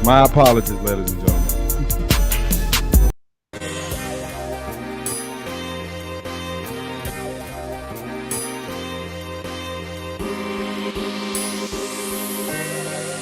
My apologies, ladies and gentlemen.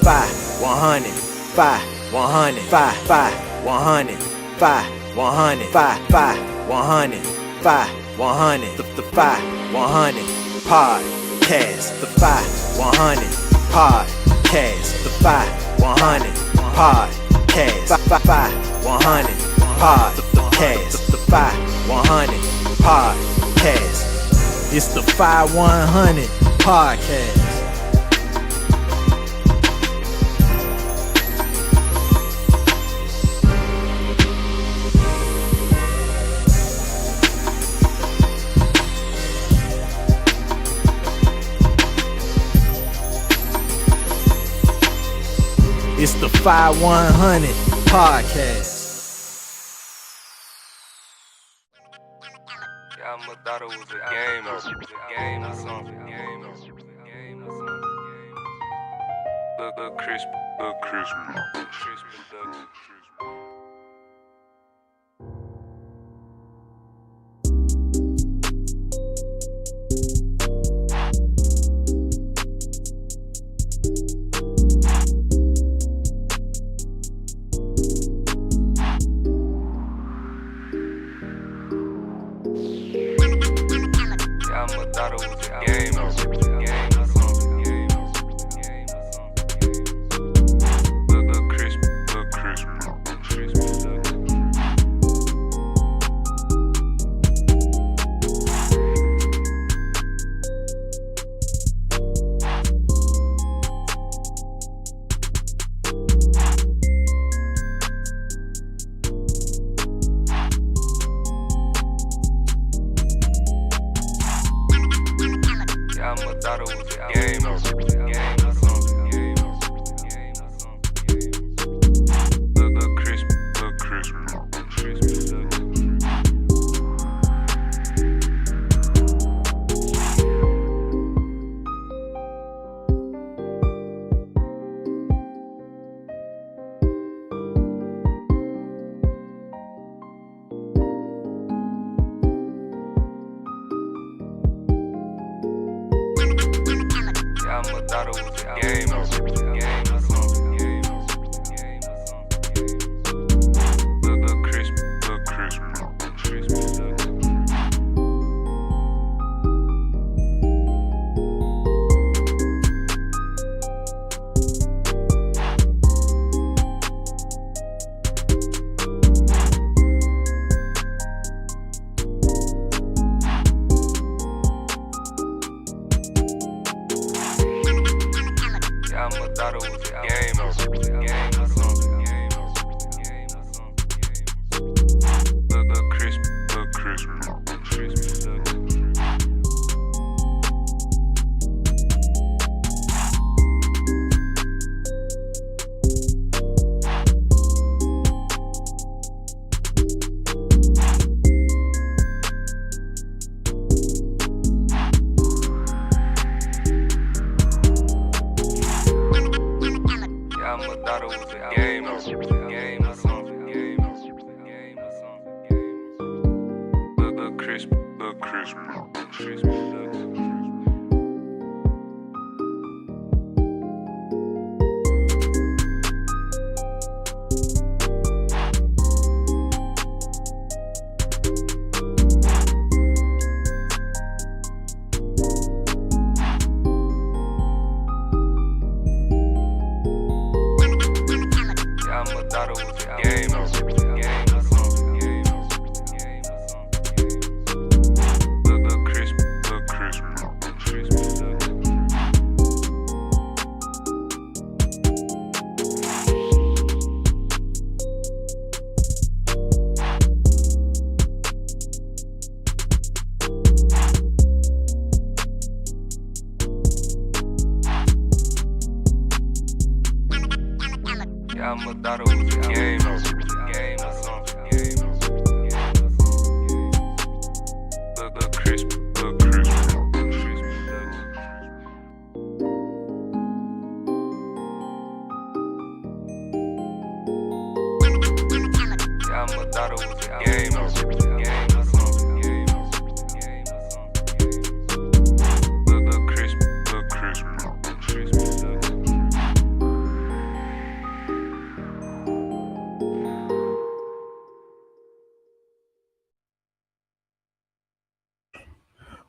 Five, 100, 5, 100, 5, 5, 100, 5, 100, 5, 5, 100, 5, 100, the 5, 100, podcast, the 5, 100, podcast, the 5, 100, podcast, 5, 100, podcast, the 5, 100, podcast. It's the 5, 100 podcast. It's the 5, 100 podcast. Yeah, I thought it was a game or something. Look crispy, production. I thought it was a game or something. Look crispy, I thought it was a game or something. Look crispy, I thought it was a game or something. Look crispy, I thought it was a game or something. Look crispy, I thought it was a game or something. Look crispy, I thought it was a game or something. Look crispy, I thought it was a game or something. Look crispy,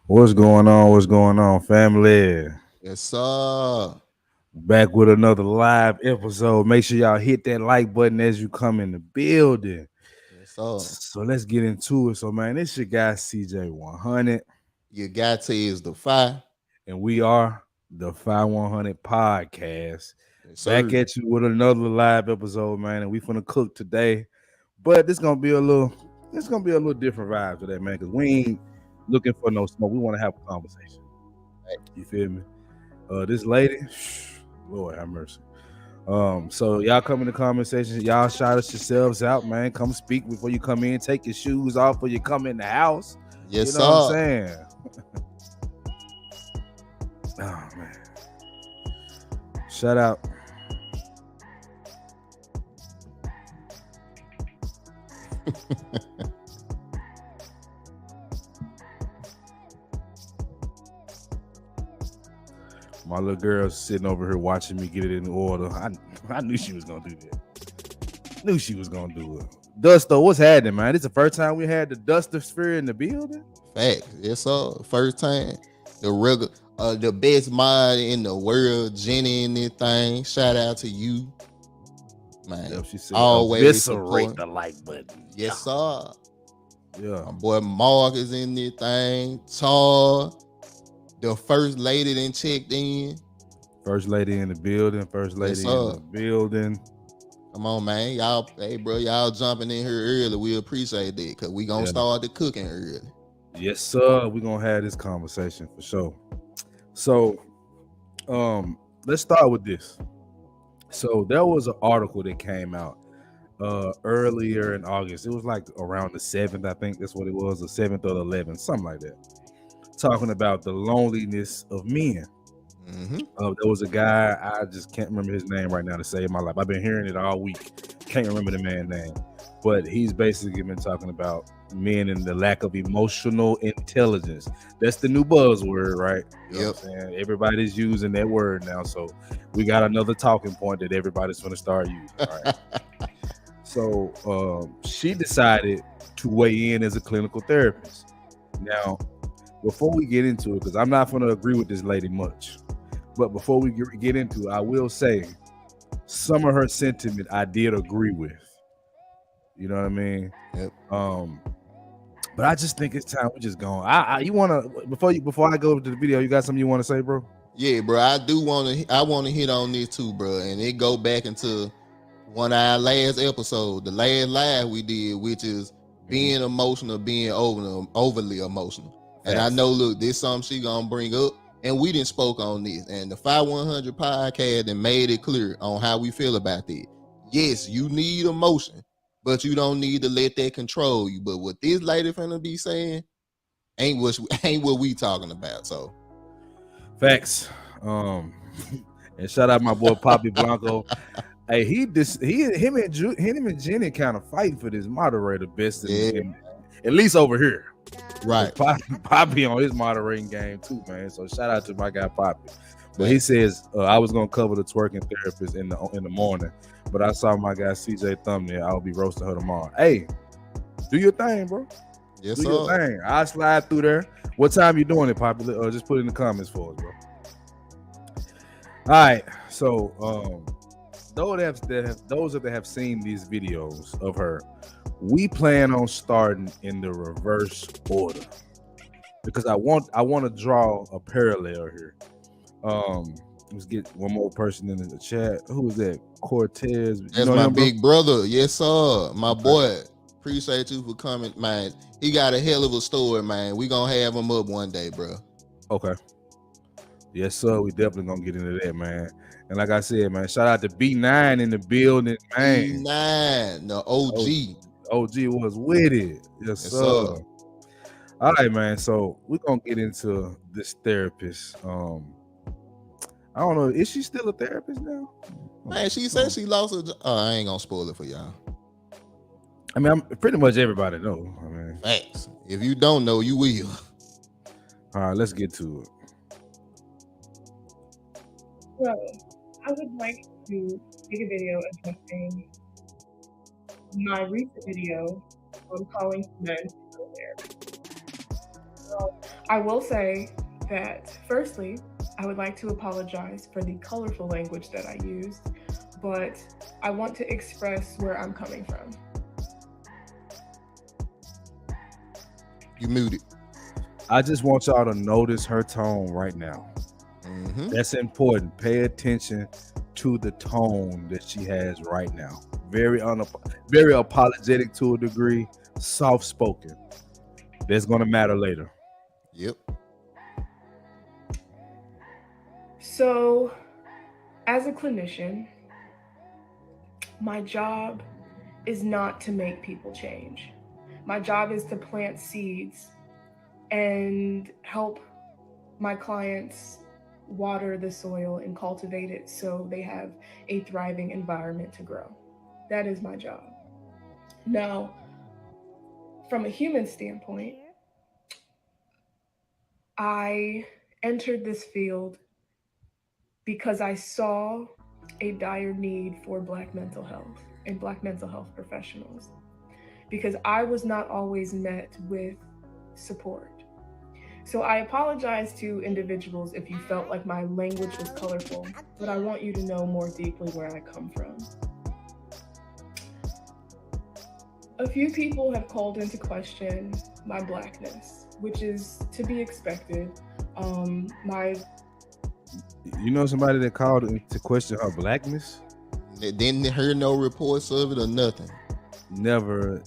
What's going on? What's going on, family? Yes, sir. Back with another live episode. Make sure y'all hit that like button as you come in the building. Yes, sir. So let's get into it. So, man, this your guy CJ100, Your guy is the fire. and we are the 5100 podcast. Yes, Back sir. at you with another live episode, man. And we finna cook today, but it's gonna be a little different vibe today, man. Cause we ain't looking for no smoke. We want to have a conversation. You feel me? This lady, Lord have mercy. So y'all come in the comment section, y'all shout us yourselves out, man. Come speak before you come in. Take your shoes off before you come in the house. Yes, You know what I'm sir. saying? Oh man. Shout out. My little girl's sitting over here watching me get it in order. I knew she was gonna do that. Knew she was gonna do it. Dusto, what's happening, man? This is the first time we had the Duster Sphere in the building. Fact. Yes, sir. First time. The best mod in the world, Jenny and this thing. Shout out to you. Man. Yep, she said, Always eviscerate support. the like button. Yes, sir. Yeah. My boy Mark is in this thing. Tar. The first lady then checked in. First lady in the building. First lady Yes, in sir. the building. Come on, man. Y'all, hey, bro, y'all jumping in here early. We appreciate that because we gonna Yeah. start the cooking early. Yes, sir. We're gonna have this conversation for sure. So, let's start with this. So there was an article that came out earlier in August. It was like around the 7th, I think that's what it was, the 7th or the 11th, something like that. Talking about the loneliness of men. Mm-hmm. There was a guy, I just can't remember his name right now to save my life. I've been hearing it all week. Can't remember the man's name. But he's basically been talking about men and the lack of emotional intelligence. That's the new buzzword, right? You know what I'm saying? Everybody's using that word now. So we got another talking point that everybody's going to start using. All right. So she decided to weigh in as a clinical therapist. Now, before we get into it, because I'm not going to agree with this lady much, but before we get into it, I will say some of her sentiment I did agree with. You know what I mean? Yep. But I just think it's time we just going. You wanna before I go to the video, you got something you want to say, bro? Yeah, bro. I want to hit on this too, bro. And it go back into one of our last episode, the last live we did, which is being emotional, being overly emotional. And I know, look, this something she gonna bring up, and we didn't spoke on this. And the 5100 podcast and made it clear on how we feel about that. Yes, you need emotion, but you don't need to let that control you. But what this lady finna be saying ain't what we talking about. So facts. And shout out my boy Poppy Blanco. Hey, him and Jenny kind of fighting for this moderator best at least over here. right. Poppy on his moderating game too, man. So shout out to my guy Poppy. But he says I was gonna cover the twerking therapist in the morning, but I saw my guy CJ thumbnail. I'll be roasting her tomorrow. Hey, do your thing, bro. Yes, Do your sir. thing. I'll slide through there. What time you doing it, Poppy? Just put it in the comments for us, bro. All right. So those that have seen these videos of her, we plan on starting in the reverse order because I want to draw a parallel here. Let's get one more person in the chat. Who is that? Cortez. That's my big brother. Yes, sir. My boy. Appreciate you for coming, man. He got a hell of a story, man. We gonna have him up one day, bro. Okay. Yes, sir. We definitely gonna get into that, man. And like I said, man, shout out to B9 in the building, man. B9, the OG. OG was with it. Yes, sir. sir. All right, man. So we're gonna get into this therapist. I don't know. Is she still a therapist now? Man, she said she lost her job. Oh, I ain't gonna spoil it for y'all. I mean, pretty much everybody know. I mean, Facts. If you don't know, you will. all right, let's get to it. So, I would like to make a video addressing my recent video on calling men to go there. So, I will say that, firstly, I would like to apologize for the colorful language that I used, but I want to express where I'm coming from. You muted. I just want y'all to notice her tone right now. Mm-hmm. That's important. Pay attention to the tone that she has right now. Very apologetic to a degree, soft spoken. That's gonna matter later. Yep. So, as a clinician, my job is not to make people change. My job is to plant seeds and help my clients water the soil and cultivate it so they have a thriving environment to grow. That is my job. Now, from a human standpoint, I entered this field because I saw a dire need for Black mental health and Black mental health professionals, because I was not always met with support. So I apologize to individuals if you felt like my language was colorful, but I want you to know more deeply where I come from. A few people have called into question my Blackness, which is to be expected. You know somebody that called to question her Blackness? Didn't hear no reports of it or nothing. Never.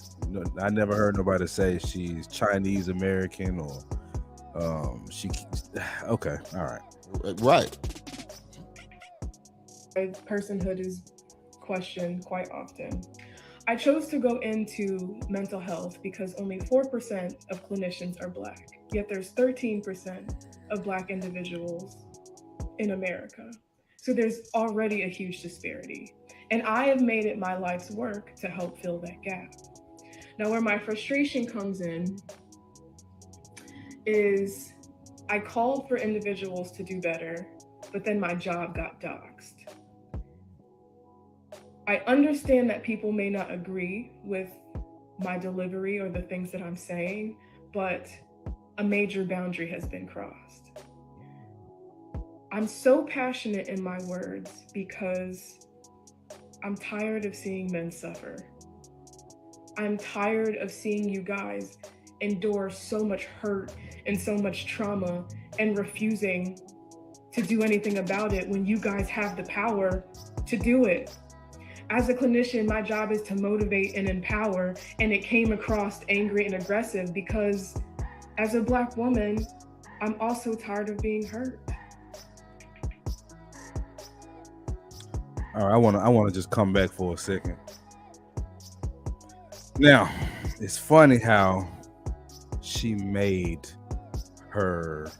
I never heard nobody say she's Chinese American or she. Okay, all right. Right. Personhood is questioned quite often. I chose to go into mental health because only 4% of clinicians are Black, yet there's 13% of Black individuals in America. So there's already a huge disparity. And I have made it my life's work to help fill that gap. Now, where my frustration comes in is I called for individuals to do better, but then my job got doxxed. I understand that people may not agree with my delivery or the things that I'm saying, but a major boundary has been crossed. I'm so passionate in my words because I'm tired of seeing men suffer. I'm tired of seeing you guys endure so much hurt and so much trauma and refusing to do anything about it when you guys have the power to do it. As a clinician, my job is to motivate and empower, and it came across angry and aggressive because as a Black woman, I'm also tired of being hurt. All right, I want to just come back for a second. Now, it's funny how she made her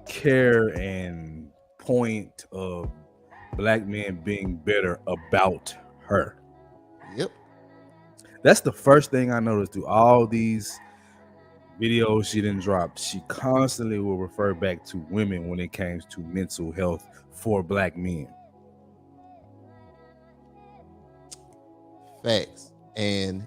care and point of Black men being better about her. Yep. That's the first thing I noticed through all these videos she didn't drop. She constantly will refer back to women when it came to mental health for Black men. Facts. And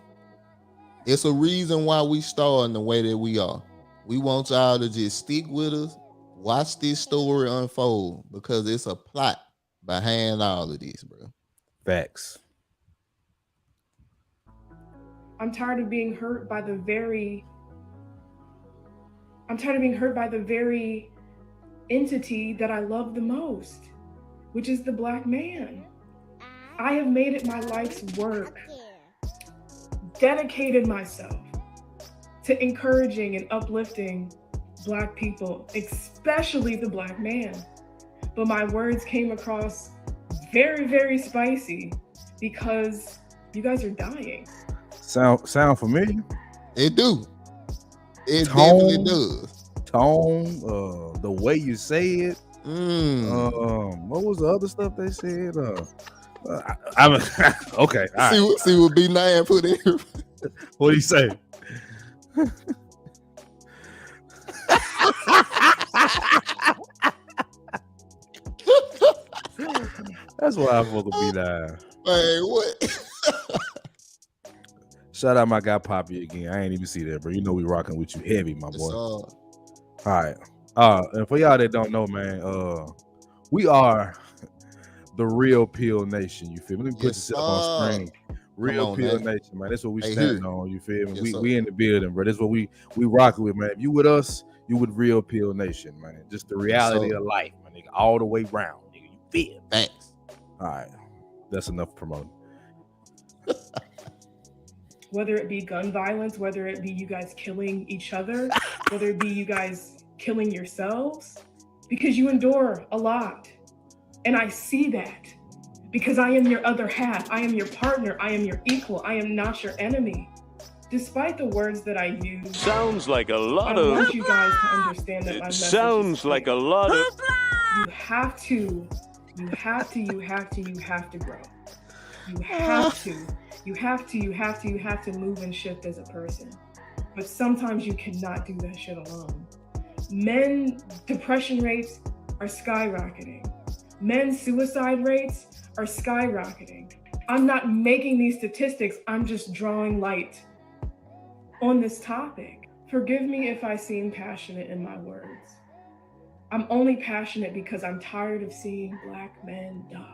it's a reason why we starting the way that we are. We want y'all to just stick with us, watch this story unfold, because it's a plot behind all of this, bro. Facts. I'm tired of being hurt by the very entity that I love the most, which is the Black man. I have made it my life's work, dedicated myself to encouraging and uplifting Black people, especially the Black man. But my words came across very, very spicy because you guys are dying. Sound familiar? It do. It definitely does. Tone, the way you say it. What was the other stuff they said? Okay. All right. See what B9 put in here. What do you say? That's why I fuck with B9. Man, what? Shout out my guy Poppy again. I ain't even see that, bro. You know we rocking with you heavy, my boy. All right. And for y'all that don't know, man, we are the Real Pill Nation. You feel me? Let me put this up on screen. Real Pill Nation, man. That's what we stand on. You feel me? We in the building, bro. That's what we rock with, man. If you with us, you with Real Pill Nation, man. Just the reality of life, my nigga, all the way round, nigga. You feel? Thanks. All right, that's enough promoting. Whether it be gun violence, whether it be you guys killing each other, whether it be you guys killing yourselves, because you endure a lot. And I see that because I am your other half. I am your partner. I am your equal. I am not your enemy. Despite the words that I use, sounds like a lot I want you guys to understand that my message sounds is like a lot of you have to grow. You have to move and shift as a person. But sometimes you cannot do that shit alone. Men depression rates are skyrocketing. Men's suicide rates are skyrocketing. I'm not making these statistics, I'm just drawing light on this topic. Forgive me if I seem passionate in my words. I'm only passionate because I'm tired of seeing Black men die.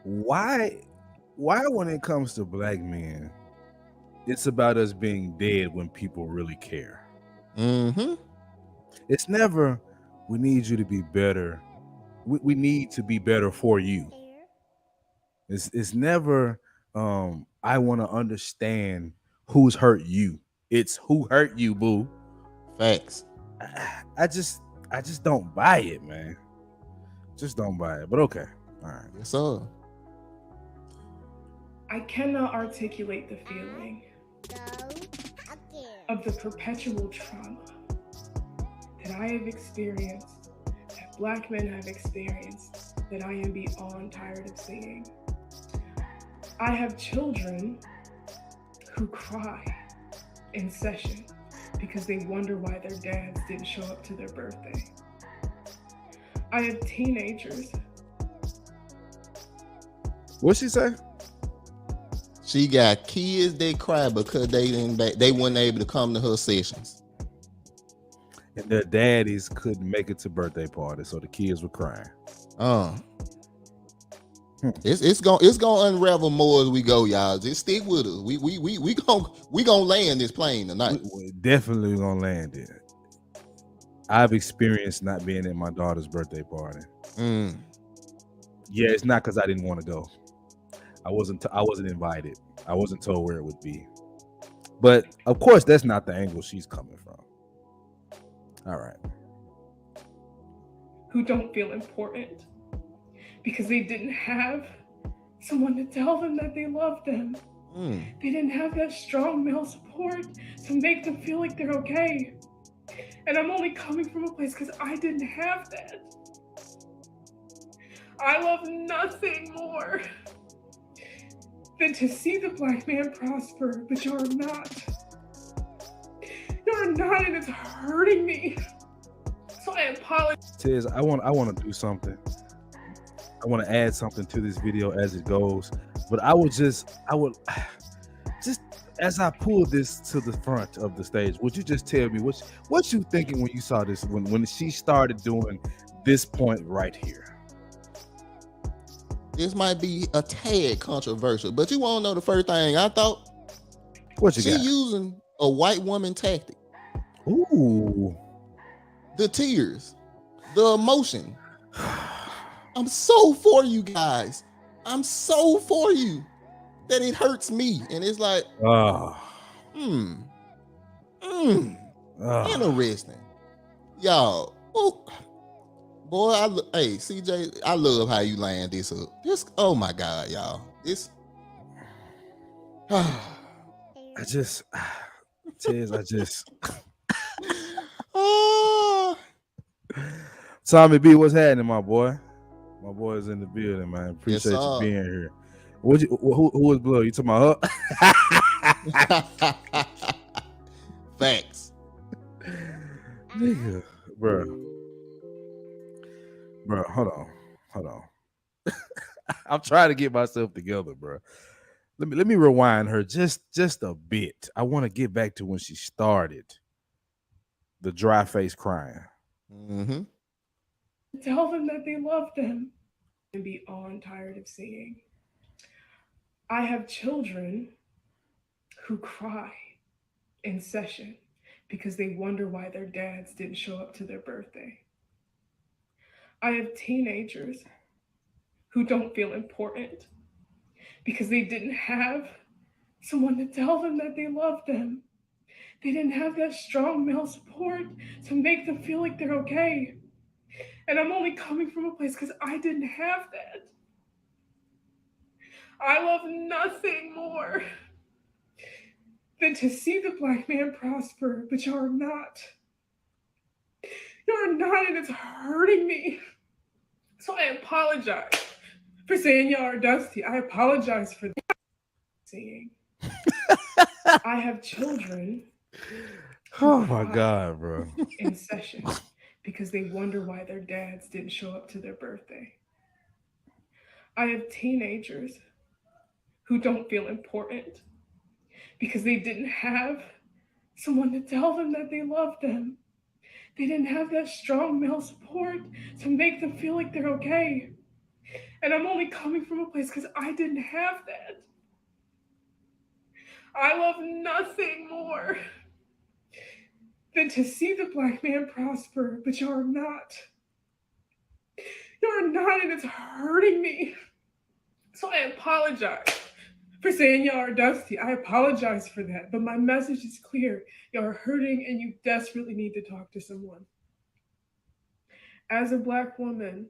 Why when it comes to Black men, it's about us being dead when people really care? Mm-hmm. It's never, we need you to be better. We need to be better for you. It's never, I want to understand who's hurt you. It's who hurt you, boo. Facts. I just don't buy it, man. Just don't buy it. But okay. All right. Yes, sir. I cannot articulate the feeling of the perpetual trauma that I have experienced, that Black men have experienced, that I am beyond tired of seeing. I have children who cry in session because they wonder why their dads didn't show up to their birthday. I have teenagers. What'd she say? She got kids that cry because they weren't able to come to her sessions. And their daddies couldn't make it to birthday parties, so the kids were crying. It's gonna unravel more as we go, y'all. Just stick with us. We gonna land this plane tonight. We definitely gonna land it. I've experienced not being at my daughter's birthday party. Yeah, it's not because I didn't want to go. I wasn't invited. I wasn't told where it would be. But of course, that's not the angle she's coming from. All right. Who don't feel important because they didn't have someone to tell them that they loved them. They didn't have that strong male support to make them feel like they're okay. And I'm only coming from a place because I didn't have that. I love nothing more than to see the Black man prosper, but you're not. You're not, and it's hurting me. So I apologize. Tiz, I want to do something. I want to add something to this video as it goes, but I would just as I pull this to the front of the stage, would you just tell me what you thinking when you saw this when she started doing this point right here? This might be a tad controversial, but you want to know the first thing I thought? What you got? She using a white woman tactic. Ooh. The tears, the emotion. I'm so for you guys. I'm so for you that it hurts me. And it's like, interesting. Y'all, boy, hey, CJ, I love how you land this up. Oh my God, y'all. Tommy B, what's happening, my boy? My boy is in the building, man. Appreciate you being here. Who was Blue? You talking about her? Facts. Nigga, bro, hold on. I'm trying to get myself together, bro. let me rewind her just a bit. I want to get back to when she started the dry face crying. Mm-hmm. Tell them that they love them and be tired of seeing. I have children who cry in session because they wonder why their dads didn't show up to their birthday. I have teenagers who don't feel important because they didn't have someone to tell them that they love them. They didn't have that strong male support to make them feel like they're okay. And I'm only coming from a place because I didn't have that. I love nothing more than to see the Black man prosper, but y'all are not. Y'all are not, and it's hurting me. So I apologize for saying y'all are dusty. I apologize for saying. I have children. Oh my God, bro. In session because they wonder why their dads didn't show up to their birthday. I have teenagers who don't feel important because they didn't have someone to tell them that they love them. They didn't have that strong male support to make them feel like they're okay. And I'm only coming from a place because I didn't have that. I love nothing more than to see the Black man prosper, but y'all are not. Y'all are not, and it's hurting me. So I apologize for saying y'all are dusty. I apologize for that, but my message is clear. Y'all are hurting and you desperately need to talk to someone. As a Black woman,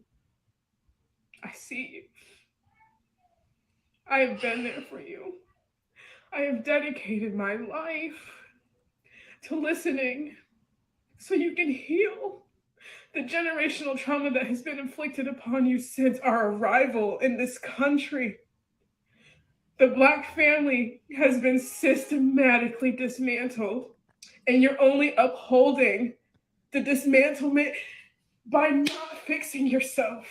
I see you. I have been there for you. I have dedicated my life to listening so you can heal the generational trauma that has been inflicted upon you since our arrival in this country. The Black family has been systematically dismantled, and you're only upholding the dismantlement by not fixing yourself.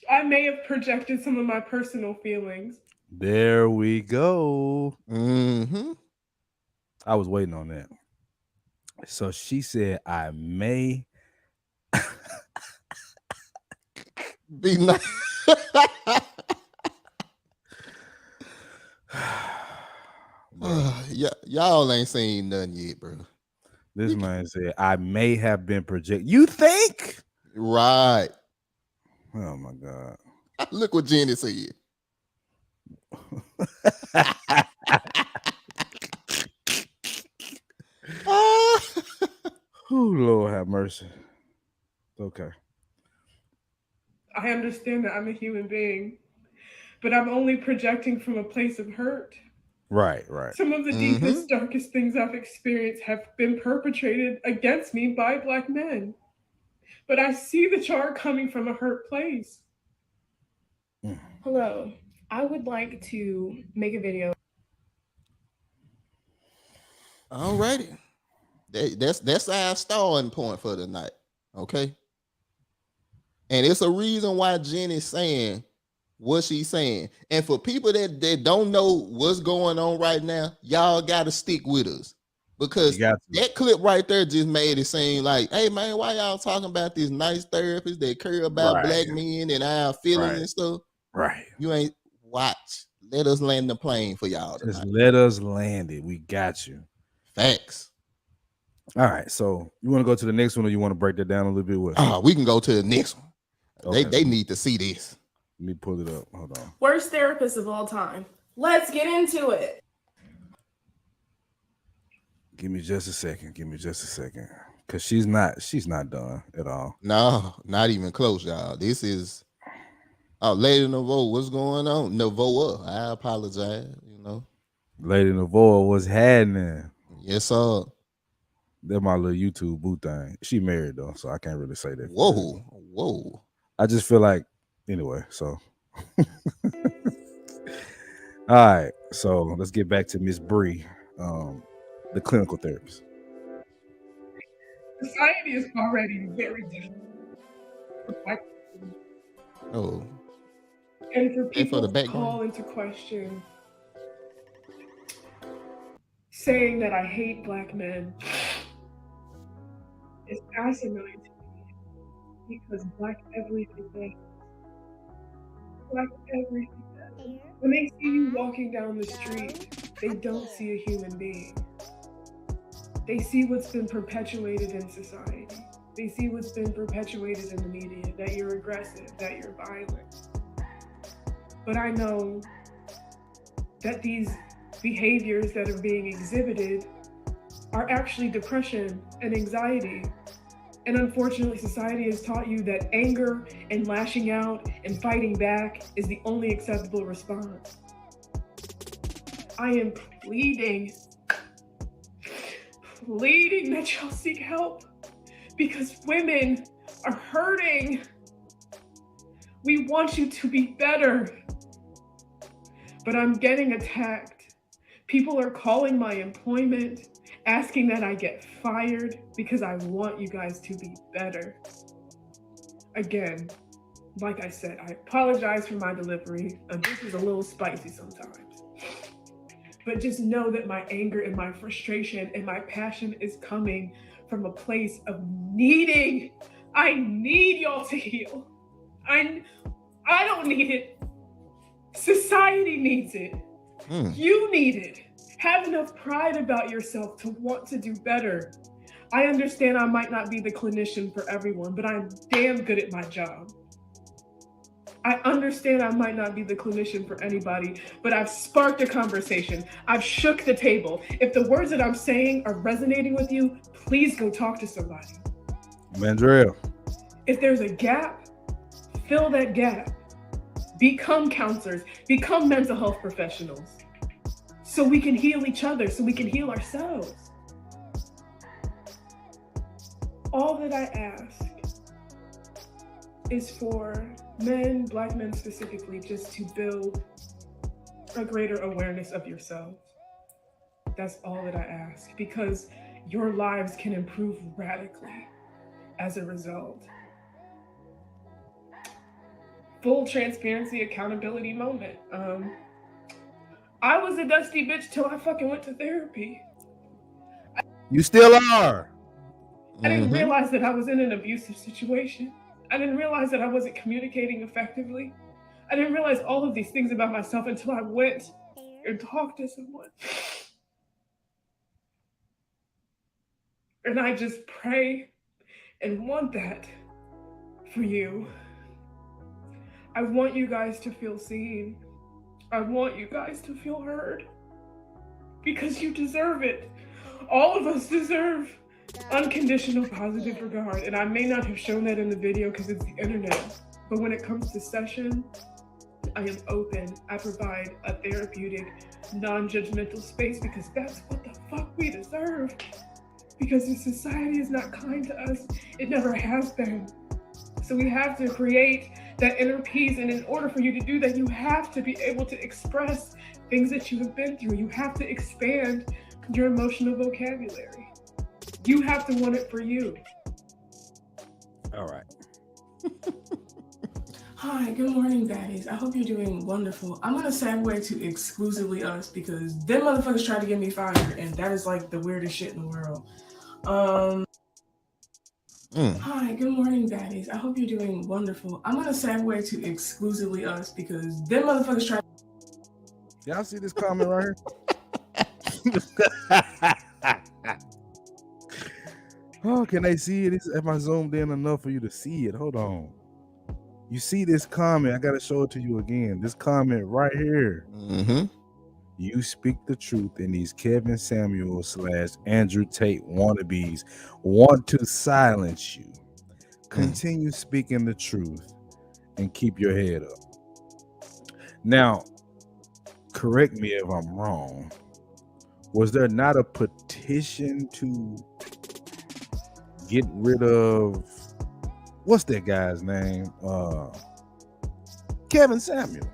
I may have projected some of my personal feelings. There we go. Mm-hmm. I was waiting on that. So she said, I may Be nice. Y'all ain't seen nothing yet, bro. This man said, I may have been projected. You think? Right. Oh my God. Look what Jenny said. Oh, Lord have mercy. Okay. I understand that I'm a human being, but I'm only projecting from a place of hurt. Right. Some of the deepest, darkest things I've experienced have been perpetrated against me by Black men. But I see that y'all are coming from a hurt place. Hello, I would like to make a video. All righty. That's our starting point for tonight. Okay. And it's a reason why Jenny's saying what she's saying. And for people that don't know what's going on right now, y'all got to stick with us. Because that clip right there just made it seem like, hey, man, why y'all talking about this nice therapist that care about Black men and our feelings and stuff? Right. You ain't watch. Let us land the plane for y'all tonight. Just let us land it. We got you. Facts. All right. So you want to go to the next one or you want to break that down a little bit with? We can go to the next one. Okay. They need to see this. Let me pull it up. Hold on. Worst therapist of all time. Let's get into it. Give me just a second. Cause she's not done at all. No, not even close, y'all. This is Lady Novoa. What's going on? Novoa. I apologize, Lady Novoa was happening. Yes, sir. That's my little YouTube boo thing. She married though, so I can't really say that. Whoa. I just feel like anyway, so all right. So let's get back to Miss Bree, the clinical therapist. Society is already very different. Oh. And for for people the to background. call into question saying that I hate black men is asinine to me because black everything. Black everything. When they see you walking down the street, they don't see a human being. They see what's been perpetuated in society. They see what's been perpetuated in the media, that you're aggressive, that you're violent. But I know that these behaviors that are being exhibited are actually depression and anxiety. And unfortunately, society has taught you that anger and lashing out and fighting back is the only acceptable response. I am pleading that y'all seek help because women are hurting. We want you to be better. But I'm getting attacked. People are calling my employment, asking that I get fired because I want you guys to be better. Again, like I said, I apologize for my delivery. This is a little spicy sometimes. But just know that my anger and my frustration and my passion is coming from a place of needing. I need y'all to heal. I don't need it. Society needs it. You need it. Have enough pride about yourself to want to do better. I understand I might not be the clinician for everyone, but I'm damn good at my job. I understand I might not be the clinician for anybody, but I've sparked a conversation. I've shook the table. If the words that I'm saying are resonating with you, please go talk to somebody. Mandrell. If there's a gap, fill that gap. Become counselors, become mental health professionals, so we can heal each other, so we can heal ourselves. All that I ask is for men, black men specifically, just to build a greater awareness of yourself. That's all that I ask, because your lives can improve radically as a result. Full transparency, accountability moment. I was a dusty bitch till I fucking went to therapy. You still are. I didn't realize that I was in an abusive situation. I didn't realize that I wasn't communicating effectively. I didn't realize all of these things about myself until I went and talked to someone. And I just pray and want that for you. I want you guys to feel seen. I want you guys to feel heard. Because you deserve it. All of us deserve unconditional positive regard. And I may not have shown that in the video because it's the internet. But when it comes to session, I am open. I provide a therapeutic, non-judgmental space because that's what the fuck we deserve. Because the society is not kind to us. It never has been. So we have to create that inner peace. And in order for you to do that, you have to be able to express things that you have been through. You have to expand your emotional vocabulary. You have to want it for you. All right. Hi, good morning, baddies. I hope you're doing wonderful. I'm gonna segue to exclusively us because them motherfuckers tried to get me fired, and that is like the weirdest shit in the world. Hi, good morning, baddies. I hope you're doing wonderful. I'm gonna segue to exclusively us because them motherfuckers tried. Y'all see this comment right here? Oh, can they see it? Am I zoomed in enough for you to see it? Hold on. You see this comment? I gotta show it to you again. This comment right here. You speak the truth, and these Kevin Samuel / Andrew Tate wannabes want to silence you. Continue speaking the truth and keep your head up. Now, correct me if I'm wrong. Was there not a petition to get rid of what's that guy's name? Kevin Samuels.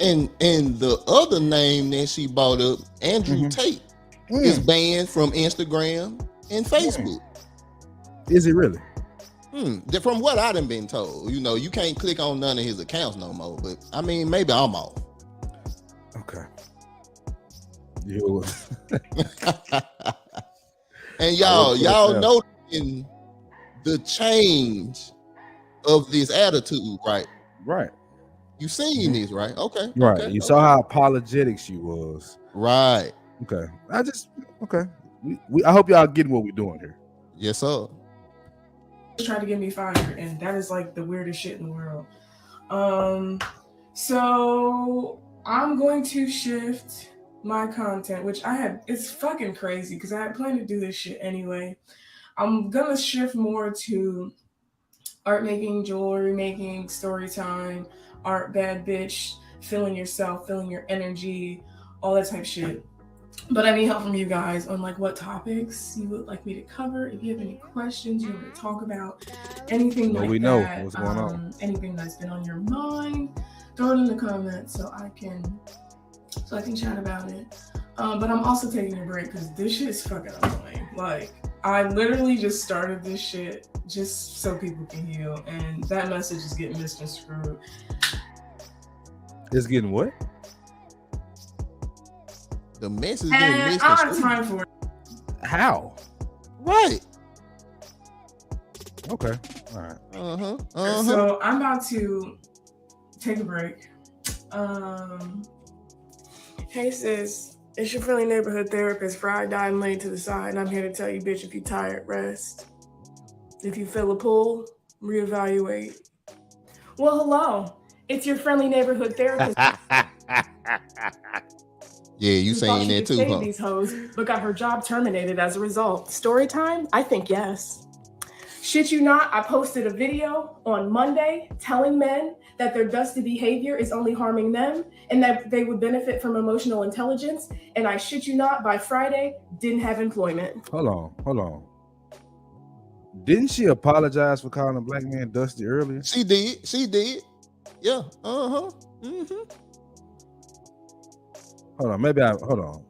And the other name that she brought up, Andrew Tate, is banned from Instagram and Facebook. Is he really? From what I done been told, you know, you can't click on none of his accounts no more. But I mean, maybe I'm off. Okay. You. And y'all know in the change of this attitude, right? Right. You seen this, right? Okay. Right. Okay, You saw how apologetic she was. Right. Okay. Okay. I hope y'all getting what we're doing here. Yes, sir. Tried to get me fired, and that is like the weirdest shit in the world. So I'm going to shift my content, which it's fucking crazy because I had planned to do this shit anyway. I'm gonna shift more to art making, jewelry making, story time, art bad bitch, feeling yourself, feeling your energy, all that type of shit. But I need help from you guys on like what topics you would like me to cover. If you have any questions you want to talk about, anything like that. We know what's going on. Anything that's been on your mind, throw it in the comments so I can chat about it. But I'm also taking a break because this shit is fucking annoying. Like, I literally just started this shit just so people can heal, and that message is getting misconstrued. It's getting what? The message And getting I don't have misconstrued. time for it. How? Right. Okay. All right. So I'm about to take a break. Hey sis, it's your friendly neighborhood therapist, fried, dyed, and laid to the side. And I'm here to tell you, bitch, if you tired, rest. If you feel a pull, reevaluate. Well, hello. It's your friendly neighborhood therapist. Yeah, you saying that too, huh? These hoes, but got her job terminated as a result. Story time? I think yes. Shit you not, I posted a video on Monday telling men that their dusty behavior is only harming them and that they would benefit from emotional intelligence. And I shit you not, by Friday, didn't have employment. Hold on. Didn't she apologize for calling a black man dusty earlier? She did. Yeah. Hold on.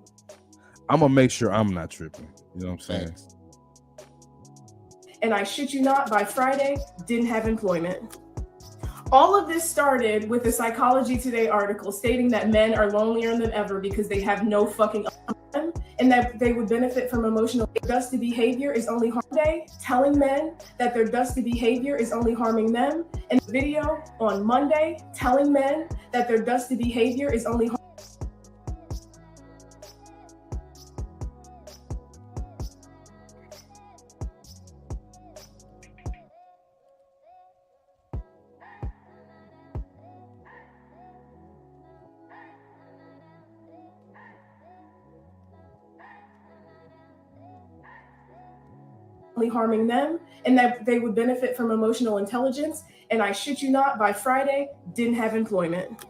I'm gonna make sure I'm not tripping. You know what I'm saying? Thanks. And I shit you not, by Friday, didn't have employment. All of this started with a Psychology Today article stating that men are lonelier than ever because they have no fucking them, and that they would benefit from emotional dusty behavior is only harming, telling men that their dusty behavior is only harming them. And the video on Monday telling men that their dusty behavior is only harming them, and that they would benefit from emotional intelligence. And I shit you not, by Friday, didn't have employment.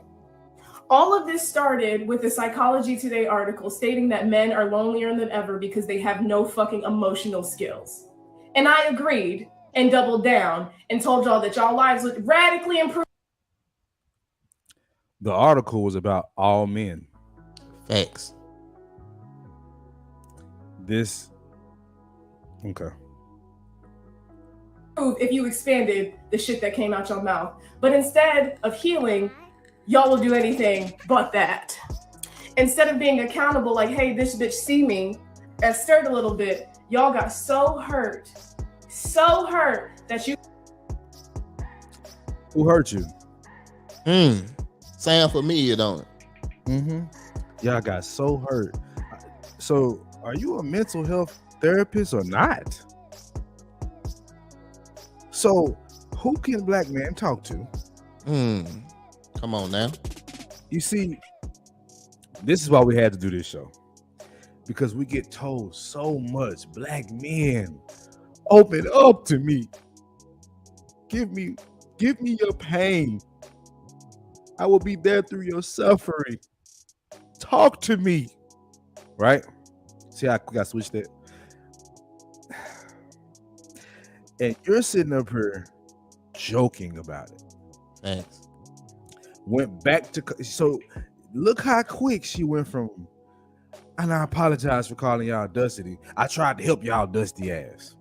All of this started with a Psychology Today article stating that men are lonelier than ever because they have no fucking emotional skills. And I agreed and doubled down and told y'all that y'all lives would radically improve. The article was about all men. Facts. Okay. If you expanded the shit that came out your mouth. But instead of healing, y'all will do anything but that. Instead of being accountable, like, hey, this bitch see me, and stirred a little bit, y'all got so hurt that you... Who hurt you? Sound familiar, don't it? Y'all got so hurt. So are you a mental health therapist or not? So who can black men talk to? Come on now. You see, this is why we had to do this show, because we get told so much. Black men, open up to me. Give me your pain. I will be there through your suffering. Talk to me. Right? See how quick I switched it? And you're sitting up here joking about it. Thanks. Went back to, so look how quick she went from, and I apologize for calling y'all dusty. I tried to help y'all dusty ass.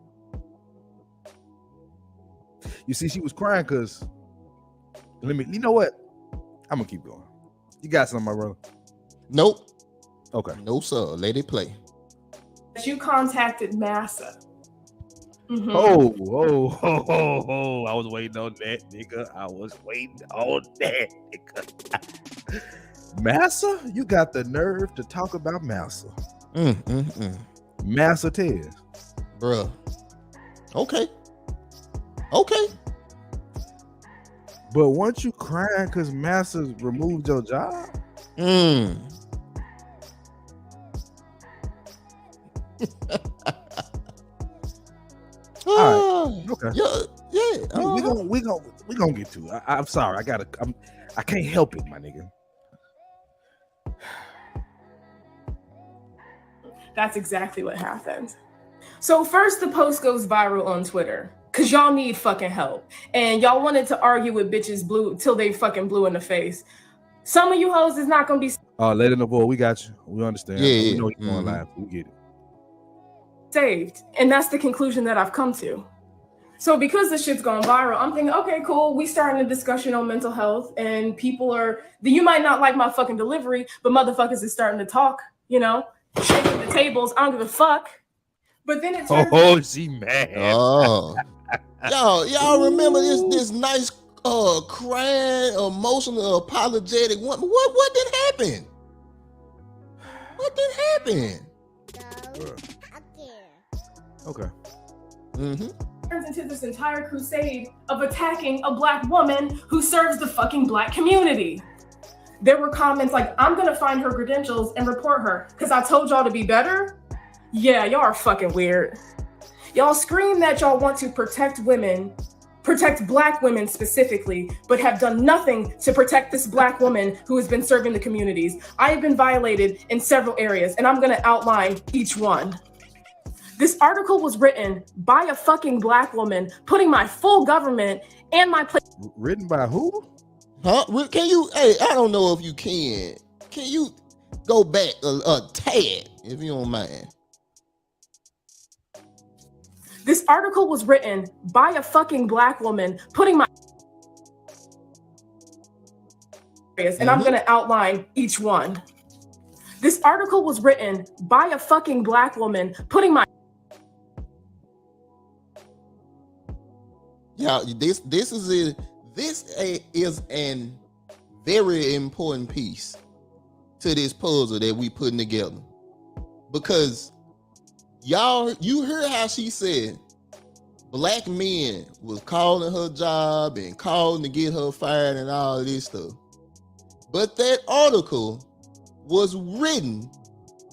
You see, she was crying because. You know what? I'm gonna keep going. You got something, my brother? Nope. Okay. No, sir. Let it play. You contacted Massa. Mhm. Oh! I was waiting on that, nigga. I was waiting on that, nigga. Massa, you got the nerve to talk about Massa. Massa Tez. Bruh. Okay. But weren't you crying because Massa removed your job? All right. Okay. Yeah. We gonna get to it. I'm sorry. I can't help it, my nigga. That's exactly what happened. So first the post goes viral on Twitter because y'all need fucking help. And y'all wanted to argue with bitches blue till they fucking blue in the face. Some of you hoes is not gonna be Let it know, we got you. We understand. Yeah. We know you're going live. We get it. saved. And that's the conclusion that I've come to. So because this shit's going viral, I'm thinking, okay, cool. We starting a discussion on mental health and people you might not like my fucking delivery, but motherfuckers is starting to talk, shaking the tables. I don't give a fuck. But then it turns she mad. Oh. Y'all remember this nice crying, emotional, apologetic woman? What did happen? What did happen? Okay. turns into this entire crusade of attacking a Black woman who serves the fucking Black community. There were comments like, I'm gonna find her credentials and report her because I told y'all to be better. Yeah, y'all are fucking weird. Y'all scream that y'all want to protect women, protect Black women specifically, but have done nothing to protect this Black woman who has been serving the communities. I have been violated in several areas, and I'm gonna outline each one. This article was written by a fucking Black woman, putting my full government and my place. Written by who? Huh? Can you, I don't know if you can. Can you go back a tad, if you don't mind? This article was written by a fucking Black woman, putting my and I'm gonna outline each one. This article was written by a fucking Black woman, putting my this is an very important piece to this puzzle that we putting together, because you heard how she said Black men was calling her job and calling to get her fired and all of this stuff, but that article was written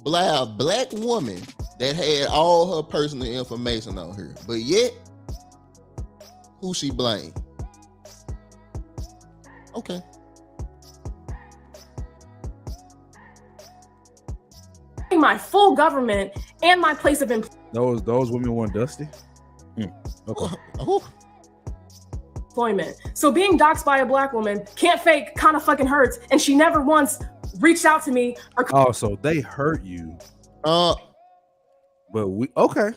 by a Black woman that had all her personal information on her, but yet who she blamed? Okay. my full government and my place of Those women weren't dusty. Okay. employment. So being doxxed by a Black woman can't fake, kind of fucking hurts, and she never once reached out to me or Oh, so they hurt you. But we okay.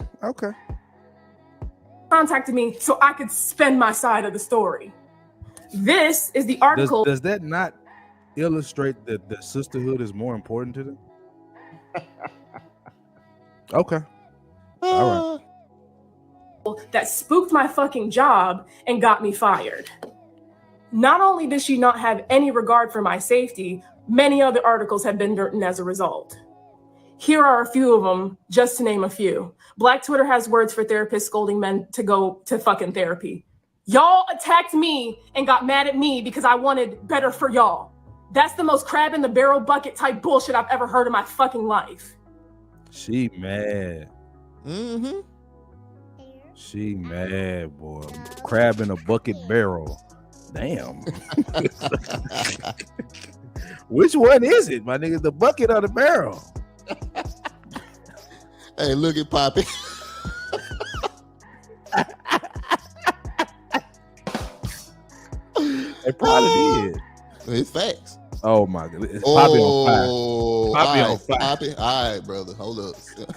contacted me so I could spend my side of the story. This is the article. Does that not illustrate that the sisterhood is more important to them? Okay. All right. That spooked my fucking job and got me fired. Not only does she not have any regard for my safety, many other articles have been written as a result. Here are a few of them, just to name a few. Black Twitter has words for therapists scolding men to go to fucking therapy. Y'all attacked me and got mad at me because I wanted better for y'all. That's the most crab in the barrel bucket type bullshit I've ever heard in my fucking life. She mad. Mm-hmm. She mad, boy. Crab in a bucket barrel. Damn. Which one is it, my nigga? The bucket or the barrel? Hey, look at Poppy. It probably did. It's facts. Oh my god. It's Poppy on fire. Poppy on fire. Poppy. All right, brother. Hold up. Stop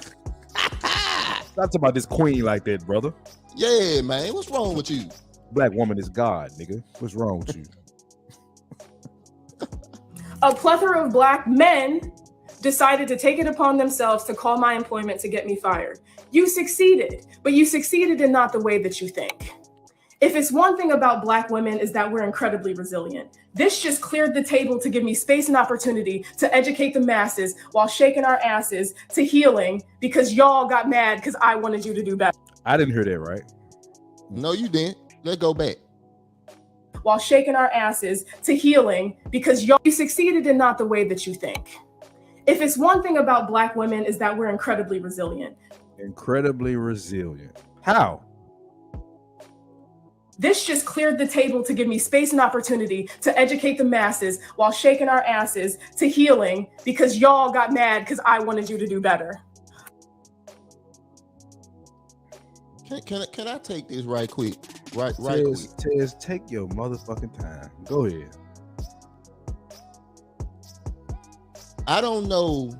talking about this queen like that, brother. Yeah, man. What's wrong with you? Black woman is God, nigga. What's wrong with you? A plethora of black men decided to take it upon themselves to call my employment to get me fired. You succeeded, but you succeeded in not the way that you think. If it's one thing about black women is that we're incredibly resilient. This just cleared the table to give me space and opportunity to educate the masses while shaking our asses to healing because y'all got mad because I wanted you to do better. I didn't hear that right. No, you didn't. Let's go back. While shaking our asses to healing because you succeeded in not the way that you think. If it's one thing about black women is that we're incredibly resilient. Incredibly resilient. How? This just cleared the table to give me space and opportunity to educate the masses while shaking our asses to healing because y'all got mad because I wanted you to do better. Can I take this right quick? Right Tez, quick. Tez, take your motherfucking time. Go ahead. I don't know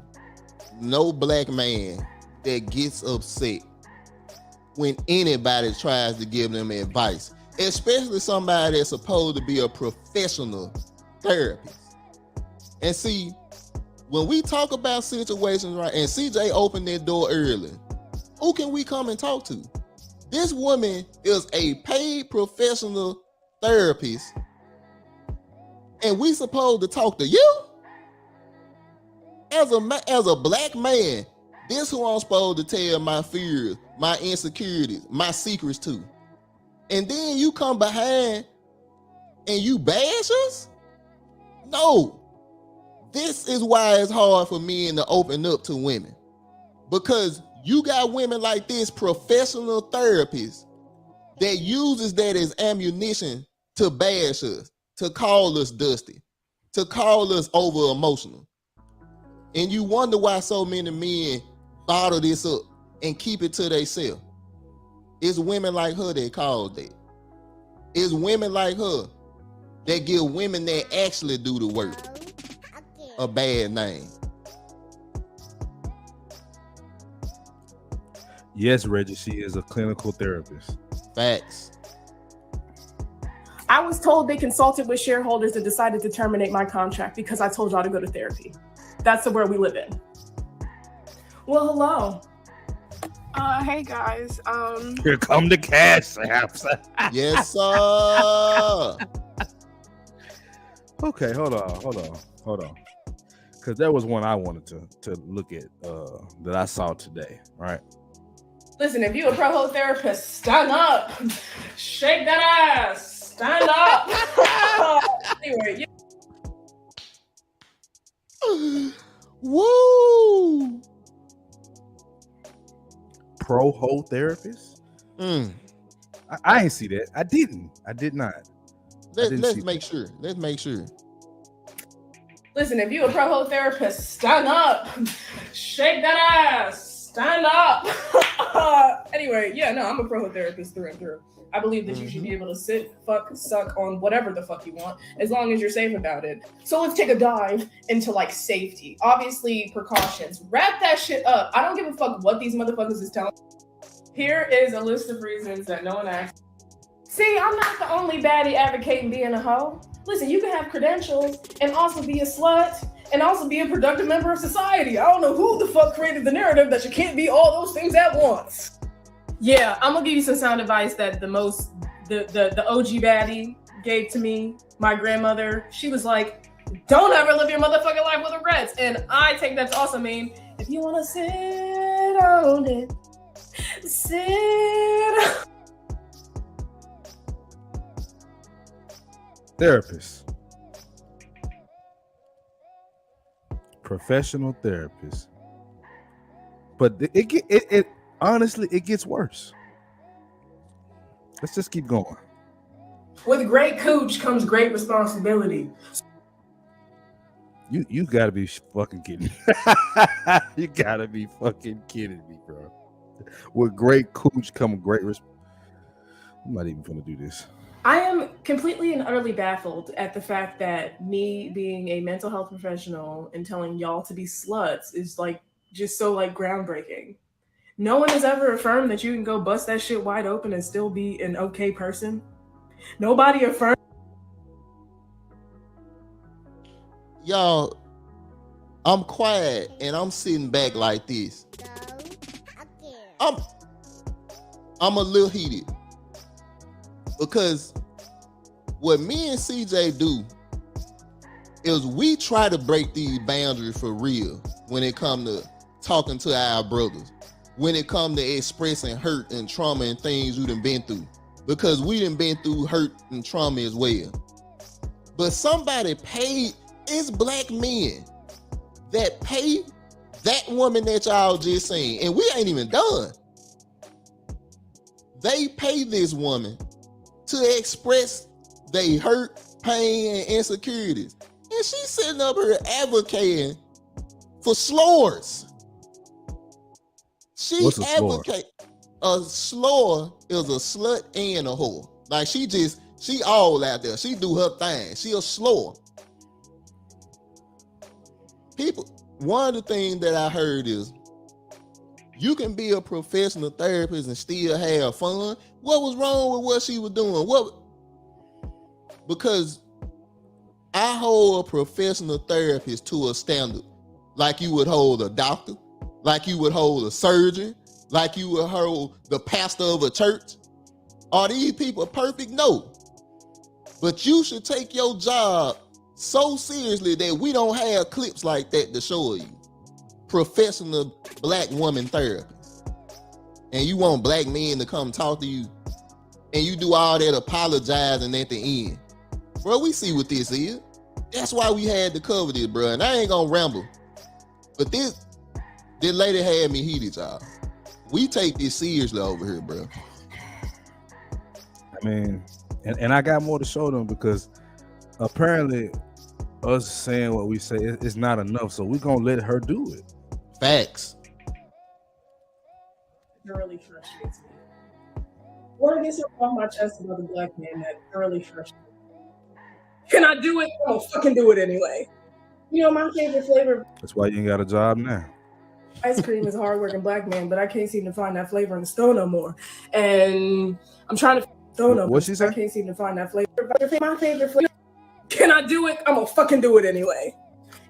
no black man that gets upset when anybody tries to give them advice, especially somebody that's supposed to be a professional therapist. And see, when we talk about situations, right, and CJ opened that door early, who can we come and talk to? This woman is a paid professional therapist, and we supposed to talk to you? As a black man, this who I'm supposed to tell my fears, my insecurities, my secrets to. And then you come behind and you bash us? No. This is why it's hard for men to open up to women. Because you got women like this, professional therapists, that uses that as ammunition to bash us, to call us dusty, to call us over emotional. And you wonder why so many men bottle this up and keep it to themselves. It's women like her that cause that. It's women like her that give women that actually do the work a bad name. Yes, Reggie, she is a clinical therapist. Facts. I was told they consulted with shareholders and decided to terminate my contract because I told y'all to go to therapy. That's the world we live in. Well, hello. Hey guys. Here come the cash apps. Yes, sir. Okay, hold on. Because there was one I wanted to look at that I saw today, right? Listen, if you a pro therapist, stand up. Shake that ass. Stand up. Anyway, Woo! Pro therapist? I ain't see that. I did not. Let's make sure. Let's make sure. listen, if you a pro therapist, stand up. Shake that ass. Stand up. Anyway, yeah, no, I'm a pro therapist through and through. I believe that you should be able to sit, fuck, suck on whatever the fuck you want, as long as you're safe about it. So let's take a dive into like safety. Obviously, precautions. Wrap that shit up. I don't give a fuck what these motherfuckers is telling. Here is a list of reasons that no one asked. See, I'm not the only baddie advocating being a hoe. Listen, you can have credentials and also be a slut and also be a productive member of society. I don't know who the fuck created the narrative that you can't be all those things at once. Yeah, I'm gonna give you some sound advice that the OG baddie gave to me. My grandmother, she was like, don't ever live your motherfucking life with regrets. And I take that to also mean, if you wanna sit on it, sit. Therapist. Professional therapist. But it honestly, it gets worse. Let's just keep going. With great cooch comes great responsibility. You gotta be fucking kidding me. You gotta be fucking kidding me, bro. With great cooch come great I'm not even gonna do this. I am completely and utterly baffled at the fact that me being a mental health professional and telling y'all to be sluts is like just so like groundbreaking. No one has ever affirmed that you can go bust that shit wide open and still be an okay person. Nobody affirmed. Y'all, I'm quiet and I'm sitting back like this. I'm a little heated because what me and CJ do is we try to break these boundaries for real when it comes to talking to our brothers, when it comes to expressing hurt and trauma and things you done been through, because we done been through hurt and trauma as well. But somebody paid, it's black men that pay that woman that y'all just seen, and we ain't even done. They pay this woman to express they hurt, pain, and insecurities. And she's sitting up here advocating for slurs. She What's a slur? advocate. A slur is a slut and a whore. Like she all out there. She do her thing. She a slur. People, one of the things that I heard is you can be a professional therapist and still have fun. What was wrong with what she was doing? Because I hold a professional therapist to a standard, like you would hold a doctor, like you would hold a surgeon, like you would hold the pastor of a church. Are these people perfect? No. But you should take your job so seriously that we don't have clips like that to show you. Professional black woman therapist. And you want black men to come talk to you and you do all that apologizing at the end. Bro, we see what this is. That's why we had to cover this, bro. And I ain't gonna ramble. But this lady had me heated, y'all. We take this seriously over here, bro. I mean, and I got more to show them because apparently us saying what we say is not enough. So we're gonna let her do it. Facts. It really frustrates me. I want to get something off my chest about the black man that really frustrates me. Can I do it? I'm gonna fucking do it anyway. You know, my favorite flavor That's why you ain't got a job now. ice cream is hardworking black man, but I can't seem to find that flavor in the store no more. And I'm trying to store no more. What'd she say? I can't seem to find that flavor. My favorite flavor. Can I do it? I'm gonna fucking do it anyway.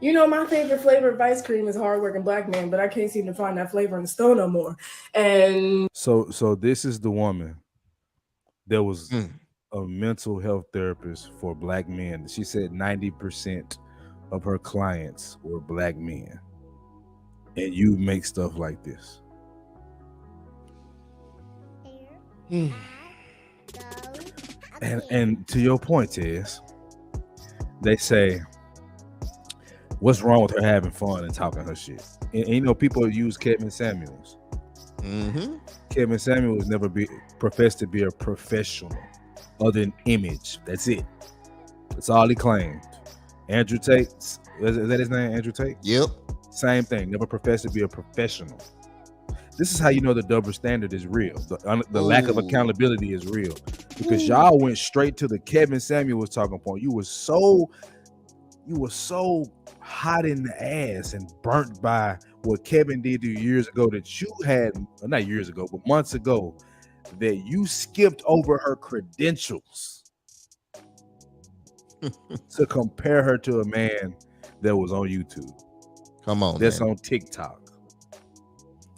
You know, my favorite flavor of ice cream is hardworking black man, but I can't seem to find that flavor in the store no more. And So this is the woman that was a mental health therapist for black men. She said 90% of her clients were black men. And you make stuff like this. And to your point, Tez, they say, what's wrong with her having fun and talking her shit? And you know, people use Kevin Samuels. Mm-hmm. Kevin Samuels never professed to be a professional other than image. That's it. That's all he claimed. Andrew Tate, is that his name, Andrew Tate? Yep. Same thing. Never professed to be a professional. This is how you know the double standard is real. The lack of accountability is real. Because y'all went straight to the Kevin Samuels talking point. You were so hot in the ass and burnt by what Kevin did to you years ago that you had, not years ago, but months ago, that you skipped over her credentials to compare her to a man that was on YouTube. Come on, That's man. on TikTok.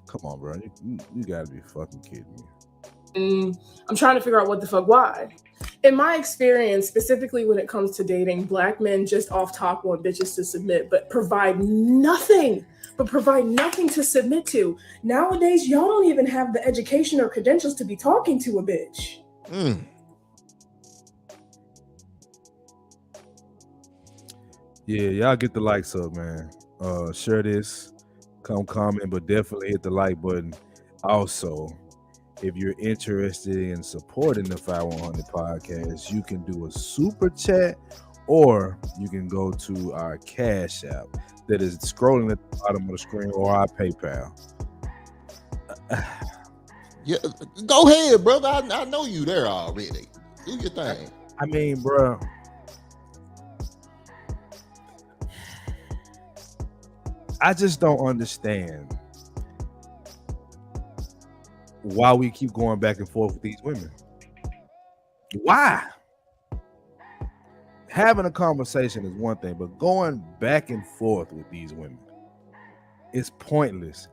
Come on, bro. You gotta be fucking kidding me. I'm trying to figure out what the fuck why. In my experience, specifically when it comes to dating, black men just off top want bitches to submit, but provide nothing to submit to. Nowadays, y'all don't even have the education or credentials to be talking to a bitch. Yeah, y'all get the likes up, man. Share this, come comment, but definitely hit the like button. Also, if you're interested in supporting the 5100 podcast, you can do a super chat or you can go to our Cash App that is scrolling at the bottom of the screen or our PayPal. Yeah, go ahead, brother. I know you there already. Do your thing. I mean, bro. I just don't understand why we keep going back and forth with these women. Why? having a conversation is one thing, but going back and forth with these women is pointless.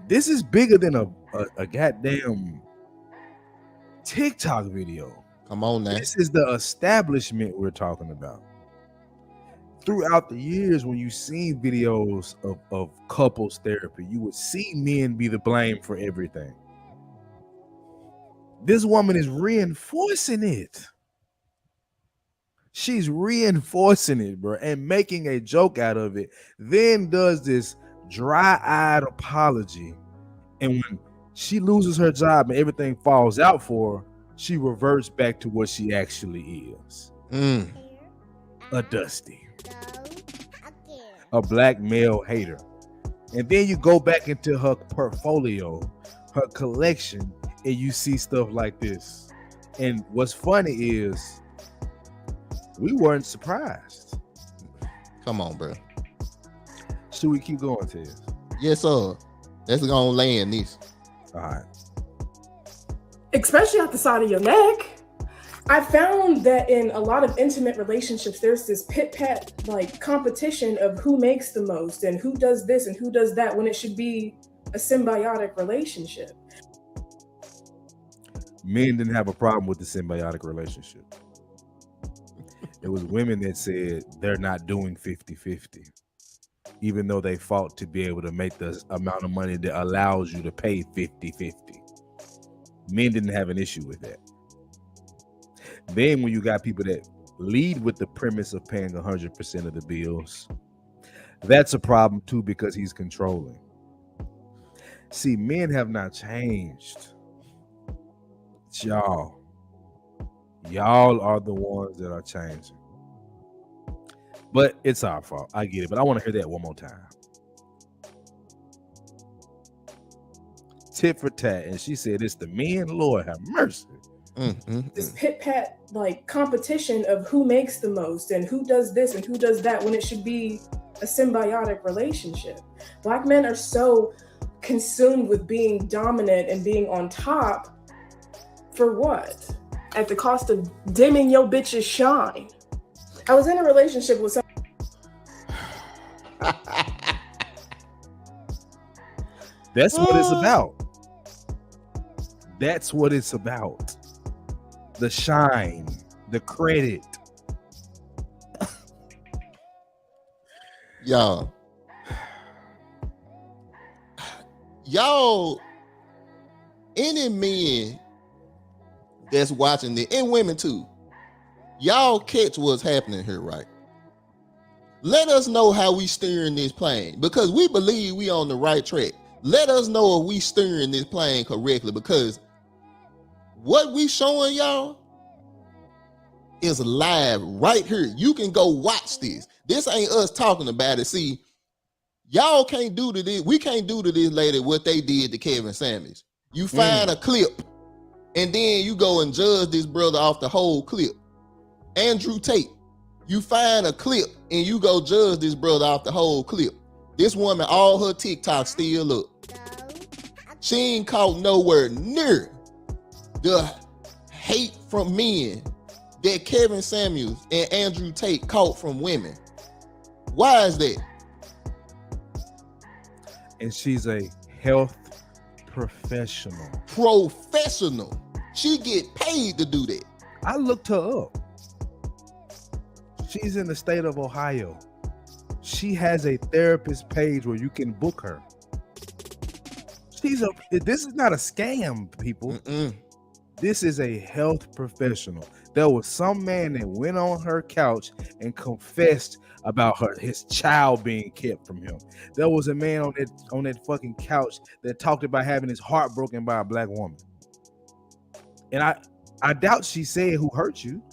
This is bigger than a goddamn TikTok video. Come on now. This is the establishment we're talking about. Throughout the years, when you see videos of couples therapy, you would see men be the blame for everything. This woman is reinforcing it. She's reinforcing it, bro, and making a joke out of it. Then does this dry-eyed apology. And when she loses her job and everything falls out for her, she reverts back to what she actually is. A Dusty. A black male hater. And then you go back into her portfolio, her collection, and you see stuff like this. And what's funny is we weren't surprised. Come on, bro. Should we keep going, Tez? Yes, sir. Let's go on land this. All right. Especially at the side of your neck. I found that in a lot of intimate relationships, there's this pit-pat like competition of who makes the most and who does this and who does that, when it should be a symbiotic relationship. Men didn't have a problem with the symbiotic relationship. It was women that said they're not doing 50-50, even though they fought to be able to make the amount of money that allows you to pay 50-50. Men didn't have an issue with that. Then when you got people that lead with the premise of paying 100% of the bills, that's a problem too, because he's controlling. See, men have not changed. It's y'all. Y'all are the ones that are changing. But it's our fault. I get it. But I want to hear that one more time. Tit for tat. And she said, it's the men. Lord have mercy. This pit-pat like competition of who makes the most and who does this and who does that, when it should be a symbiotic relationship. Black men are so consumed with being dominant and being on top. For what? At the cost of dimming your bitch's shine. I was in a relationship with someone. That's what it's about. That's what it's about. The shine, the credit. Y'all, any men that's watching this, and women too, y'all catch what's happening here, right? Let us know how we steering this plane, because we believe we on the right track. Let us know if we steering this plane correctly, because what we showing y'all is live right here. You can go watch this. This ain't us talking about it. See, y'all can't do to this. We can't do to this lady what they did to Kevin Samuels. You find a clip and then you go and judge this brother off the whole clip. Andrew Tate, you find a clip and you go judge this brother off the whole clip. This woman, all her TikTok still up. She ain't caught nowhere near the hate from men that Kevin Samuels and Andrew Tate caught from women. Why is that? And she's a health professional. She get paid to do that. I looked her up. She's in the state of Ohio. She has a therapist page where you can book her. This is not a scam, people. This is a health professional. There was some man that went on her couch and confessed about his child being kept from him. There was a man on that fucking couch that talked about having his heart broken by a black woman. And I doubt she said who hurt you,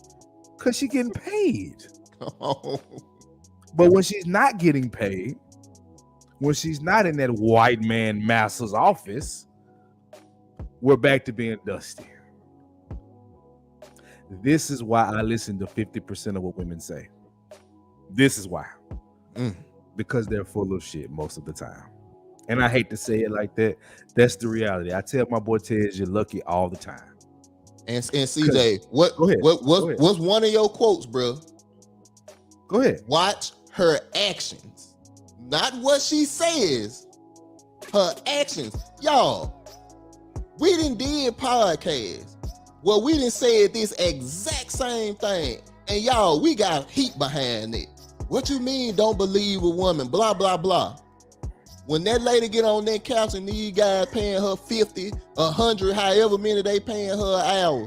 because she getting paid. But when she's not getting paid, when she's not in that white man master's office, we're back to being Dusty. This is why I listen to 50% of what women say. This is why. Because they're full of shit most of the time. And I hate to say it like that. That's the reality. I tell my boy Tez, you're lucky all the time. And CJ, what's one of your quotes, bro, Go ahead. Watch her actions, not what she says. Her actions, y'all. We done did podcasts where we done said this exact same thing, and y'all, we got heat behind it. What you mean? Don't believe a woman? Blah blah blah. When that lady get on that couch and these guys paying her 50, 100, however many they paying her an hour,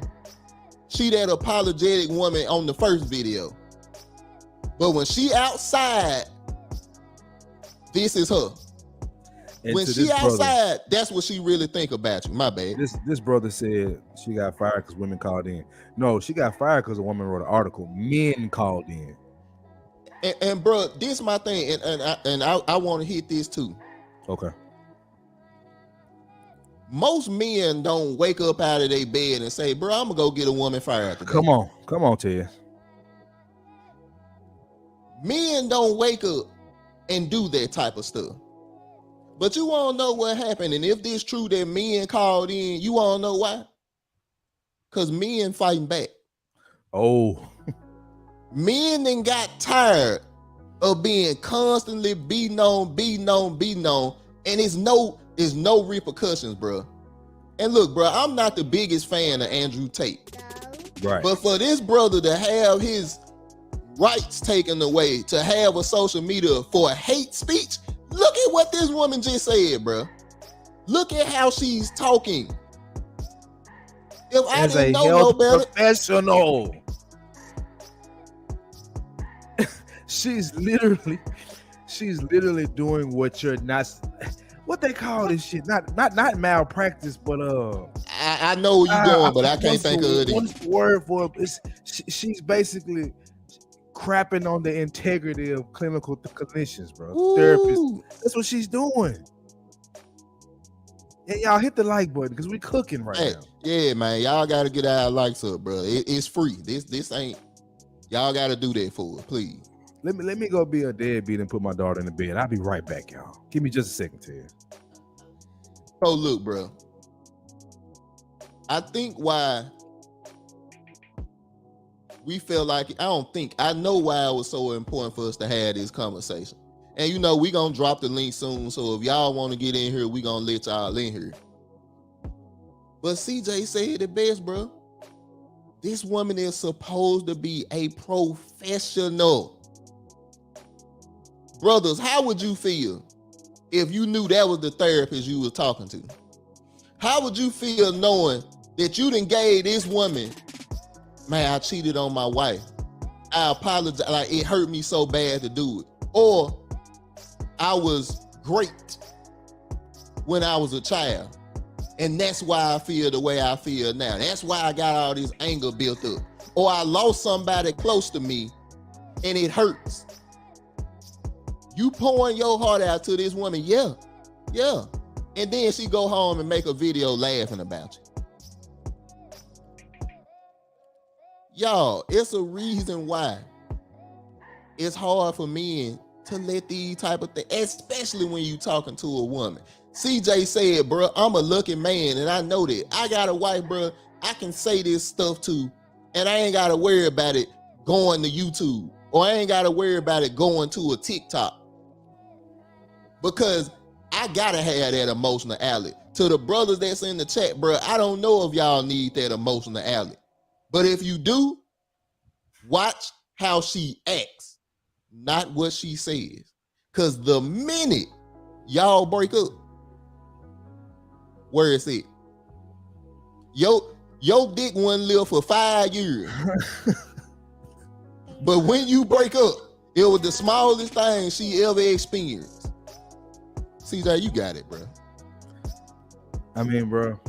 she that apologetic woman on the first video. But when she outside, this is her. And When to she this brother- outside, that's what she really think about you. My bad. This brother said she got fired because women called in. No, she got fired because a woman wrote an article. Men called in. And bro, this my thing, and I want to hit this too. Okay. Most men don't wake up out of their bed and say, "Bro, I'm gonna go get a woman fired today." Come on, Ted. Men don't wake up and do that type of stuff. But you want to know what happened, and if this true that men called in, you want to know why? Because men fighting back. Oh, Men then got tired of being constantly beaten on, and it's no repercussions, bro. And look, bro, I'm not the biggest fan of Andrew Tate, right. but for this brother to have his rights taken away, to have a social media for hate speech, look at what this woman just said, bro. Look at how she's talking. If I As didn't a know no health better, professional, she's literally doing what you're not. What they call this shit? Not malpractice, but I know where you're going, but I can't what's think the- of it. What's the word for it? She's basically crapping on the integrity of clinical clinicians, bro. Therapists. Ooh. That's what she's doing. And y'all hit the like button because we cooking right Hey, now. yeah, man, y'all gotta get our likes up, bro. It's free. This ain't. Y'all gotta do that for us, please. Let me go be a deadbeat and put my daughter in the bed. I'll be right back, y'all. Give me just a second, Ted. So look, bro. I think why we feel like I know why it was so important for us to have this conversation. And you know, we gonna drop the link soon. So if y'all want to get in here, we gonna let y'all in here. But CJ said it best, bro. This woman is supposed to be a professional. Brothers, how would you feel if you knew that was the therapist you was talking to? How would you feel knowing that you done gave this woman, man, I cheated on my wife. I apologize. Like, it hurt me so bad to do it. Or I was great when I was a child. And that's why I feel the way I feel now. That's why I got all this anger built up. Or I lost somebody close to me and it hurts. You pouring your heart out to this woman, yeah. And then she go home and make a video laughing about you. Y'all, it's a reason why it's hard for men to let these type of things, especially when you talking to a woman. CJ said, bro, I'm a lucky man, and I know that. I got a wife, bro, I can say this stuff too, and I ain't got to worry about it going to YouTube, or I ain't got to worry about it going to a TikTok, because I got to have that emotional outlet. To the brothers that's in the chat, bro, I don't know if y'all need that emotional outlet, but if you do, watch how she acts, not what she says. Because the minute y'all break up, where is it? Your dick wouldn't live for 5 years. But when you break up, it was the smallest thing she ever experienced. CJ, you got it, bro. I mean, bro,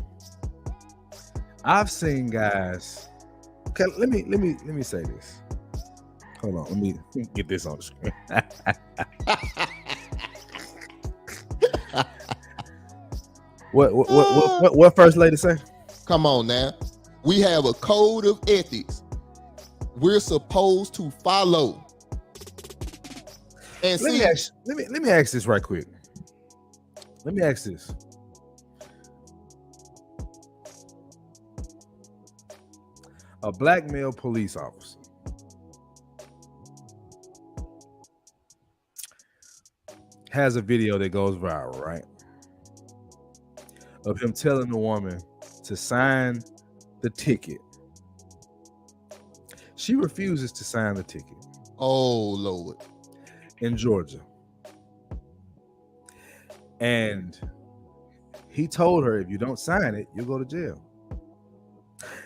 I've seen guys. Okay, let me say this. Hold on, let me get this on the screen. What first lady say? Come on now. We have a code of ethics we're supposed to follow. And Let me ask this right quick. Let me ask this. A black male police officer has a video that goes viral, right? Of him telling the woman to sign the ticket. She refuses to sign the ticket. Oh Lord. In Georgia. And he told her, if you don't sign it, you'll go to jail.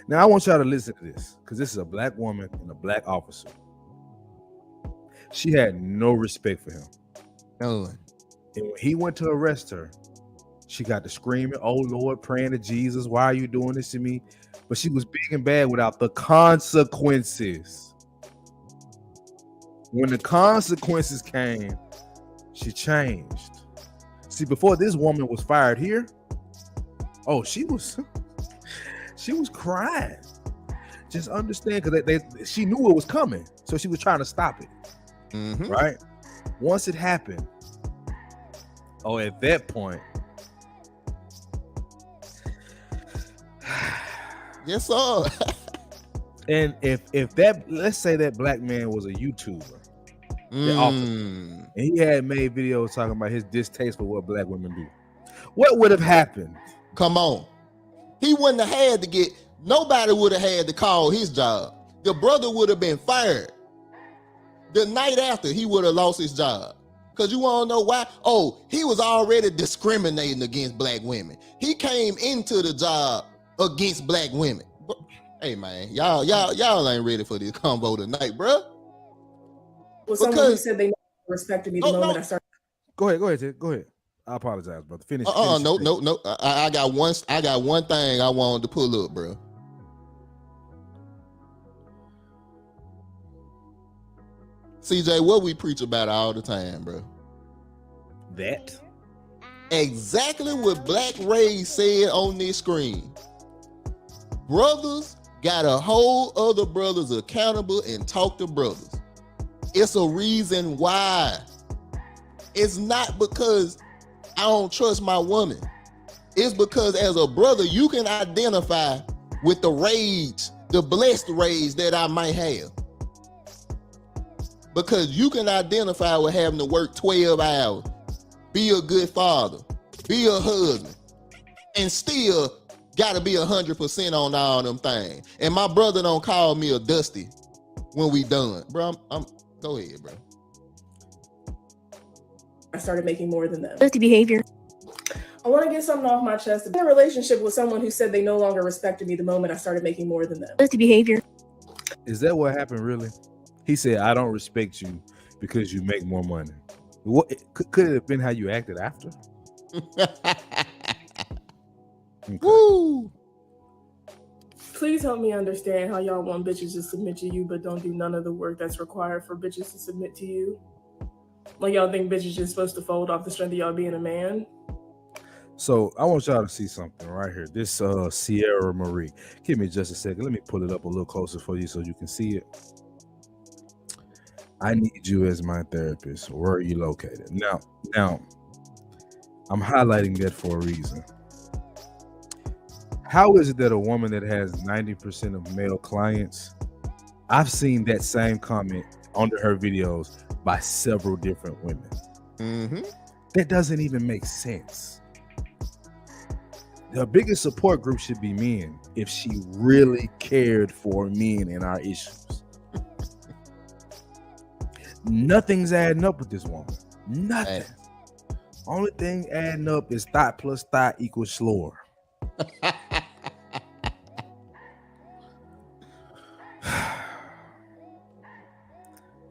Now, I want y'all to listen to this, because this is a black woman and a black officer. She had no respect for him. None. And when he went to arrest her, she got to screaming, oh Lord, praying to Jesus, why are you doing this to me? But she was big and bad without the consequences. When the consequences came, she changed. See, before this woman was fired here, she was crying. Just understand, because she knew it was coming, so she was trying to stop it. Mm-hmm. Right? Once it happened, at that point, yes, sir. And if that, let's say that black man was a YouTuber, and he had made videos talking about his distaste for what black women do, what would have happened? Come on. He wouldn't have had to get, nobody would have had to call his job. The brother would have been fired. The night after, he would have lost his job. Because you want to know why? He was already discriminating against black women. He came into the job against black women. Hey man, y'all ain't ready for this combo tonight, bro. Well, someone who said they respected me the moment I started. Go ahead, Ted. Go ahead. I apologize, brother. Finish. No. I got one thing I wanted to pull up, bro. CJ, what we preach about all the time, bro? That. Exactly what Black Ray said on this screen. Brothers gotta hold other brothers accountable and talk to brothers. It's a reason why. It's not because I don't trust my woman. It's because as a brother, you can identify with the rage, the blessed rage that I might have. Because you can identify with having to work 12 hours, be a good father, be a husband, and still gotta be 100% on all them things. And my brother don't call me a dusty when we done. Bro, I'm go ahead, bro. I started making more than them. Dusty behavior. I want to get something off my chest. I'm in a relationship with someone who said they no longer respected me the moment I started making more than them. Dusty behavior. Is that what happened, really? He said, I don't respect you because you make more money. What could it have been how you acted after? Okay. Woo! Please help me understand how y'all want bitches to submit to you, but don't do none of the work that's required for bitches to submit to you. Like y'all think bitches just supposed to fold off the strength of y'all being a man? So I want y'all to see something right here. This Sierra Marie. Give me just a second. Let me pull it up a little closer for you so you can see it. I need you as my therapist. Where are you located? Now, I'm highlighting that for a reason. How is it that a woman that has 90% of male clients, I've seen that same comment under her videos by several different women. Mm-hmm. That doesn't even make sense. The biggest support group should be men if she really cared for men and our issues. Nothing's adding up with this woman. Nothing. Hey. Only thing adding up is thought plus thought equals slower.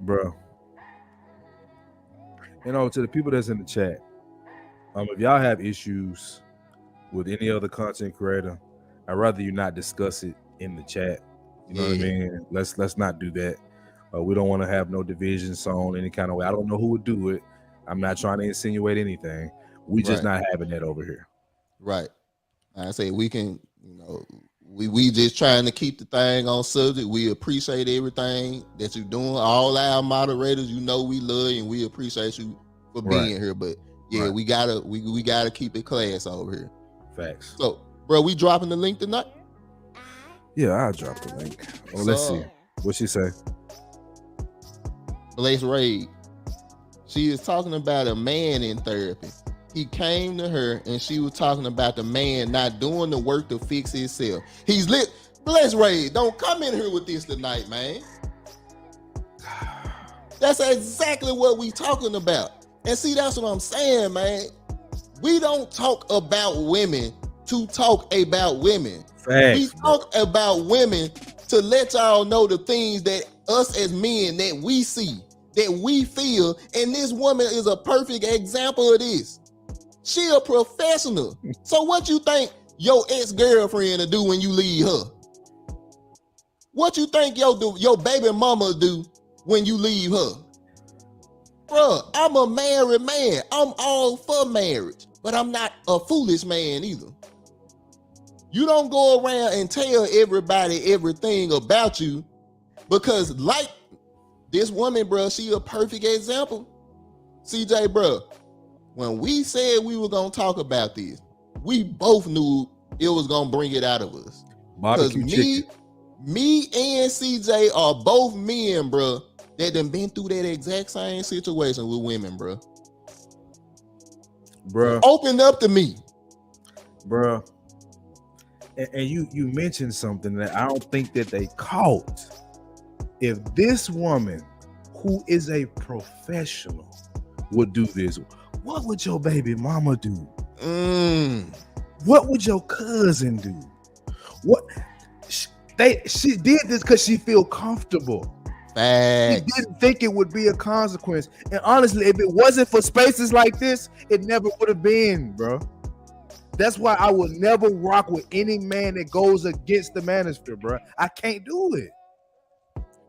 Bro. To the people that's in the chat, if y'all have issues with any other content creator, I'd rather you not discuss it in the chat. You know what I mean? Let's not do that. We don't want to have no division sown any kind of way. I don't know who would do it. I'm not trying to insinuate anything. We just not having that over here. Right. I say we can, we just trying to keep the thing on subject. We appreciate everything that you're doing. All our moderators, we love you and we appreciate you for being here. But we gotta keep it class over here. Facts. So, bro, we dropping the link tonight? Yeah, I'll drop the link. Well, let's see. What she say? Blaze Raid. She is talking about a man in therapy. He came to her and she was talking about the man not doing the work to fix himself. He's lit. Bless Ray, don't come in here with this tonight, man. That's exactly what we talking about. And see, that's what I'm saying, man. We don't talk about women to talk about women. Facts, We talk about women to let y'all know the things that us as men that we see, that we feel, and this woman is a perfect example of this. She a professional. So what you think your ex-girlfriend will do when you leave her? What you think your baby mama do when you leave her? Bruh, I'm a married man. I'm all for marriage, but I'm not a foolish man either. You don't go around and tell everybody everything about you, because like this woman, bruh, she a perfect example. CJ, bruh, when we said we were gonna talk about this, we both knew it was gonna bring it out of us. Because me and CJ are both men, bruh, that done been through that exact same situation with women, bruh. Open up to me. Bruh. And you mentioned something that I don't think that they caught. If this woman, who is a professional, would do this, what would your baby mama do? What would your cousin do? What she did this because she feel comfortable. She didn't think it would be a consequence. And honestly, if it wasn't for spaces like this, it never would have been, bro. That's why I will never rock with any man that goes against the manosphere, bro. I can't do it.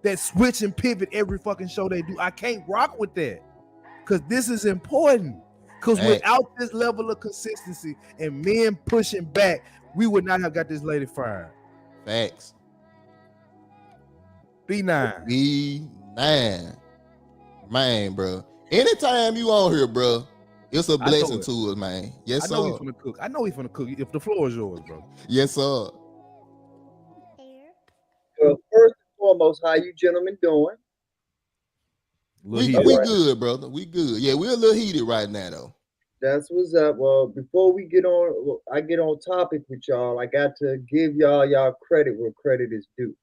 That switch and pivot every fucking show they do. I can't rock with that. Because this is important. Because without this level of consistency and men pushing back, we would not have got this lady fired. Facts. B9. B9. Man, bro. Anytime you on here, bro, it's a blessing to us, man. Yes, sir. I know he's finna cook. I know he's finna cook. If the floor is yours, bro. Yes, sir. Well, first and foremost, how you gentlemen doing? We good, brother. We good. Yeah, we're a little heated right now, though. That's what's up. Well, before we get on, I get on topic with y'all. I got to give y'all credit where credit is due.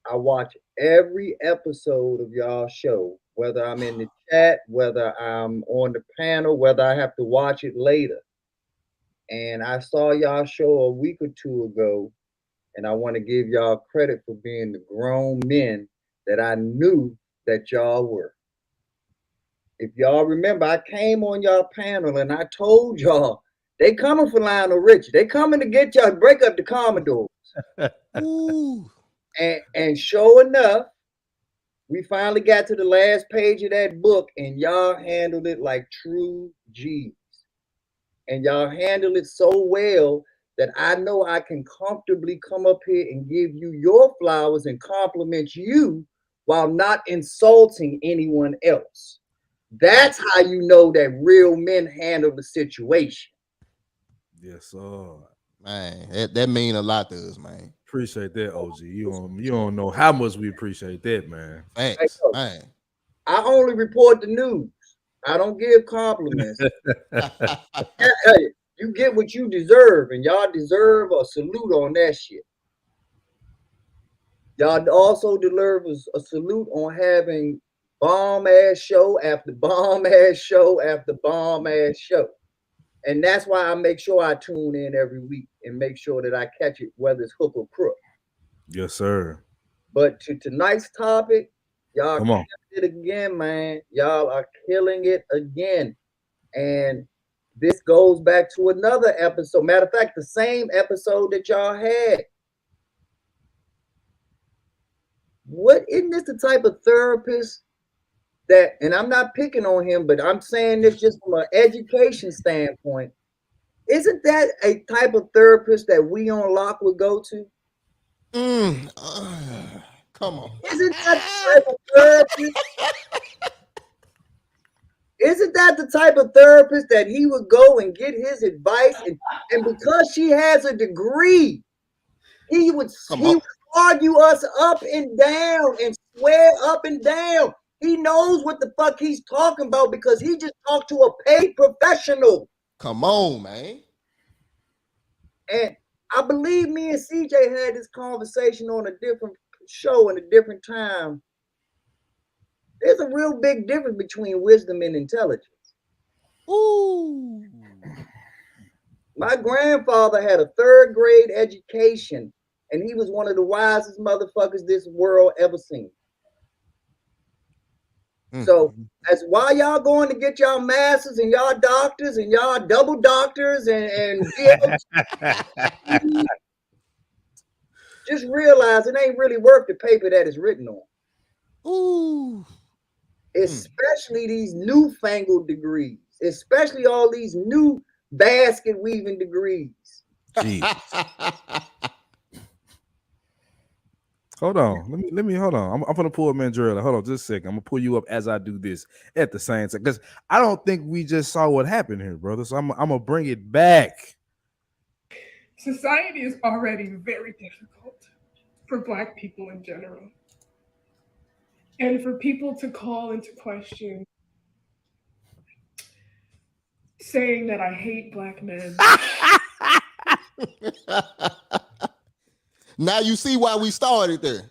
I watch every episode of y'all show, whether I'm in the chat, whether I'm on the panel, whether I have to watch it later. And I saw y'all show a week or two ago, and I want to give y'all credit for being the grown men that I knew that y'all were. If y'all remember, I came on y'all panel and I told y'all they coming for Lionel Richie. They coming to get y'all, break up the Commodores. Ooh. And sure enough, we finally got to the last page of that book, and y'all handled it like true G's. And y'all handled it so well that I know I can comfortably come up here and give you your flowers and compliment you while not insulting anyone else. That's how you know that real men handle the situation. Yes, sir. Man, that mean a lot to us, man. Appreciate that, OG. You don't know how much we appreciate that, man. Thanks, man. I only report the news. I don't give compliments. Hey, you get what you deserve, and y'all deserve a salute on that shit. Y'all also deserve a salute on having bomb ass show after bomb ass show after bomb ass show. And that's why I make sure I tune in every week and make sure that I catch it, whether it's hook or crook. Yes, sir. But to tonight's topic, y'all Come on. it again, man. Y'all are killing it again. And this goes back to another episode. Matter of fact, the same episode that y'all had. What isn't this the type of therapist that, and I'm not picking on him, but I'm saying this just from an education standpoint. Isn't that a type of therapist that we on Lock would go to? Come on. Isn't that the type of therapist? Isn't that the type of therapist that he would go and get his advice? And because she has a degree, he would argue us up and down and swear up and down. He knows what the fuck he's talking about because he just talked to a paid professional. Come on, man. And I believe me and CJ had this conversation on a different show in a different time. There's a real big difference between wisdom and intelligence. Ooh. My grandfather had a 3rd grade education, and he was one of the wisest motherfuckers this world ever seen. So as while y'all going to get y'all masters and y'all doctors and y'all double doctors and just realize it ain't really worth the paper that it's written on. Ooh. Especially these newfangled degrees, especially all these new basket weaving degrees. Jeez. Hold on. Let me hold on. I'm gonna pull Mandrella. Hold on just a second. I'm gonna pull you up as I do this at the same time. Because I don't think we just saw what happened here, brother. So I'm gonna bring it back. Society is already very difficult for Black people in general. And for people to call into question saying that I hate Black men. Now you see why we started there.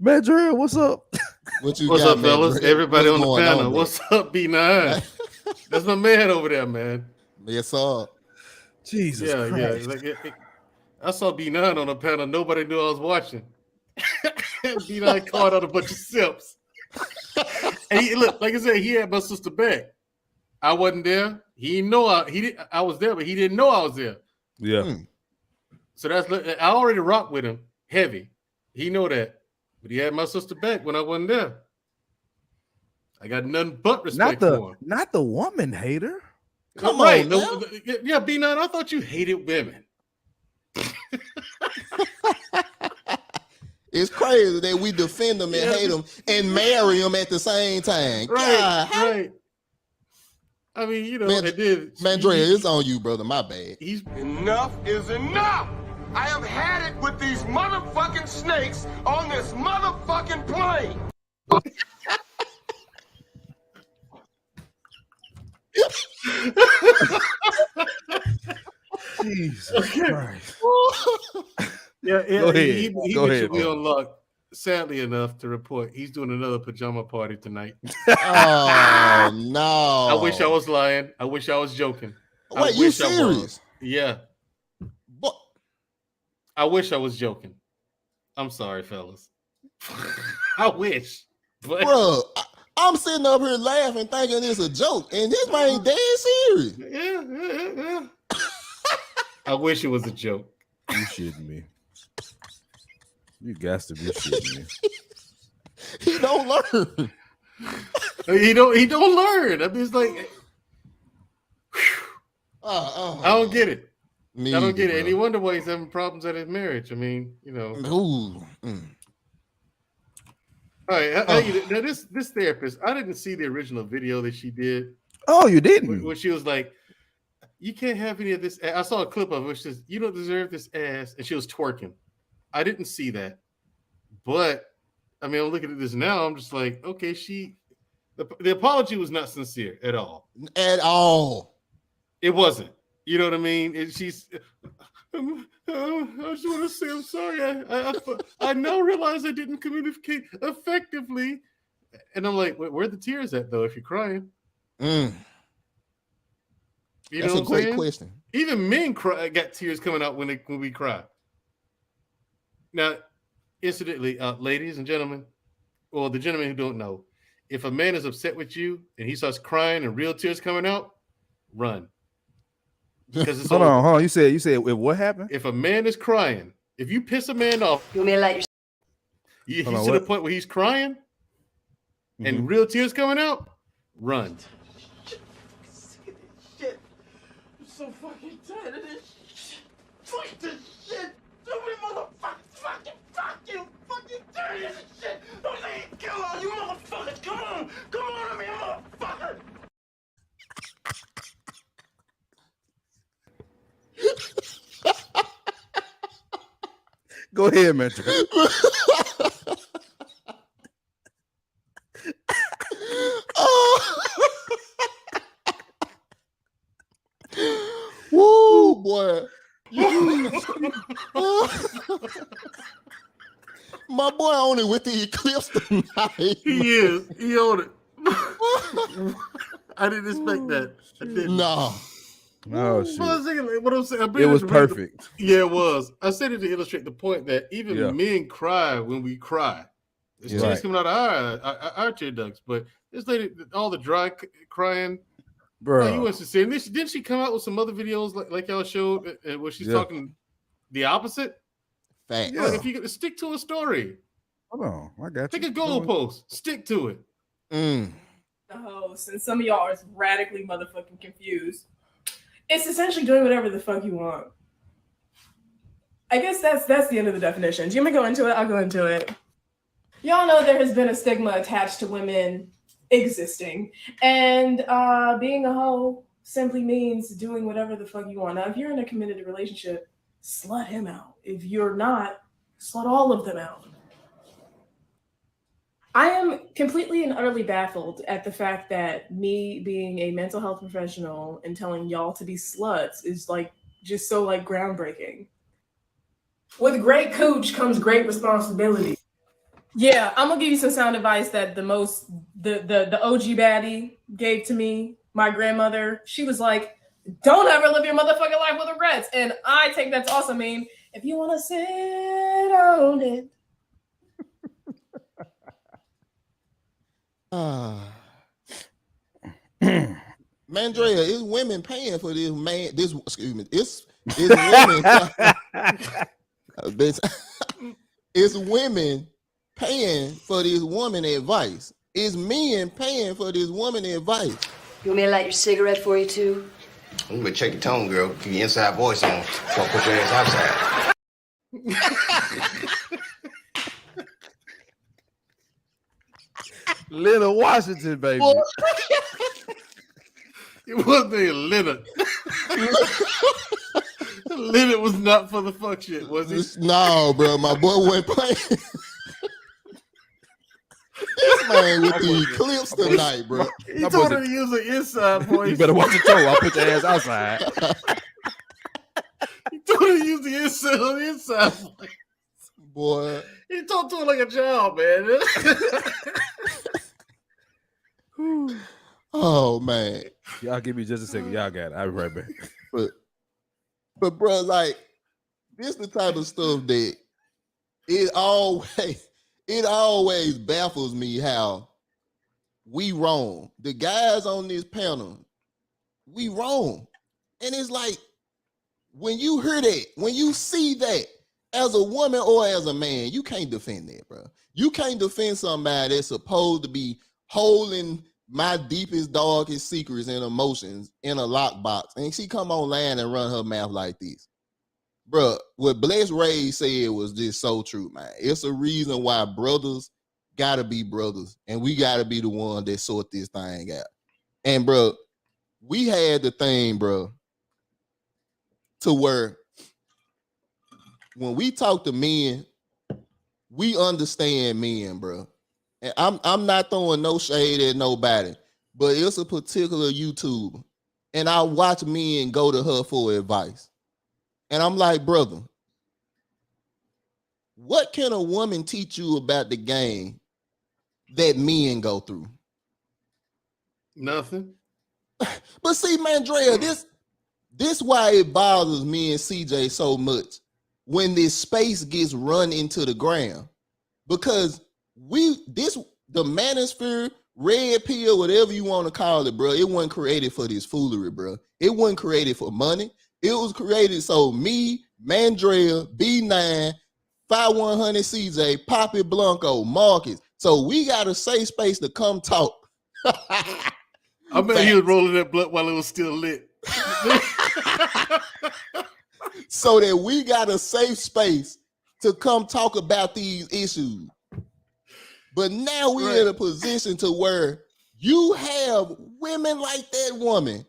Mandrell, what's up? What you What's got, up, fellas? Mandrell? Everybody What's on the going panel. on, What's up, B9? That's my man over there, man. Yes, sir. Jesus Yeah, Christ. Like I saw B9 on the panel. Nobody knew I was watching. B9 called out a bunch of simps. And he, look, like I said, he had my sister back. I wasn't there. He didn't know I was there, but he didn't know I was there. Yeah. So I already rocked with him heavy. He know that. But he had my sister back when I wasn't there. I got nothing but respect for him. Not the woman hater. Come right. on, now. Yeah, B9, I thought you hated women. It's crazy that we defend them and hate them and marry them at the same time. Right, God. right. I mean, you know, Mandrea, it's on you, brother. My bad. Enough is enough. I have had it with these motherfucking snakes on this motherfucking plane. Jesus Christ. Yeah, Go ahead. He Go ahead, should be bro. on luck. Sadly enough to report, he's doing another pajama party tonight. Oh no! I wish I was lying. I wish I was joking. Wait, you serious? Yeah. What? I wish I was joking. I'm sorry, fellas. I wish. But Bro, I'm sitting up here laughing, thinking it's a joke, and this man dead serious. Yeah. I wish it was a joke. You shitting me. You got to be shitting me. He don't learn. He don't learn. I mean, it's like I don't get it. I don't get it. And he wonder why he's having problems at his marriage. I mean, you know. Ooh. All right. Now this therapist, I didn't see the original video that she did. Oh, you didn't? When she was like, you can't have any of this. I saw a clip of it. She says, you don't deserve this ass. And she was twerking. I didn't see that. But, I mean, I'm looking at this now. I'm just like, okay, the apology was not sincere at all. At all. It wasn't. You know what I mean? I just want to say I'm sorry. I now realize I didn't communicate effectively. And I'm like, where are the tears at, though, if you're crying? That's a great question. Even men got tears coming out when we cry. Now, incidentally, ladies and gentlemen, or the gentlemen who don't know, if a man is upset with you and he starts crying and real tears coming out, run. Because Hold on. You said what happened? If a man is crying, if you piss a man off, he's to the point where he's crying and real tears coming out, run. Shit. I'm so fucking tired of this shit. Fuck this shit. So many motherfuckers fuck you. Fucking tired of this shit. Don't let me kill all you motherfuckers. Come on to me, motherfucker. Go ahead, man. My boy on it with the eclipse tonight. He is. He on it. I didn't expect that. I didn't. No. Oh shit! What I'm saying, It was perfect. Yeah, it was. I said it to illustrate the point that even Yeah. men cry when we cry. There's Yeah. tears Right. coming out of our tear ducts, but this lady, all the dry crying, Bro. you wasn't sincere. And didn't she come out with some other videos like y'all showed where she's Yeah. talking the opposite? Fact. Yeah. Like, if you could stick to a story, Hold on, I got you. take a goalpost, stick to it. Mm. The host, and some of y'all are radically motherfucking confused. It's essentially doing whatever the fuck you want. I guess that's the end of the definition. Do you want me to go into it? I'll go into it. Y'all know there has been a stigma attached to women existing, and being a hoe simply means doing whatever the fuck you want. Now, if you're in a committed relationship, slut him out. If you're not, slut all of them out. I am completely and utterly baffled at the fact that me being a mental health professional and telling y'all to be sluts is like just so like groundbreaking. With great cooch comes great responsibility. Yeah, I'm gonna give you some sound advice that the OG baddie gave to me. My grandmother, she was like, "Don't ever live your motherfucking life with regrets." And I take that to also mean if you want to sit on it. Mandrea, is women paying for this man? Excuse me. It's women. It's women paying for this woman advice. Is men paying for this woman advice? You want me to light your cigarette for you too? You better check your tone, girl. Keep your inside voice on. Don't put your ass outside. Leonard Washington, baby. It wasn't a Leonard. Leonard was not for the fuck shit, was he? No, bro. My boy wasn't playing. This man with the eclipse tonight, bro. He told her to use the inside voice. You better watch your toe. I'll put your ass outside. He told her to use the inside voice. Boy. He talked to her like a child, man. Oh man. Y'all give me just a second. Y'all got it. I'll be right back. But bro, like this the type of stuff that it always baffles me how we wrong. The guys on this panel, we wrong. And it's like when you hear that, when you see that as a woman or as a man, you can't defend that, bro. You can't defend somebody that's supposed to be holding my deepest, darkest secrets and emotions in a lockbox. And she come online and run her mouth like this. Bro, what Bless Ray said was just so true, man. It's a reason why brothers gotta be brothers, and we gotta be the one that sort this thing out. And bro, we had the thing, bro, to where when we talk to men, we understand men, bro. And I'm not throwing no shade at nobody, but it's a particular YouTuber, and I watch men go to her for advice. And I'm like, brother, what can a woman teach you about the game that men go through? Nothing. But see, Mandrea, this why it bothers me and CJ so much when this space gets run into the ground. Because the manosphere, red pill, whatever you want to call it, bro, it wasn't created for this foolery, bro. It wasn't created for money. It was created so me, Mandrea, B9, 5100 CJ, Poppy Blanco, Marcus. So we got a safe space to come talk. I bet he was rolling that blunt while it was still lit. So that we got a safe space to come talk about these issues. But now we're in a position to where you have women like that woman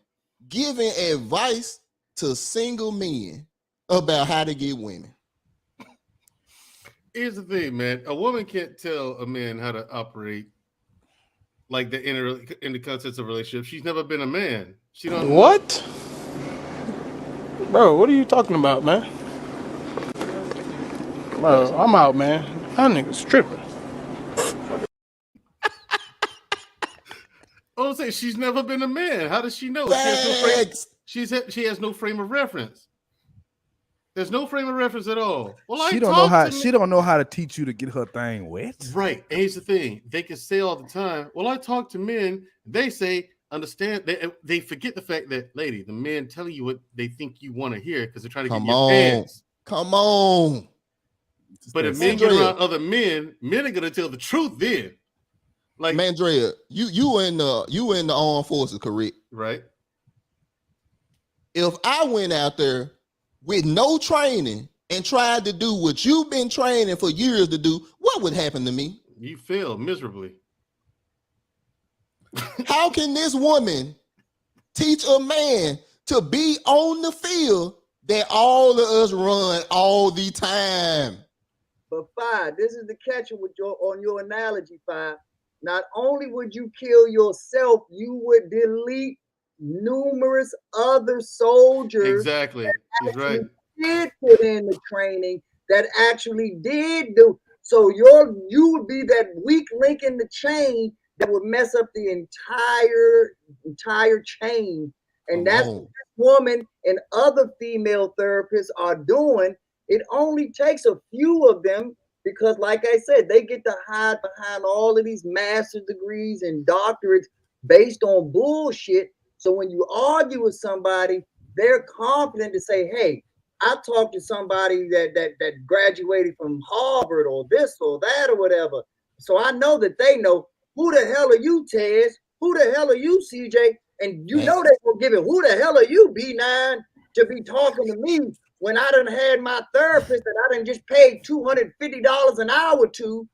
giving advice to single men about how to get women. Here's the thing, man. A woman can't tell a man how to operate like the in the context of a relationship. She's never been a man. She don't. What? Bro, what are you talking about, man? Bro, I'm out, man. That nigga's tripping. Oh, say she's never been a man. How does she know? She has no frame of reference. There's no frame of reference at all. Well, she don't know how to teach you to get her thing wet. Right. And here's the thing: they can say all the time, "Well, I talk to men." They say, "Understand." They forget the fact that, lady, the men telling you what they think you want to hear because they're trying to get your pants. Come on. But if men get around other men are gonna tell the truth then. Like Mandrea, you in the armed forces, correct? Right. If I went out there with no training and tried to do what you've been training for years to do, what would happen to me? You fail miserably. How can this woman teach a man to be on the field that all of us run all the time? But Five, this is the catch with your analogy, Five. Not only would you kill yourself, you would delete numerous other soldiers. Exactly. He's right. Did put in the training that actually did do. So you would be that weak link in the chain that would mess up the entire chain. And that's what this woman and other female therapists are doing. It only takes a few of them because, like I said, they get to hide behind all of these master's degrees and doctorates based on bullshit. So when you argue with somebody, they're confident to say, hey, I talked to somebody that graduated from Harvard or this or that or whatever. So I know that they know, who the hell are you, Tez? Who the hell are you, CJ? And you know they will give it, who the hell are you, B9, to be talking to me when I done had my therapist that I done just paid $250 an hour to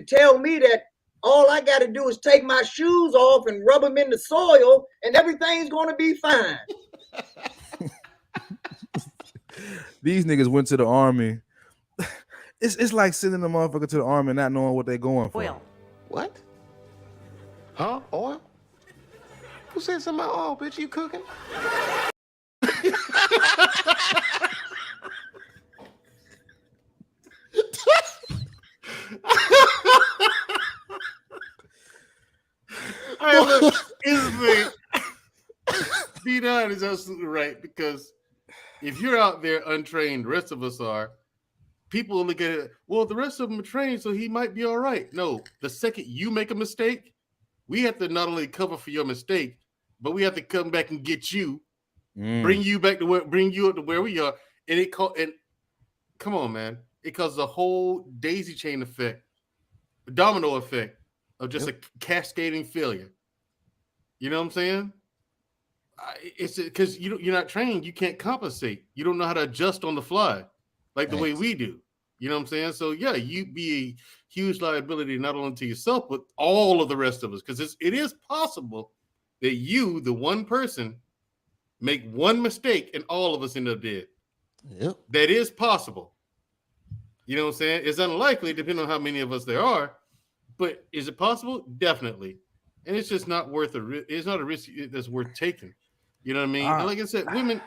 tell me that all I got to do is take my shoes off and rub them in the soil and everything's going to be fine. These niggas went to the army. It's like sending a motherfucker to the army and not knowing what they're going for. Oil. What? Huh? Oil? Who said something about oil, bitch? You cooking? All right, look, here's the thing. B9 is absolutely right, because if you're out there untrained, the rest of us are, people will look at it, well, the rest of them are trained, so he might be all right. No, the second you make a mistake, we have to not only cover for your mistake, but we have to come back and get you, bring you up to where we are. And come on, man. It causes a whole daisy chain effect, a domino effect of just a cascading failure. You know what I'm saying? It's because you're not trained. You can't compensate. You don't know how to adjust on the fly like the way we do. You know what I'm saying? So yeah, you be a huge liability not only to yourself but all of the rest of us, because it is possible that you, the one person, make one mistake and all of us end up dead. Yep. That is possible. You know what I'm saying? It's unlikely depending on how many of us there are, but is it possible? Definitely. And it's just not worth it's not a risk that's worth taking. You know what I mean? And like I said, women,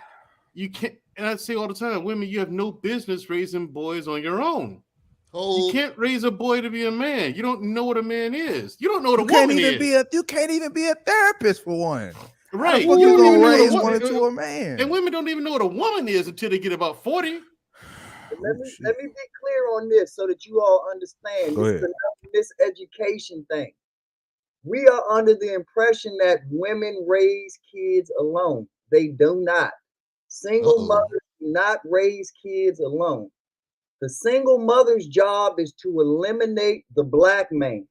you can't, and I say all the time, women, you have no business raising boys on your own. You can't raise a boy to be a man. You don't know what a man is. You don't know what a woman is. You can't even be a therapist for one. Right. How the fuck you gonna raise one into a man? And women don't even know what a woman is until they get about 40. Let me be clear on this so that you all understand. Go ahead. This miseducation thing. We are under the impression that women raise kids alone. They do not. Single mothers do not raise kids alone. The single mother's job is to eliminate the black man.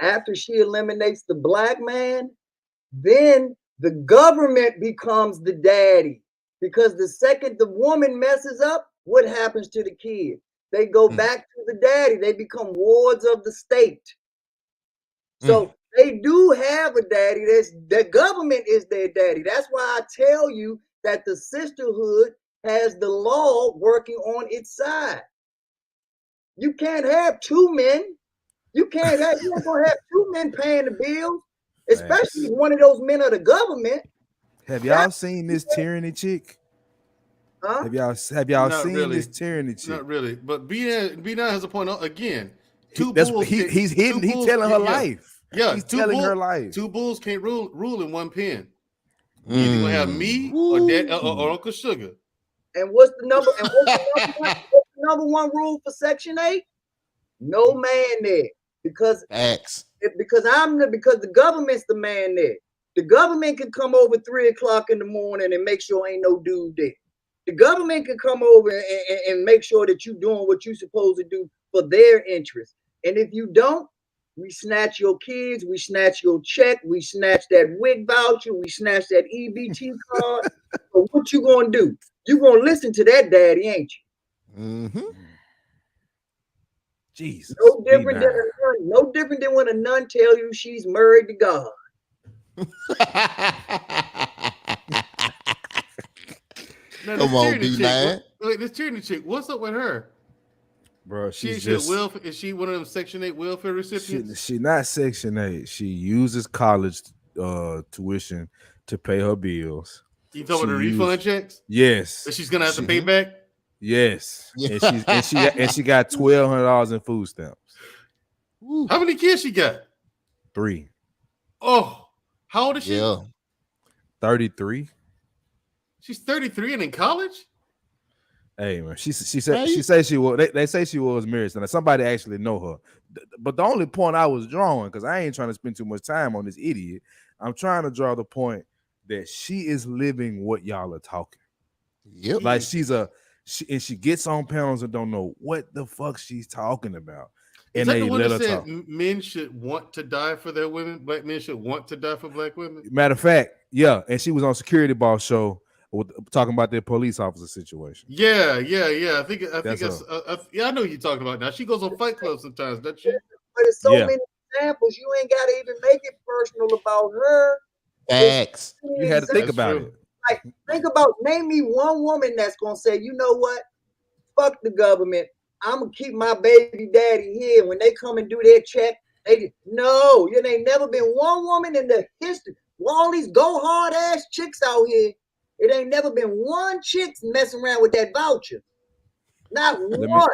After she eliminates the black man, then the government becomes the daddy. Because the second the woman messes up, what happens to the kid? They go back to the daddy. They become wards of the state. So they do have a daddy. The government is their daddy. That's why I tell you that the sisterhood has the law working on its side. You can't have two men. You're not gonna have two men paying the bills, especially if one of those men are the government. Have y'all seen this tyranny chick? Huh? Have y'all Not seen really. this tyranny chick? Not really. But B9 has a point again. He's hidden. He's telling her life. Yeah, he's telling her life. Two bulls can't rule in one pen. You either gonna have me or Dad or Uncle Sugar. And what's the number? And what's the number one rule for Section 8? No man there, because because the government's the man there. The government can come over 3 o'clock in the morning and make sure ain't no dude there. The government can come over and make sure that you're doing what you're supposed to do for their interest. And if you don't, we snatch your kids, we snatch your check, we snatch that WIC voucher, we snatch that EBT card. So what you gonna do? You gonna listen to that daddy, ain't you? Mm-hmm. Jesus. No different than when a nun tell you she's married to God. Now, Come on, B9. This tyranny chick, what's up with her? Bro, Is she one of them Section 8 welfare recipients? She not Section 8. She uses college tuition to pay her bills. You talking about the refund checks? Yes. That she's gonna have to pay back? Yes. And she got $1,200 in food stamps. How many kids she got? 3. Oh, how old is she? 33. She's 33 and in college? Hey man, she said she was. They say she was married, and somebody actually know her. But the only point I was drawing, because I ain't trying to spend too much time on this idiot, I'm trying to draw the point that she is living what y'all are talking. Yep. Like she gets on panels and don't know what the fuck she's talking about. Is And that they the one let that her said talk. men should want to die for their women? Black men should want to die for black women? Matter of fact, yeah, and she was on Security Boss show talking about their police officer situation. Yeah. I think that's I know who you're talking about now. She goes on Fight Club sometimes, doesn't she? But it's so many examples. You ain't gotta even make it personal about her. Facts. You had to think about it. Like, name me one woman that's gonna say, you know what? Fuck the government. I'm gonna keep my baby daddy here. When they come and do their check, it ain't never been one woman in the history. All these go hard ass chicks out here. It ain't never been one chick messing around with that voucher. Not one.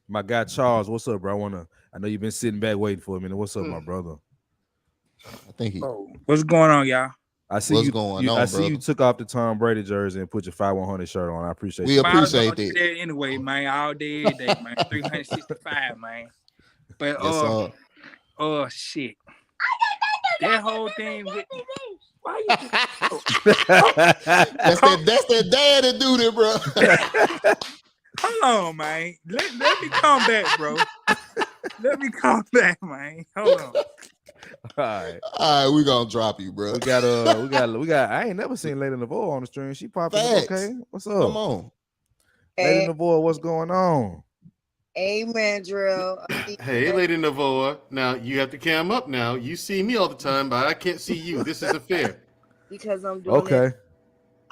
My guy Charles, what's up, bro? I know you've been sitting back waiting for a minute. What's up, my brother? I think what's going on, y'all? I see you took off the Tom Brady jersey and put your 5100 shirt on. I appreciate We appreciate that. Anyway, man, all day, every day, man. 365, man. But shit. That whole thing with why you that's that dad that do that, bro. Hold on, man. Let me come back, bro. Let me come back, man. Hold on. All right, we gonna drop you, bro. We got. I ain't never seen Lady Navour on the stream. She popping up. Okay, what's up? Come on, Lady Navour. What's going on? Amen, Drill. Hey, Lady Navour. Now you have to cam up. Now you see me all the time, but I can't see you. This isn't fair. Because I'm doing it.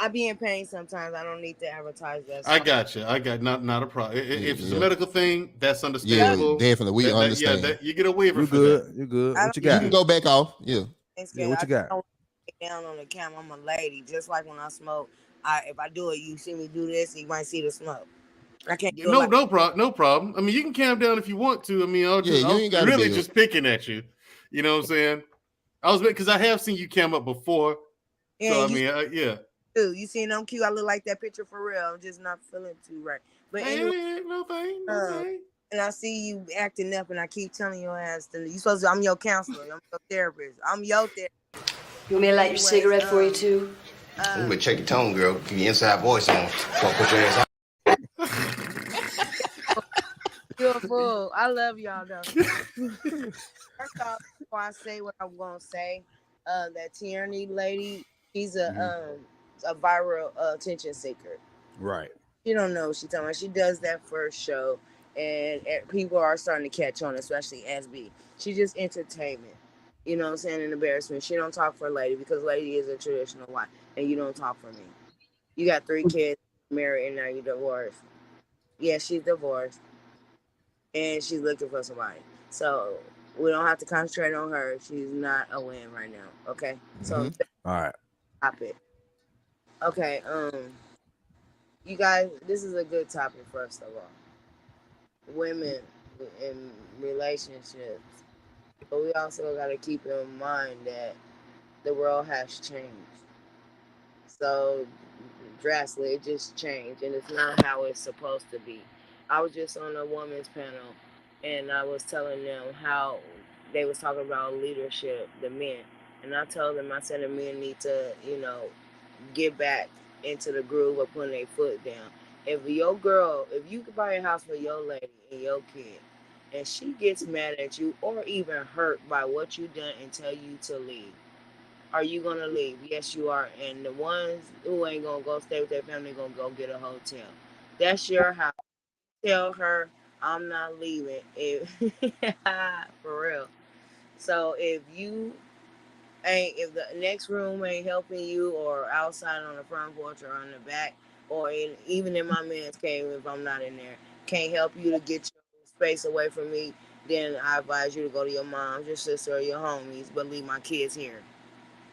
I be in pain sometimes. I don't need to advertise that. I got you. not a problem. If it's a medical thing, that's understandable. Yeah, definitely. We understand. You get a waiver for that. You good. What you got? You can go back off. Yeah. What you got? I don't get down on the camera. I'm a lady. Just like when I smoke, if I do it, you see me do this, you might see the smoke. I can't do no problem. I mean, you can calm down if you want to. I mean, I was really just picking at you. You know what I'm saying? I was because I have seen you cam up before. Yeah, so I mean, yeah. Dude, you seen I'm cute. I look like that picture for real. I'm just not feeling too right. But anyway, no thing. And I see you acting up, and I keep telling your ass that you supposed to. I'm your counselor. I'm your therapist. I'm your therapist. You want me to light your cigarette for you too? You better check your tone, girl. Keep your inside voice on. Don't put your ass out. You're a fool. I love y'all though. First off, before I say what I'm gonna say, that tyranny lady, she's a viral attention seeker. Right. You don't know what she's talking about. She does that first show, and people are starting to catch on, especially SB. She's just entertainment. You know what I'm saying? An embarrassment. She don't talk for a lady because lady is a traditional wife, and you don't talk for me. You got 3 kids, married, and now you're divorced. Yeah, she's divorced, and she's looking for somebody. So we don't have to concentrate on her. She's not a win right now. Okay. So all right. Stop it. Okay. you guys, this is a good topic. First of all, women in relationships, but we also got to keep in mind that the world has changed. So drastically, it just changed, and it's not how it's supposed to be. I was just on a women's panel, and I was telling them how they was talking about leadership, the men, and I told them, I said the men need to, get back into the groove of putting their foot down. If your girl, if you could buy a house for your lady and your kid, and she gets mad at you or even hurt by what you done and tell you to leave, are you gonna leave? Yes, you are. And the ones who ain't gonna go stay with their family gonna go get a hotel. That's your house. Tell her I'm not leaving. For real. So if if the next room ain't helping you, or outside on the front porch or on the back, or even in my man's cave, if I'm not in there, can't help you to get your space away from me, then I advise you to go to your mom's, your sister, or your homies, but leave my kids here.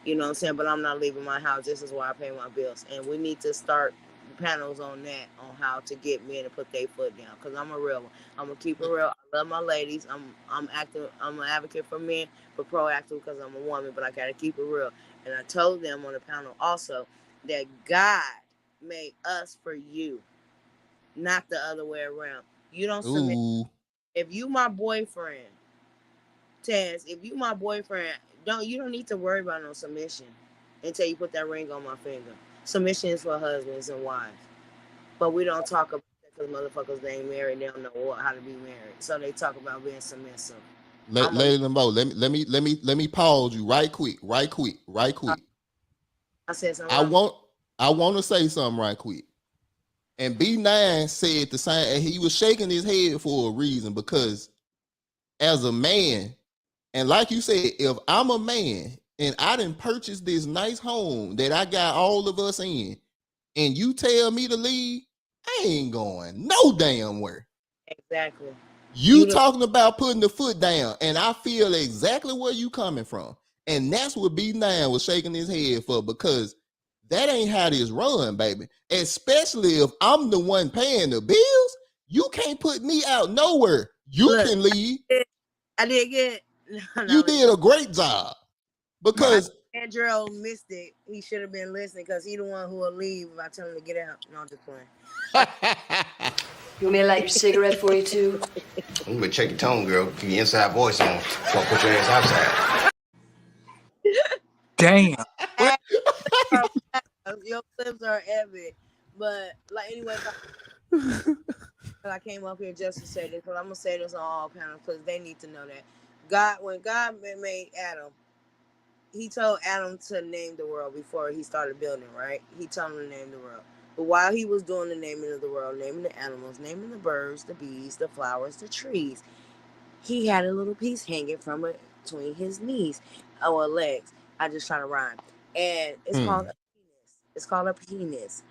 You know what I'm saying? But I'm not leaving my house. This is why I pay my bills. And we need to start panels on that, on how to get men to put their foot down. Because I'm a real one. I'm going to keep it real. I love my ladies. I'm active. I'm an advocate for men, but proactive because I'm a woman. But I got to keep it real. And I told them on the panel also that God made us for you, not the other way around. You don't submit. Ooh. If you my boyfriend, Taz, if you my boyfriend, you don't need to worry about no submission until you put that ring on my finger. Submission is for husbands and wives, but we don't talk about that because motherfuckers, they ain't married, they don't know how to be married, so they talk about being submissive. Lady Lambo, let me pause you right quick. I said something. I want to say something right quick. And B9 said the same, and he was shaking his head for a reason, because as a man, and like you said, if I'm a man and I didn't purchase this nice home that I got all of us in, and you tell me to leave, I ain't going no damn where. Exactly. You talking about putting the foot down, and I feel exactly where you coming from. And that's what B9 was shaking his head for, because that ain't how this run, baby. Especially if I'm the one paying the bills, you can't put me out nowhere. You can leave. I did get. You did a great job, because Andrew missed it. He should have been listening, because he the one who will leave if I tell him to get out. No, I'm just playing. You want me to light your cigarette for you too? You better check your tone, girl. Keep your inside voice on. Don't put your ass outside. Damn. Your clips are epic. But like anyway, I came up here just to say this, because I'm gonna say this on all panels because they need to know that when God made Adam, he told Adam to name the world before he started building, right? He told him to name the world. But while he was doing the naming of the world, naming the animals, naming the birds, the bees, the flowers, the trees, he had a little piece hanging from between his knees or legs. I just try to rhyme. And it's called a penis. It's called a penis.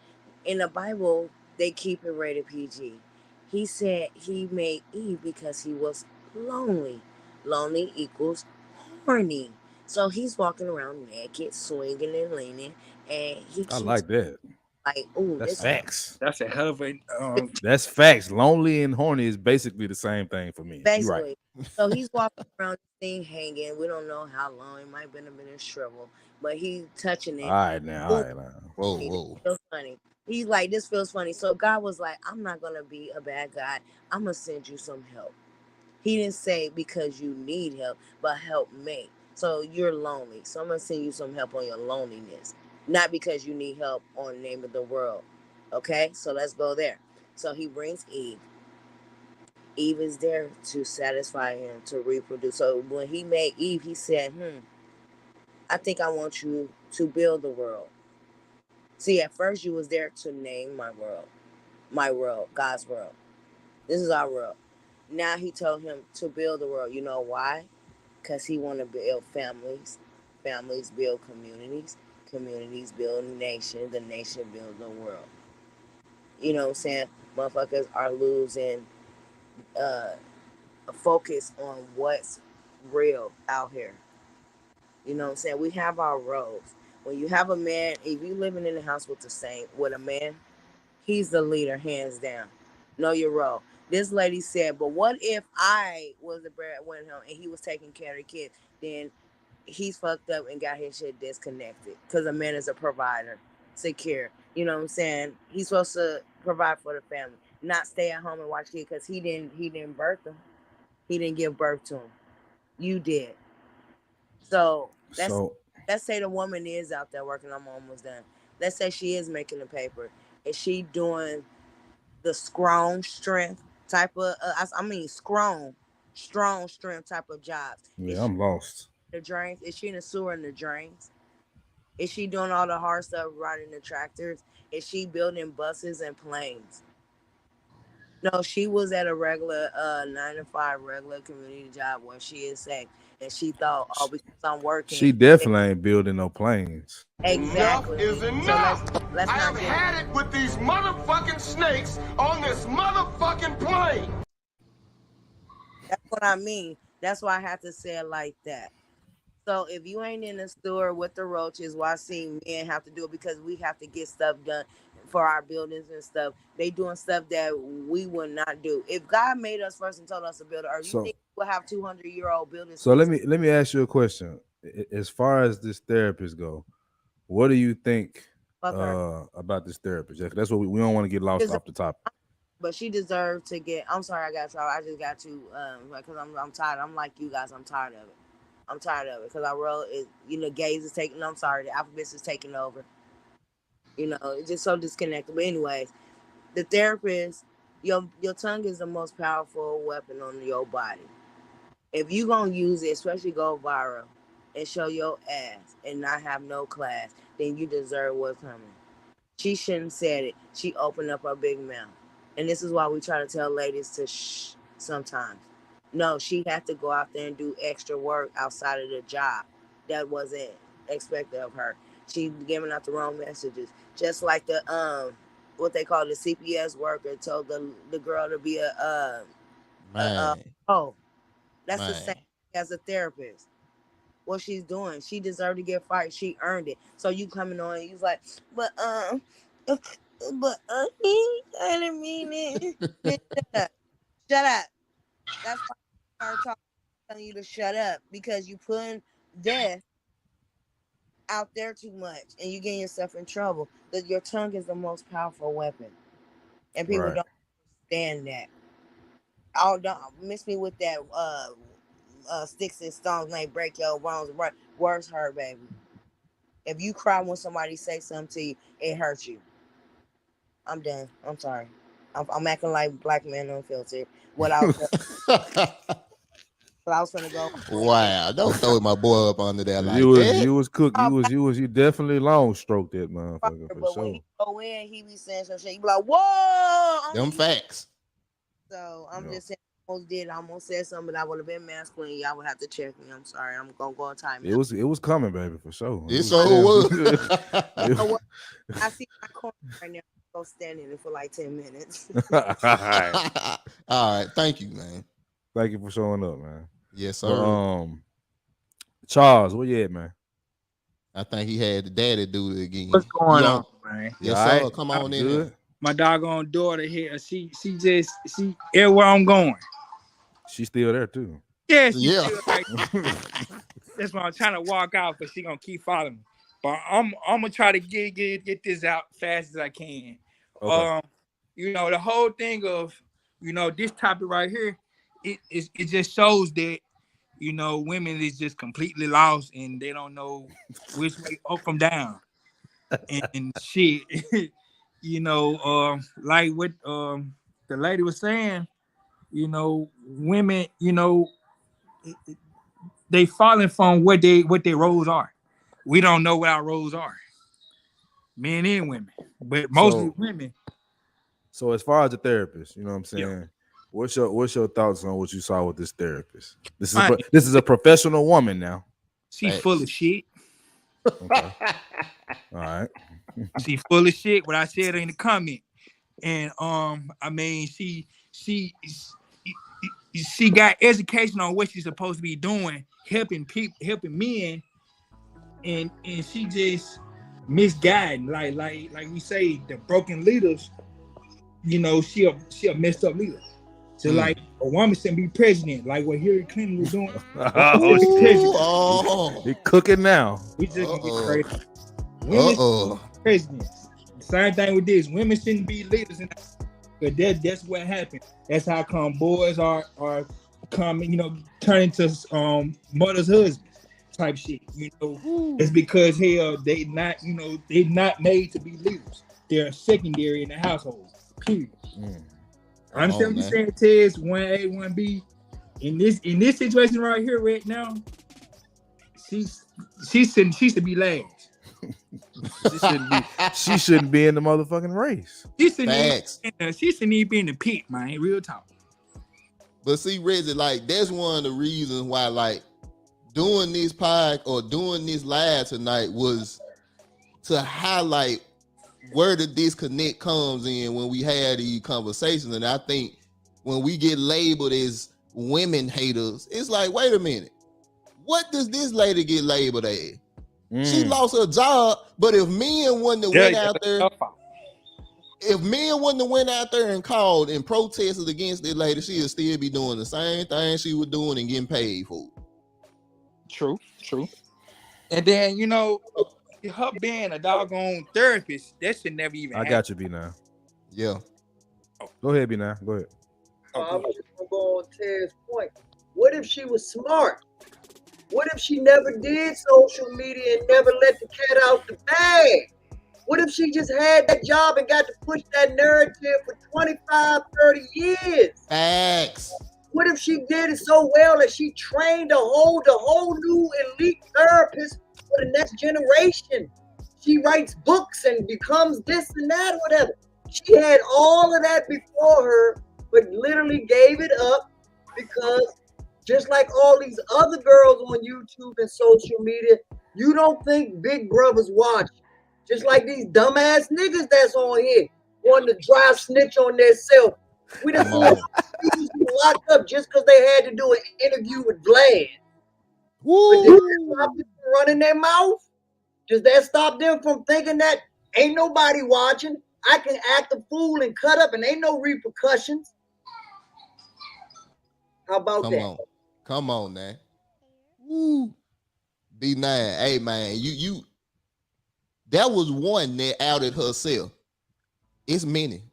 In the Bible, they keep it rated PG. He said he made Eve because he was lonely. Lonely equals horny. So he's walking around naked, swinging and leaning, and I like that. Like, ooh, that's facts. That's a hell of a. That's facts. Lonely and horny is basically the same thing for me. Basically. Right. So he's walking around, this thing hanging. We don't know how long. It might have been a minute shrivel, but he's touching it. All right now. Whoa. It feels funny. He's like, this feels funny. So God was like, I'm not gonna be a bad guy. I'm gonna send you some help. He didn't say because you need help, but help me. So you're lonely. So I'm gonna send you some help on your loneliness, not because you need help on the name of the world. Okay, so let's go there. So he brings Eve. Eve is there to satisfy him, to reproduce. So when he made Eve, he said, I think I want you to build the world. See, at first you was there to name my world, God's world. This is our world. Now he told him to build the world. You know why? Because he want to build families. Families build communities. Communities build nations. The nation build the world. You know what I'm saying? Motherfuckers are losing focus on what's real out here. You know what I'm saying? We have our roles. When you have a man, if you living in the house with a man, He's the leader, hands down. Know your role. This lady said, but what if I was the breadwinner and he was taking care of the kids? Then he's fucked up and got his shit disconnected because a man is a provider, secure. You know what I'm saying? He's supposed to provide for the family, not stay at home and watch kids because he didn't birth them. He didn't give birth to them. You did. So let's say the woman is out there working. I'm almost done. Let's say she is making the paper. Is she doing the strong strength type of, strong strength type of jobs? Yeah, I'm lost. The drains? Is she in the sewer and the drains? Is she doing all the hard stuff, riding the tractors? Is she building buses and planes? No, she was at a regular 9-to-5 regular community job where she is safe. And she thought, oh, because I'm working. She definitely ain't building no planes. Exactly. Enough is enough. So let's I not have had it with these motherfucking snakes on this motherfucking plane. That's what I mean. That's why I have to say it like that. So if you ain't in the store with the roaches, well, I see men have to do it because we have to get stuff done for our buildings and stuff. They doing stuff that we would not do. If God made us first and told us to build it, or you think we'll have 200-year-old buildings? So let me ask you a question. As far as this therapist go, what do you think about this therapist? Yeah, that's what we don't want to get lost off the topic. But she deserved to get. I'm sorry, I got trouble. I just got to because I'm tired. I'm like you guys. I'm tired of it. I'm tired of it because I wrote it. You know, gays is taking. I'm sorry, the alphabet is taking over. You know, it's just so disconnected. But anyways, the therapist, your tongue is the most powerful weapon on your body. If you gonna use it, especially go viral and show your ass and not have no class, then you deserve what's coming. She shouldn't said it. She opened up her big mouth. And this is why we try to tell ladies to shh sometimes. No, she had to go out there and do extra work outside of the job that wasn't expected of her. She giving out the wrong messages. Just like the what they call the CPS worker told the girl to be that's the same as a therapist. What she's doing, she deserved to get fired. She earned it. So you coming on and you're like, but I didn't mean it. Shut up. That's why I started telling you to shut up, because you putting death out there too much and you getting yourself in trouble. That your tongue is the most powerful weapon, and people don't understand that. Oh, don't miss me with that. Sticks and stones may break your bones. Words hurt, baby. If you cry when somebody say something to you, it hurts you. I'm done. I'm sorry. I'm acting like black man unfiltered. What I was gonna go. Wow! Don't throw my boy up under there like that. You was cooked. You definitely long stroked that motherfucker for but sure. When he go in, he be saying some shit. He be like, "Whoa!" Them facts. So I'm just saying, I almost said something, but I would have been masculine. Y'all would have to check me. I'm sorry. I'm gonna go on time. It was coming, baby, for sure. It so was. I see my corner right now. Go stand in it for like 10 minutes. All right. Thank you, man. Thank you for showing up, man. Yes, sir. Charles, where you at, man? I think he had the daddy do it again. What's going on, man? Yes, sir. Right. Come on in here. My doggone daughter here, she everywhere I'm going. She's still there too. Yeah, still right there. That's why I'm trying to walk out, but she gonna keep following me. But I'm gonna try to get this out fast as I can. Okay. You know, the whole thing of, you know, this topic right here, it just shows that, you know, women is just completely lost and they don't know which way up from down. And shit. You know, like what the lady was saying, you know, women, you know, they falling from what their roles are. We don't know what our roles are, men and women, but mostly women. So as far as the therapist, you know what I'm saying? Yeah. What's your thoughts on what you saw with this therapist? This is a professional woman now. She's full of shit. Okay. All right. She full of shit. What I said in the comment, and I mean, she got education on what she's supposed to be doing, helping people, helping men, and she just misguided. Like we say, the broken leaders you know, she a messed up leader. So like a woman shouldn't be president, like what Hillary Clinton was doing. He cooking now. We just gonna get crazy. Women shouldn't be presidents. Same thing with this. Women shouldn't be leaders, but that's what happened. That's how come boys are coming, you know, turn into mother's husbands type shit. You know, it's because they not made to be leaders. They're secondary in the household. Period. I understand what you're saying, Tez. 1A, 1B. In this situation right here, right now, she should be last. She shouldn't be in the motherfucking race. She shouldn't even be in the pit, man. Real talk. But see, Reggie, like that's one of the reasons why, like, doing this pod or doing this live tonight was to highlight where the disconnect comes in when we had these conversations. And I think when we get labeled as women haters, it's like, wait a minute, what does this lady get labeled as? She lost her job, but if men wouldn't have went out there, if men wouldn't have went out there and called and protested against this lady, she'd still be doing the same thing she was doing and getting paid for it. True. And then, you know, her being a doggone therapist, that should never even happen. I got you, B now. Yeah. Go ahead, B now. Go ahead. I'm just gonna go on Ted's point. What if she was smart? What if she never did social media and never let the cat out the bag? What if she just had that job and got to push that narrative for 25, 30 years? Facts. What if she did it so well that she trained the whole new elite therapist for the next generation? She writes books and becomes this and that, whatever. She had all of that before her, but literally gave it up because just like all these other girls on YouTube and social media, you don't think Big Brother's watching. Just like these dumbass niggas that's on here wanting to drive snitch on their self. We done seen people locked up just because they had to do an interview with Vlad. But did that stop them from running their mouth? Does that stop them from thinking that ain't nobody watching? I can act a fool and cut up and ain't no repercussions. How about that? Come on, man. Woo. B9. Hey, man, you that was one that outed herself. It's many.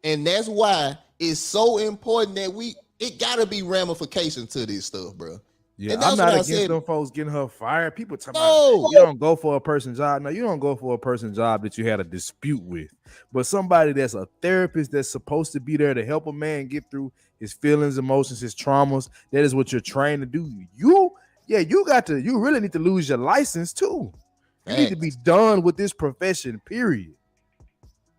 And that's why it's so important that it gotta be ramifications to this stuff, bro. Yeah, I'm not against them folks getting her fired. People talking about you don't go for a person's job. No, you don't go for a person's job that you had a dispute with. But somebody that's a therapist that's supposed to be there to help a man get through his feelings, emotions, his traumas. That is what you're trained to do. You really need to lose your license too. You need to be done with this profession, period.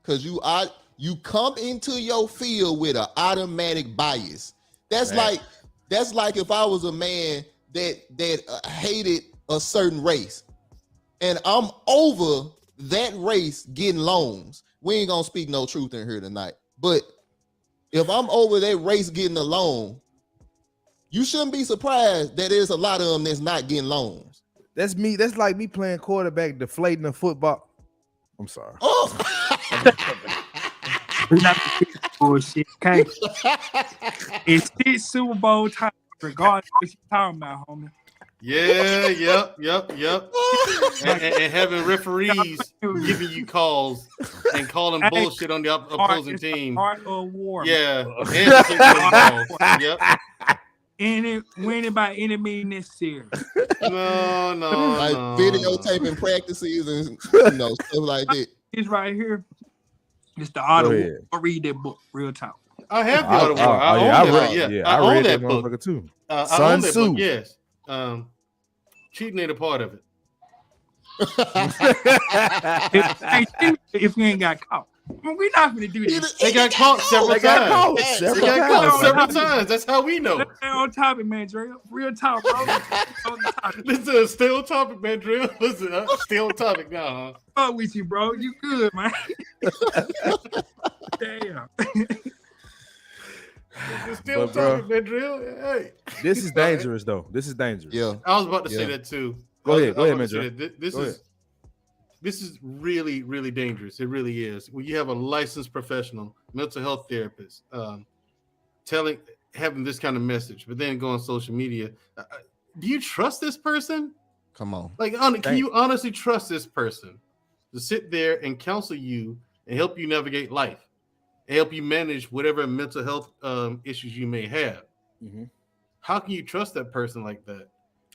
Because you come into your field with an automatic bias. That's like if I was a man that hated a certain race, and I'm over that race getting loans. We ain't gonna speak no truth in here tonight, but if I'm over that race getting a loan, you shouldn't be surprised that there's a lot of them that's not getting loans. That's me. That's like me playing quarterback, deflating a football. I'm sorry. We're not bullshit. Okay, it's this Super Bowl time, regardless of what you're talking about, homie. Yeah, yep. and having referees giving you calls and calling bullshit on the opposing team. Art of war. Yeah. Yep. Winning by any means necessary. No. Like videotaping practices and stuff like that. It's right here. It's the Art of War. I'll read that book. Real talk. I have the Art of War. I own that book too. I own that book. Yes. Cheating ain't a part of it. if we ain't got caught. Well, we're not going to do this. They got caught several times. They got caught several times. That's how we know. Stay on topic, man, Dre. Real talk, bro. Listen, stay on topic, man, Dre. Listen, stay on topic now, huh? Fuck with you, bro. You good, man. Damn. Still talking, man, Drill. Hey. This is dangerous, though. This is dangerous. Yeah. I was about to say that too. Go ahead, man, Drill. This this is really, really dangerous. It really is. When you have a licensed professional, mental health therapist, having this kind of message, but then go on social media. Do you trust this person? Come on. Like, can you honestly trust this person to sit there and counsel you and help you navigate life and help you manage whatever mental health issues you may have? Mm-hmm. How can you trust that person like that?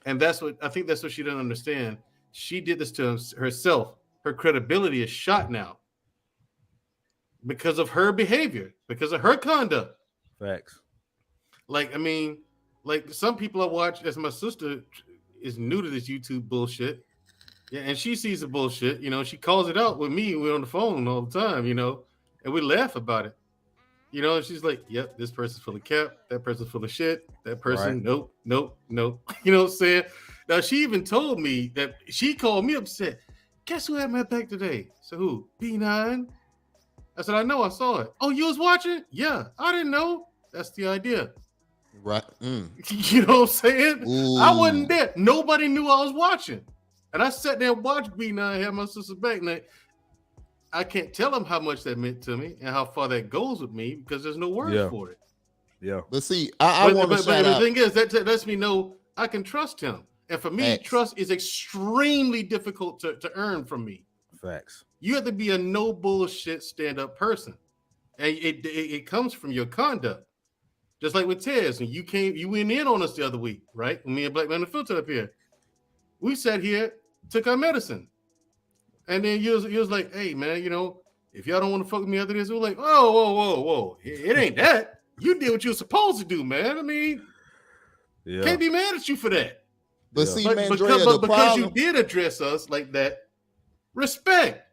And that's what she didn't understand. She did this to herself. Her credibility is shot now because of her behavior, because of her conduct. Facts. Like, I mean, like some people I watch, as my sister is new to this YouTube bullshit. Yeah, and she sees the bullshit, she calls it out with me. We're on the phone all the time, and we laugh about it. And she's like, yep, this person's full of cap, that person's full of shit, that person, Right. nope. You know what I'm saying? Now, she even told me that she called me upset. Guess who had my back today? So who? B9? I said, I know, I saw it. Oh, you was watching? Yeah, I didn't know. That's the idea. Right. You know what I'm saying? Ooh. I wasn't there. Nobody knew I was watching. And I sat there and watched B9 have my sister back. And I can't tell them how much that meant to me and how far that goes with me because there's no words for it. Yeah. But see, I want to shout the out. thing is, that lets me know I can trust him. And for me, Facts. trust is extremely difficult to earn from me. Facts. You have to be a no bullshit stand-up person. And it comes from your conduct. Just like with Tez, and you went in on us the other week, right? Me and Black Man the Filter up here. We sat here, took our medicine. And then you was like, hey man, if y'all don't want to fuck with me after this, we're like, whoa. It ain't that. You did what you were supposed to do, man. I mean, can't be mad at you for that. But see, But Mandrea, because you did address us like that, respect.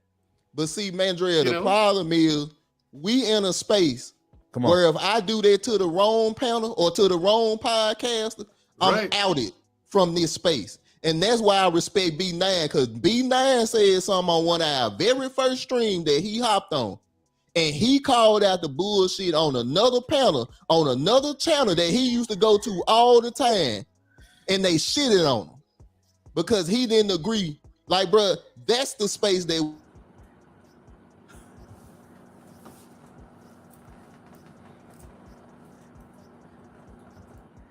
But see, Mandrea, the problem is we in a space Come on. where if I do that to the wrong panel or to the wrong podcaster, I'm outed from this space. And that's why I respect B9, because B9 said something on one of our very first stream that he hopped on. And he called out the bullshit on another panel, on another channel that he used to go to all the time. And they shitted on him because he didn't agree. Like, bro, that's the space that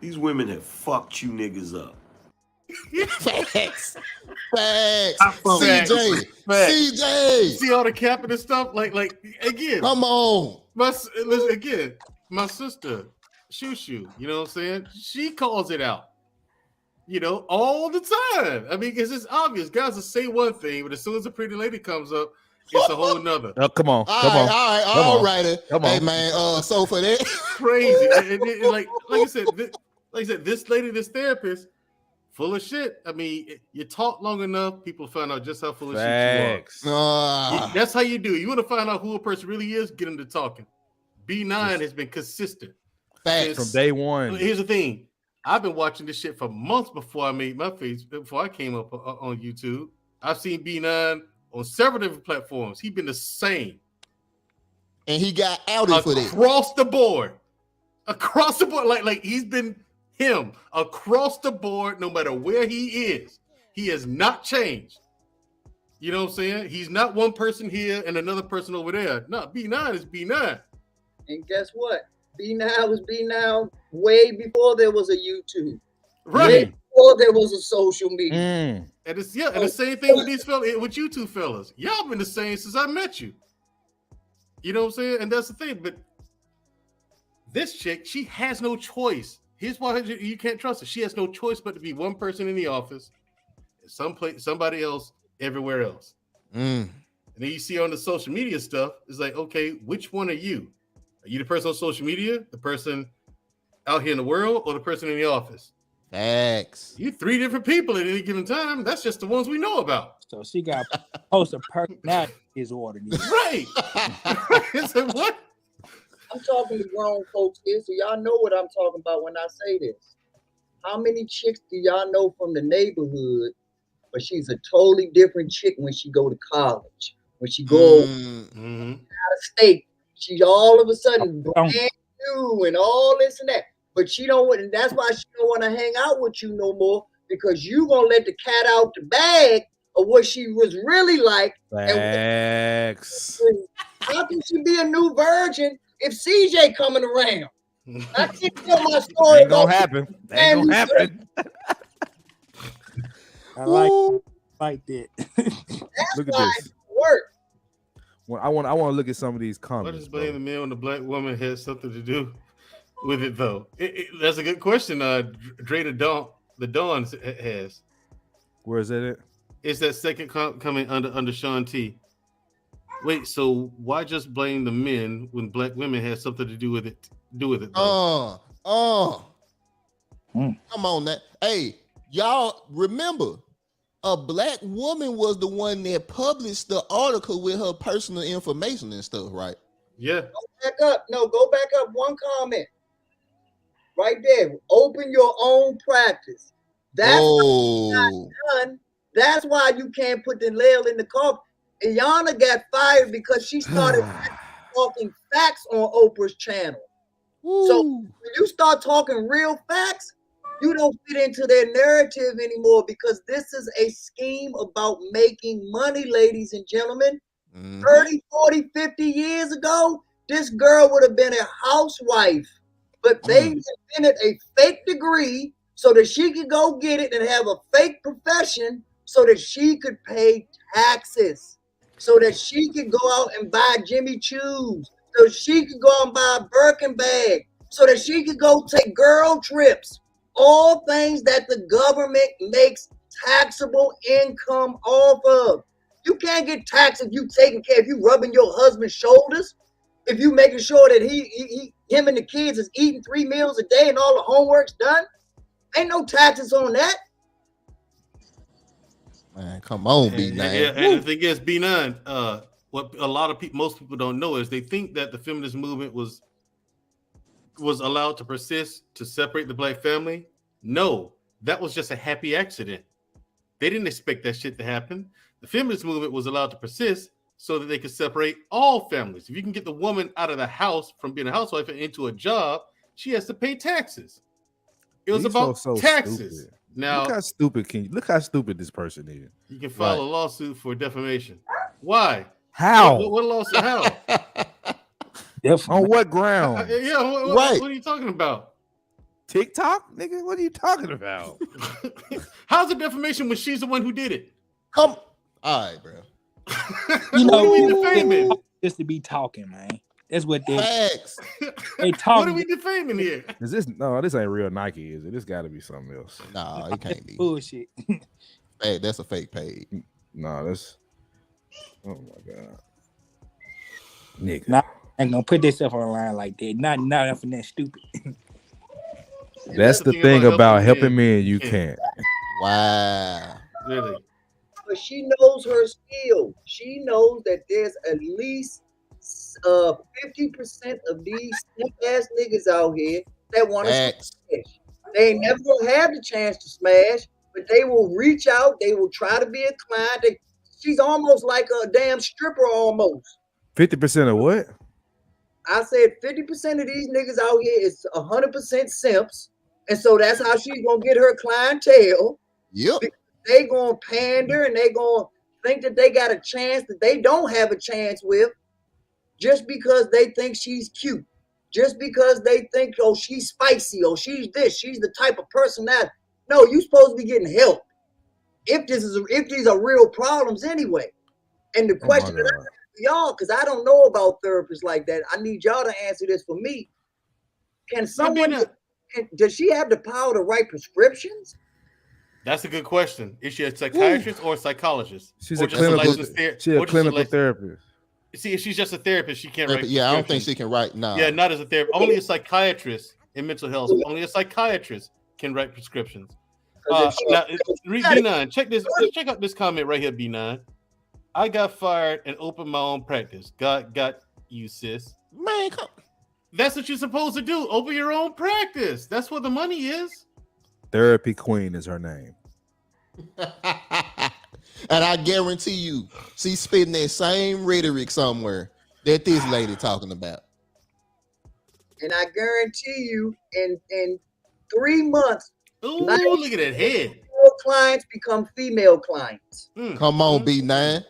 These women have fucked you niggas up. Facts. CJ. CJ. See all the capping and stuff? Like again. Come on. My sister, Shushu, you know what I'm saying? She calls it out. All the time. I mean, because it's obvious. Guys will say one thing, but as soon as a pretty lady comes up, it's a whole nother. Oh, come on. All right. Hey, man, so for that. Crazy. And like I said, this lady, this therapist, full of shit. I mean, you talk long enough, people find out just how full of shit you are. That's how you do it. You want to find out who a person really is, get them to talking. B9 has been consistent. Facts. From day one. Here's the thing. I've been watching this shit for months before I made my face, before I came up on YouTube. I've seen B9 on several different platforms. He's been the same. And he got outed for that. Across the board. Like he's been him across the board, no matter where he is. He has not changed. You know what I'm saying? He's not one person here and another person over there. No, B9 is B9. And guess what? B9 was B9 way before there was a YouTube. Right. Way before there was a social media. And it's and the same thing with these fellas, with you two fellas. Y'all been the same since I met you. You know what I'm saying? And that's the thing. But this chick, she has no choice. Here's why you can't trust her. She has no choice but to be one person in the office, somebody else everywhere else. And then you see on the social media stuff, it's like, okay, which one are you? Are you the person on social media, the person out here in the world, or the person in the office? Facts. You 3 different people at any given time. That's just the ones we know about. So she got post a personality disorder. Right. So what? I'm talking to grown folks here, so y'all know what I'm talking about when I say this. How many chicks do y'all know from the neighborhood, but she's a totally different chick when she go to college, when she go out of state? She all of a sudden brand new and all this and that. But she don't want, and that's why she don't want to hang out with you no more, because you gonna let the cat out the bag of what she was really like. Facts. How can she be a new virgin if CJ coming around? I can't tell my story. Ain't gonna happen. Ain't gonna happen. I like that. Look at why this. it work. Well, I want to look at some of these What comments. does blaming the man when the black woman has something to do with it, though? That's a good question. Dre the Dawn has. Where is it? It's that second coming under Sean T. Wait, so why just blame the men when black women has something to do with it? Though? Come on, that. Hey, y'all remember? A black woman was the one that published the article with her personal information and stuff, right? Yeah. Go back up. No, go back up one comment. Right there. Open your own practice. That's not done. That's why you can't put the nail in the coffin. Iyanla got fired because she started talking facts on Oprah's channel. So when you start talking real facts, you don't fit into their narrative anymore because this is a scheme about making money, ladies and gentlemen. 30, 40, 50 years ago, this girl would have been a housewife, but they invented a fake degree so that she could go get it and have a fake profession so that she could pay taxes, so that she could go out and buy Jimmy Choos, so she could go out and buy a Birkin bag, so that she could go take girl trips. All things that the government makes taxable income off of. You can't get taxed if you taking care, if you rubbing your husband's shoulders, if you making sure that him and the kids is eating 3 meals a day and all the homework's done. Ain't no taxes on that. Man, come on, B9. Yeah, and the thing is, B9, what a lot of people, most people don't know is they think that the feminist movement was allowed to persist to separate the black family. No, that was just a happy accident. They didn't expect that shit to happen. The feminist movement was allowed to persist so that they could separate all families. If you can get the woman out of the house from being a housewife and into a job, she has to pay taxes. It was about taxes. Stupid. Now, look how stupid this person is. You can file a lawsuit for defamation. Why? How? What lawsuit? How? On what ground? What are you talking about? TikTok, nigga? What are you talking about? How's it defamation when she's the one who did it? All right, bro. You know, what are we defaming? Just to be talking, man. That's what they Facts. They talk. What are we defaming here? Is this this ain't real Nike, is it? This gotta be something else. Nah, it can't be. Bullshit. Hey, that's a fake page. No, that's oh my god. Nigga. Not ain't gonna put themselves on the line like that. Not nothing that stupid. That's the thing about helping men. You can't. Wow. Really? But she knows her skill. She knows that there's at least 50% of these ass niggas out here that want to smash. They ain't never gonna have the chance to smash, but they will reach out. They will try to be a client. She's almost like a damn stripper almost. 50% of what? I said 50% of these niggas out here is 100% simps. And so that's how she's gonna get her clientele. Yep. They gonna pander and they gonna think that they got a chance that they don't have a chance with just because they think she's cute. Just because they think, oh, she's spicy, or she's this, she's the type of person that. No, you supposed to be getting help. If these are real problems anyway. And the question that I have for y'all, because I don't know about therapists like that, I need y'all to answer this for me. Can someone does she have the power to write prescriptions? That's a good question. Is she a psychiatrist or a psychologist? She's a clinical therapist. See, if she's just a therapist, she can't write. Yeah, I don't think she can write. Nah. Yeah, not as a therapist. Only a psychiatrist in mental health. Only a psychiatrist can write prescriptions. Now, B9, check this. Check out this comment right here, B9. I got fired and opened my own practice. God got you, sis. Man, come. That's what you're supposed to do. Open your own practice. That's where the money is. Therapy Queen is her name. And I guarantee you, she's spitting that same rhetoric somewhere that this lady talking about. And I guarantee you, in 3 months, ooh, look at that head. clients become female clients. Come on, B9.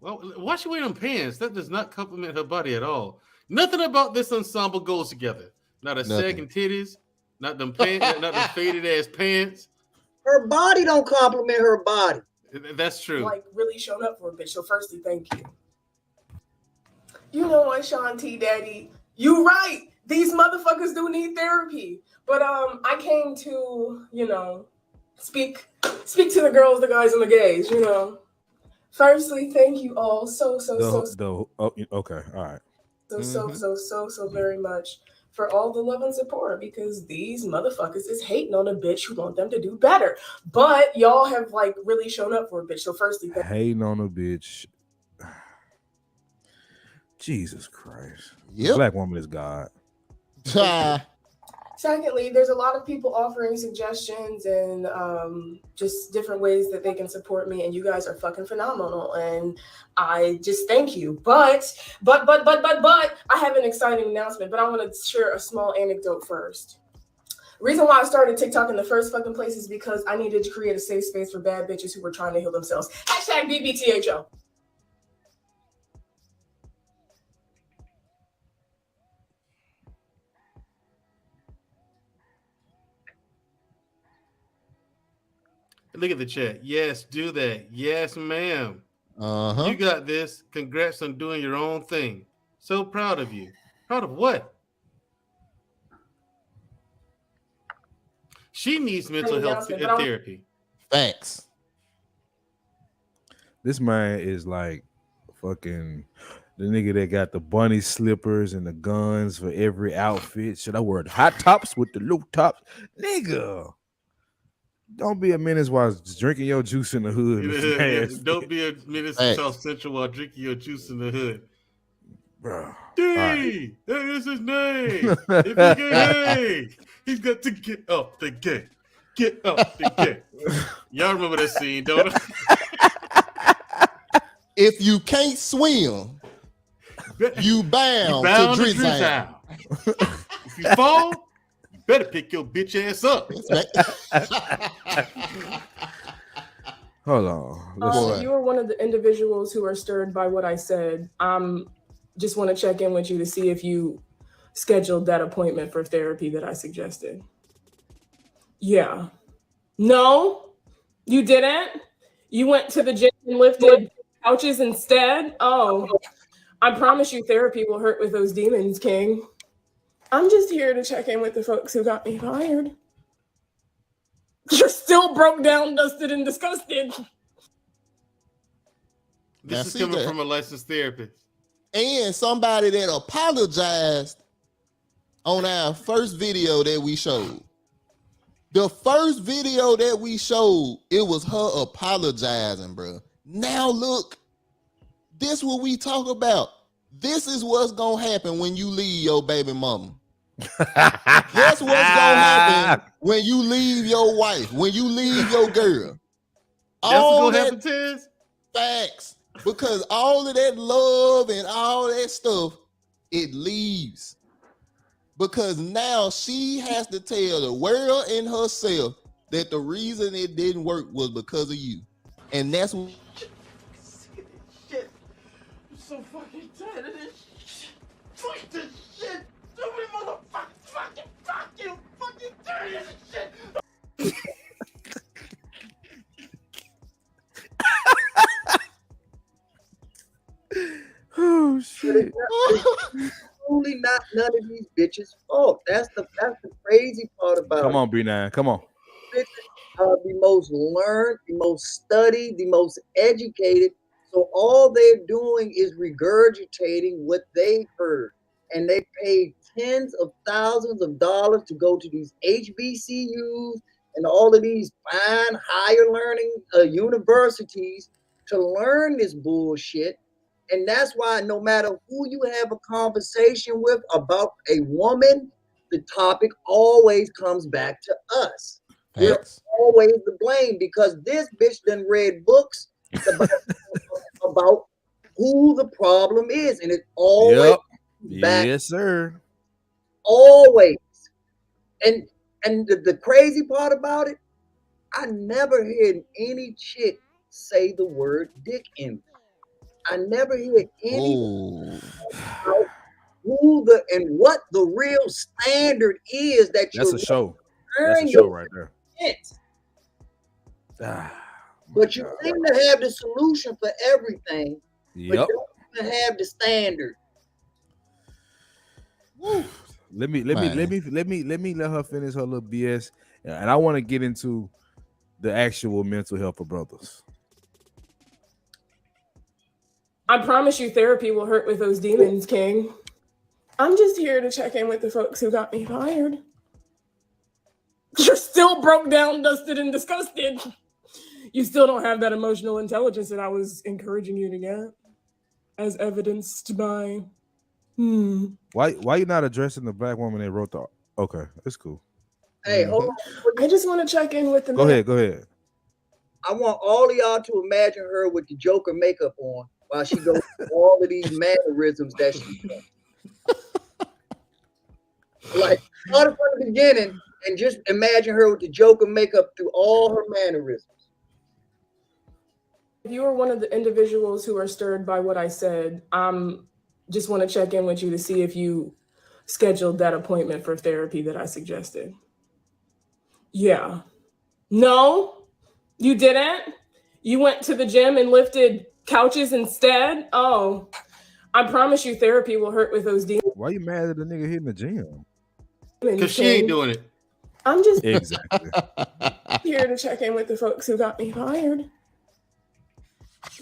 Well, why she wear them pants? That does not compliment her body at all. Nothing about this ensemble goes together. Not a sagging titties, not them pants, not them faded ass pants. Her body don't compliment her body. That's true. Like really shown up for a bitch. So firstly, thank you. You know what, Sean T. Daddy? You right. These motherfuckers do need therapy. But I came to, you know, speak to the girls, the guys, and the gays, you know. Firstly, thank you all so okay, all right. So very much for all the love and support, because these motherfuckers is hating on a bitch who want them to do better. But y'all have like really shown up for a bitch. So firstly, hating on a bitch. Jesus Christ. Yep. Black woman is God. Secondly, there's a lot of people offering suggestions and just different ways that they can support me, and you guys are fucking phenomenal, and I just thank you. But I have an exciting announcement, but I want to share a small anecdote first. The reason why I started TikTok in the first fucking place is because I needed to create a safe space for bad bitches who were trying to heal themselves. Hashtag BBTHO. Look at the chat. Yes, do that. Yes, ma'am. Uh-huh. You got this. Congrats on doing your own thing. So proud of you. Proud of what? She needs mental health therapy. Facts. This man is like fucking the nigga that got the bunny slippers and the guns for every outfit. Should I wear the hot tops with the loop tops? Nigga. Don't be a menace while drinking your juice in the hood. Don't be a menace to South Central while drinking your juice in the hood. Bro. D, Right. that is his name. If he get hey, he's got to get up the gate. Get up the gate. Y'all remember that scene, don't you? If you can't swim, you bound to drizzle. If you fall, you better pick your bitch ass up. Hold on. You are one of the individuals who are stirred by what I said. Just want to check in with you to see if you scheduled that appointment for therapy that I suggested. Yeah. No, you didn't? You went to the gym and lifted couches instead? Oh, I promise you therapy will hurt with those demons, King. I'm just here to check in with the folks who got me fired. You're still broke down, dusted, and disgusted. This is coming from a licensed therapist. And somebody that apologized on our first video that we showed. The first video that we showed, it was her apologizing, bro. Now look, this what we talk about. This is what's gonna happen when you leave your baby mama. That's what's gonna happen when you leave your wife, when you leave your girl. That's All what's gonna that happen, Tez? facts. Because all of that love and all that stuff, it leaves. Because now she has to tell the world and herself that the reason it didn't work was because of you. And that's what Shit. I'm so fucking tired of this shit. Fuck this shit. So many motherfuckers fucking dirty as shit. Oh shit. It's truly not none of these bitches' fault. That's the crazy part about Come it. on, B9. Come on. Bitches are the most learned, the most studied, the most educated. So all they're doing is regurgitating what they've heard. And they paid tens of thousands of dollars to go to these HBCUs and all of these fine higher learning universities to learn this bullshit. And that's why no matter who you have a conversation with about a woman, the topic always comes back to us. We're always to blame because this bitch done read books about who the problem is. And it always back. Yes, sir. Always. And And the crazy part about it, I never heard any chick say the word dick in. I never hear any about who the and what the real standard is that That's you're a show. earning That's a show your right there. consent. Ah, But you seem to have the solution for everything, but yep. don't even have the standard. Let me let her finish her little BS, and I want to get into the actual mental health of brothers. I promise you therapy will hurt with those demons, King. I'm just here to check in with the folks who got me fired. You're still broke down, dusted, and disgusted. You still don't have that emotional intelligence that I was encouraging you to get, as evidenced by... Why you not addressing the black woman that wrote the... Okay, it's cool. Hey, hold on. I just want to check in with the Go ahead. I want all of y'all to imagine her with the Joker makeup on while she goes through all of these mannerisms that she does. Like, start from the beginning and just imagine her with the Joker makeup through all her mannerisms. If you are one of the individuals who are stirred by what I said, just want to check in with you to see if you scheduled that appointment for therapy that I suggested. Yeah. No, you didn't? You went to the gym and lifted couches instead? Oh, I promise you therapy will hurt with those demons. Why you mad at the nigga hitting the gym? Because she ain't doing it. I'm just exactly here to check in with the folks who got me fired.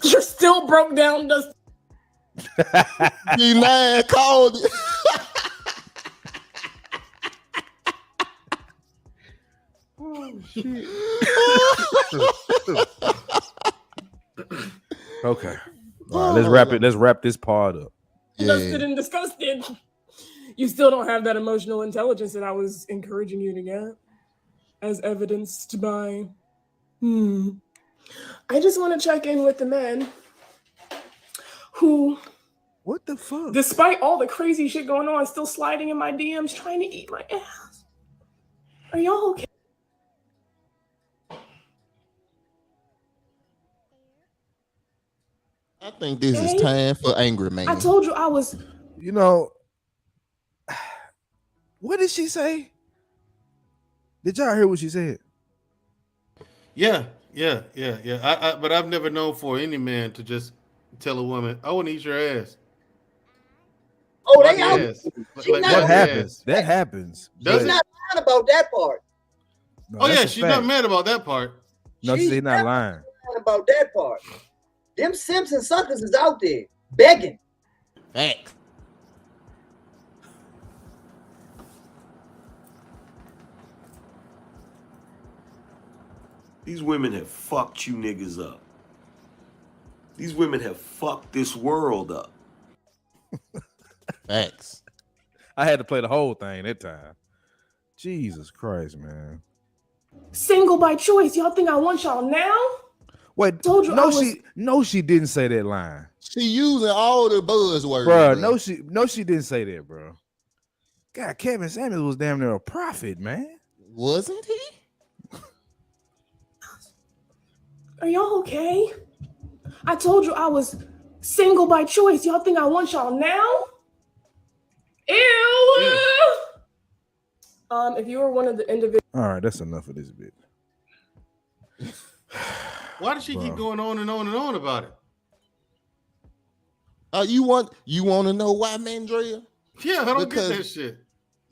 You're still broke down, dusted. D9 called it. Oh shit. Okay. All right, let's wrap this part up. Dusted and disgusted. You still don't have that emotional intelligence that I was encouraging you to get, as evidenced by... I just want to check in with the men who... What the fuck? Despite all the crazy shit going on, still sliding in my DMs, trying to eat my ass. Are y'all okay? I think this is time for Angry Man. I told you I was... You know, what did she say? Did y'all hear what she said? Yeah. But I've never known for any man to just tell a woman, "I want to eat your ass." Oh, Like they out. ass. What happens? That happens. Does She's it? not lying about that part. No, Oh that's yeah, a she's fact. not mad about that part. No, she's not lying. Lying about that part. Them Simpson suckers is out there begging. Facts. These women have fucked you niggas up. These women have fucked this world up. Facts. I had to play the whole thing that time. Jesus Christ, man. Single by choice. Y'all think I want y'all now? Wait, Told you I was... she didn't say that line. She using all the buzzwords. Bro, man. no, she didn't say that, bro. God, Kevin Samuels was damn near a prophet, man. Wasn't he? Are y'all okay? I told you I was single by choice. Y'all think I want y'all now? Ew. If you were one of the individuals... All right, that's enough of this bit. Why does she keep going on and on and on about it? You want to know why, Mandrea? Yeah, I don't Because get that shit.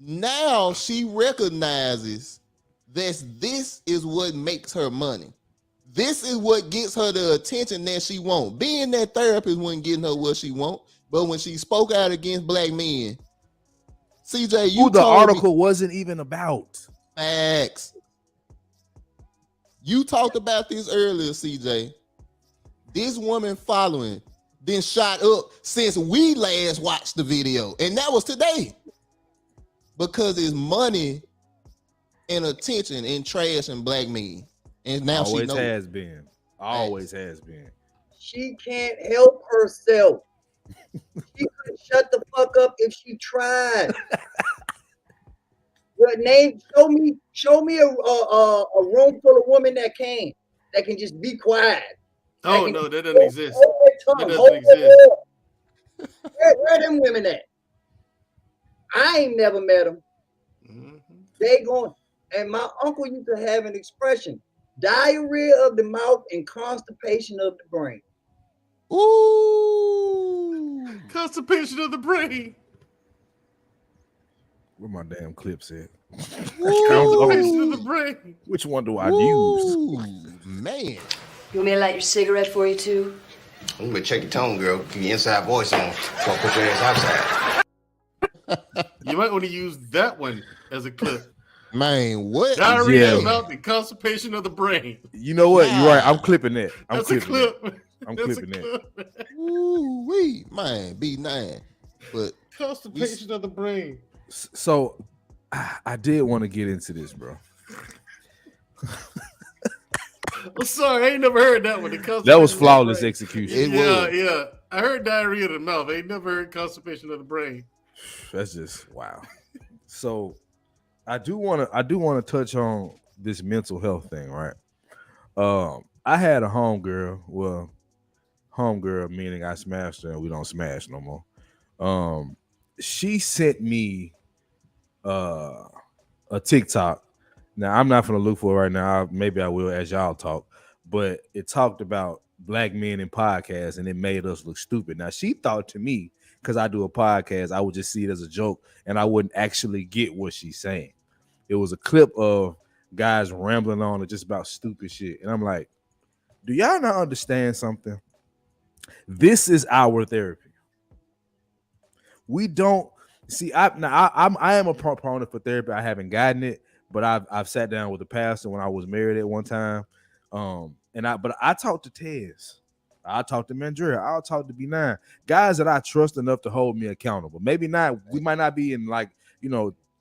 now she recognizes that this is what makes her money. This is what gets her the attention that she wants. Being that therapist wasn't getting her what she want, but when she spoke out against black men, CJ, you Who the told article wasn't even about. Facts. You talked about this earlier, CJ. This woman following been shot up since we last watched the video, and that was today. Because it's money and attention and trash and black men. And now Always she knows. has been. Always has been. She can't help herself. She could shut the fuck up if she tried. Well, show me a room full of women that can just be quiet. Oh no, that doesn't exist. That Hold doesn't exist. Where them women at? I ain't never met them. They going, and my uncle used to have an expression: diarrhea of the mouth and constipation of the brain. Ooh, constipation of the brain. Where my damn clips at? Constipation of the brain. Which one do I use? Man. You want me to light your cigarette for you too? You better check your tone, girl. Keep your inside voice on. Don't put your ass outside. You might want to use that one as a clip. Man, what? Diarrhea about the constipation of the brain. You know what? You're right. I'm clipping that. I'm That's a clipping clip. that. I'm That's clipping a that. clip. Ooh, wee, man, B9. But Constipation of the brain. So I did want to get into this, bro. I'm sorry, I ain't never heard that one. That was flawless execution. Yeah. I heard diarrhea of the mouth. I ain't never heard constipation of the brain. That's just wow. So I do want to touch on this mental health thing, right? I had a homegirl. Well, homegirl meaning I smashed her and we don't smash no more. She sent me a TikTok. Now I'm not gonna look for it right now. Maybe I will as y'all talk, but it talked about black men in podcasts and it made us look stupid. Now she thought to me, because I do a podcast, I would just see it as a joke and I wouldn't actually get what she's saying. It was a clip of guys rambling on just about stupid shit. And I'm like, do y'all not understand something? This is our therapy. We don't see. I am a proponent for therapy. I haven't gotten it, but I've sat down with a pastor when I was married at one time. But I talked to Tez. I talked to Mandria. I'll talk to B9. Guys that I trust enough to hold me accountable. Maybe not. We might not be in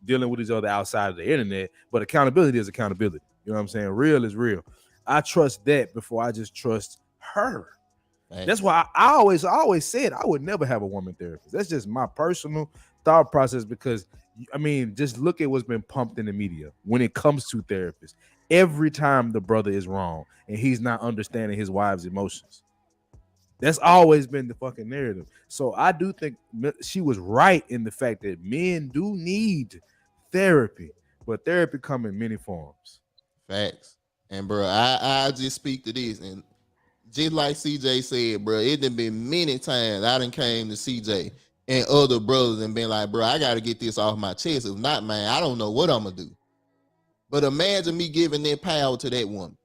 dealing with each other outside of the internet, but accountability is accountability. You know what I'm saying? Real is real. I trust that before I just trust her. Thanks. That's why I always said I would never have a woman therapist. That's just my personal thought process because, I mean, just look at what's been pumped in the media when it comes to therapists. Every time the brother is wrong and he's not understanding his wife's emotions. That's always been the fucking narrative. So I do think she was right in the fact that men do need therapy, but therapy come in many forms. Facts. And bro, I just speak to this, and just like CJ said, bro, it done been many times I done came to CJ and other brothers and been like, bro, I got to get this off my chest. If not, man, I don't know what I'm gonna do. But imagine me giving that power to that woman.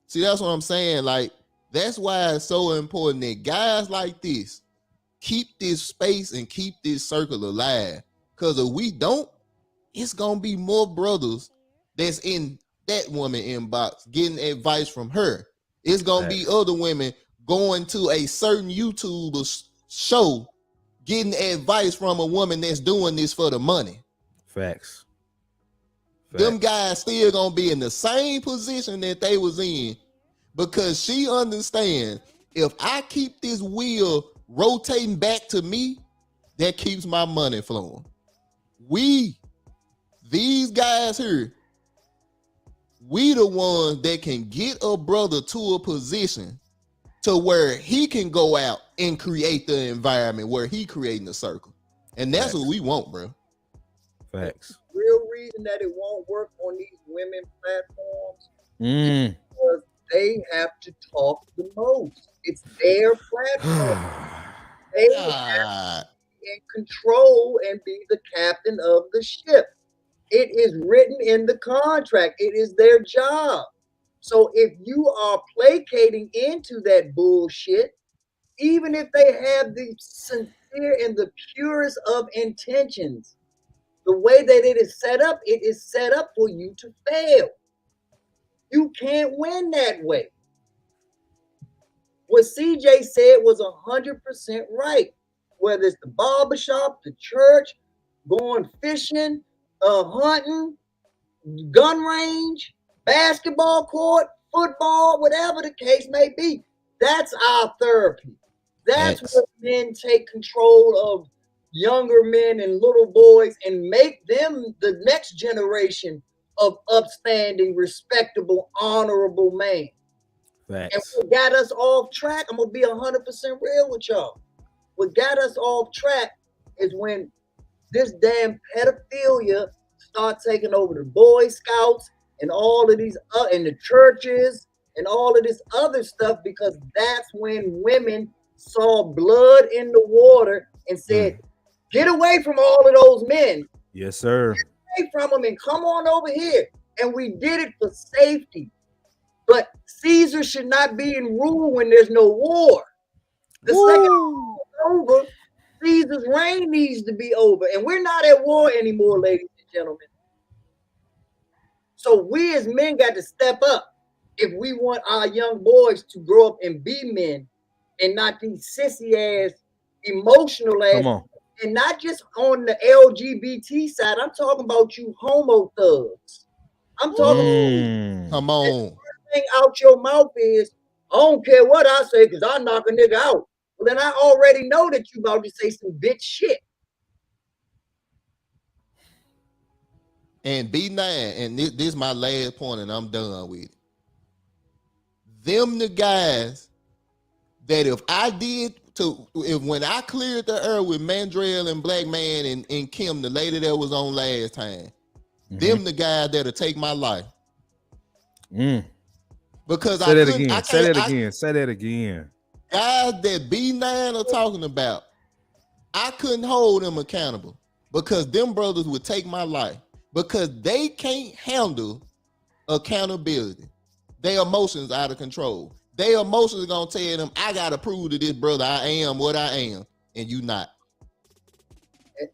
See, that's what I'm saying. Like, that's why it's so important that guys like this keep this space and keep this circle alive. Because if we don't, it's going to be more brothers that's in that woman inbox getting advice from her. It's going to be other women going to a certain YouTuber show getting advice from a woman that's doing this for the money. Facts. Them guys still going to be in the same position that they was in because she understands if I keep this wheel rotating back to me, that keeps my money flowing. These guys here, we the ones that can get a brother to a position to where he can go out and create the environment where he creating a circle. And that's what we want, bro. Facts. Real reason that it won't work on these women platforms is because they have to talk the most. It's their platform. They have to be in control and be the captain of the ship. It is written in the contract. It is their job. So if you are placating into that bullshit, even if they have the sincere and the purest of intentions, the way that it is set up for you to fail. You can't win that way. What CJ said was 100% right. Whether it's the barbershop, the church, going fishing, hunting, gun range, basketball court, football, whatever the case may be, that's our therapy. That's what men take control of younger men and little boys and make them the next generation of upstanding, respectable, honorable man. Facts. And what got us off track, I'm gonna be 100% real with y'all. What got us off track is when this damn pedophilia start taking over the Boy Scouts and all of these and the churches and all of this other stuff, because that's when women saw blood in the water and said, get away from all of those men. Yes, sir. Get away from them and come on over here. And we did it for safety. But Caesar should not be in rule when there's no war. The second war is over, Caesar's reign needs to be over. And we're not at war anymore, ladies and gentlemen. So we as men got to step up if we want our young boys to grow up and be men and not these sissy ass, emotional ass. Come on. And not just on the LGBT side. I'm talking about you homo thugs. I'm talking Come on. the first thing out your mouth is, I don't care what I say because I knock a nigga out. Well, then I already know that you about to say some bitch shit. And B9, and this is my last point, and I'm done with it. Them the guys that if when I cleared the air with Mandrell and Black Man and Kim, the lady that was on last time, them the guys that'll take my life. Because Say that again. Say that again. Guys that B9 are talking about, I couldn't hold them accountable because them brothers would take my life because they can't handle accountability. Their emotions out of control. Their emotions are gonna tell them, I gotta prove to this brother I am what I am, and you not.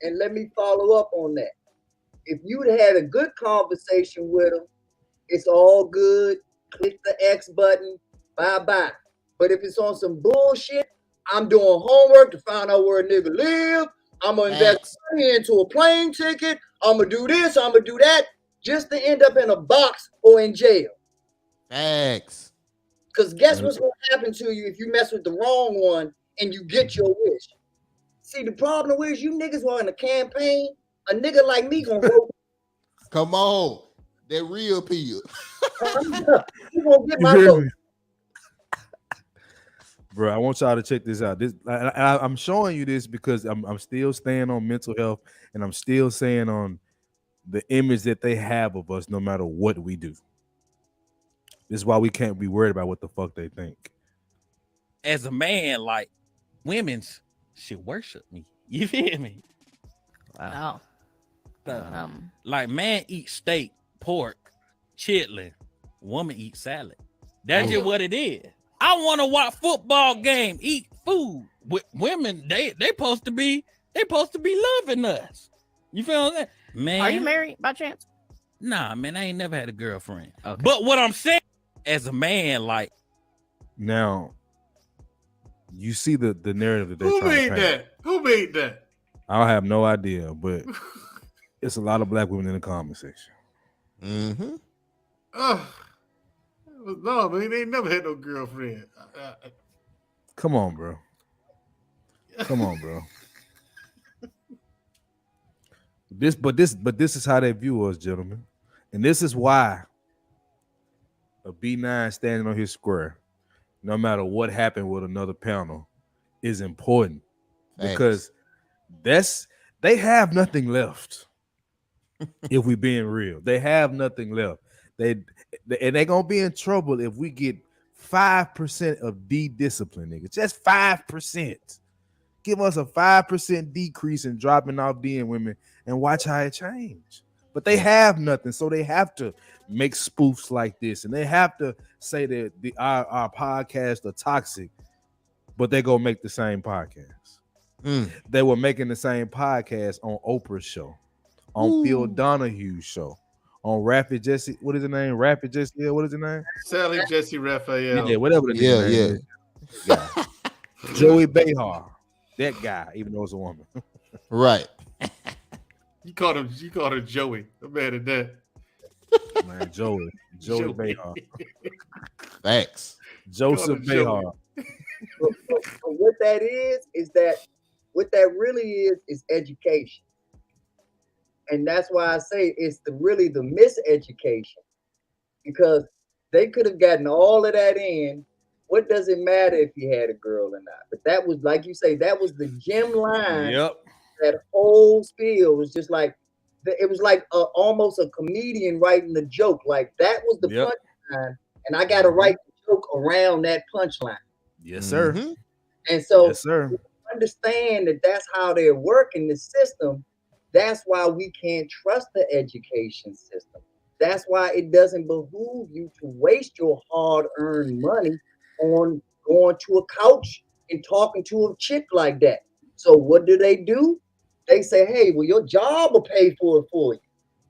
And let me follow up on that. If you'd had a good conversation with them, it's all good. Click the X button, bye-bye. But if it's on some bullshit, I'm doing homework to find out where a nigga live. I'm gonna invest money into a plane ticket. I'm gonna do this, I'm gonna do that, just to end up in a box or in jail. Facts. Because guess what's gonna happen to you if you mess with the wrong one and you get your wish? See, the problem is you niggas were in a campaign. A nigga like me gonna vote. Come on. That real peel. You gonna get my vote. Bro, I want y'all to check this out. I'm showing you this because I'm still staying on mental health, and I'm still staying on the image that they have of us, no matter what we do. This is why we can't be worried about what the fuck they think. As a man, like, women should worship me. You feel me? Wow. Like, man eats steak, pork, chitlin. Woman eats salad. That's just what it is. I want to watch football game, eat food. With women, they supposed to be loving us. You feel what I'm saying? Man, are you married by chance? Nah, man, I ain't never had a girlfriend. Okay. But what I'm saying, as a man, like, now you see the narrative that they're trying to paint. Who made that? I have no idea, but it's a lot of black women in the comment section. Mm-hmm. No, man, they ain't never had no girlfriend. Come on, bro. Come on, bro. This is how they view us, gentlemen, and this is why a B9 standing on his square, no matter what happened with another panel, is important. Thanks. Because they have nothing left. If we being real, they have nothing left. They're gonna be in trouble if we get 5% of D-discipline, nigga. Just 5%. Give us a 5% decrease in dropping off D and women and watch how it change. But they have nothing, so they have to make spoofs like this, and they have to say that our podcasts are toxic, but they go make the same podcast. They were making the same podcast on Oprah's show, on Phil Donahue's show, on Rapid Jesse. What is the name? Rapid Jesse. What is the name? Sally Jesse Raphael. Yeah, whatever the name is. Yeah. Joey Behar. That guy, even though it's a woman. Right. You called her Joey. I'm mad at that. Man, Joey Behar. Thanks. Joseph Behar. But what that is that What that really is education. And that's why I say it's really the miseducation, because they could have gotten all of that in. What does it matter if you had a girl or not? But that was, like you say, that was the gem line. Yep. That whole spiel was just like, it was like almost a comedian writing the joke. Like that was the punchline, and I got to write the joke around that punchline. Yes, sir. Mm-hmm. And so, yes, sir. Understand that that's how they're working the system. That's why we can't trust the education system. That's why it doesn't behoove you to waste your hard-earned money on going to a couch and talking to a chick like that. So what do? They say, hey, well, your job will pay for it for you.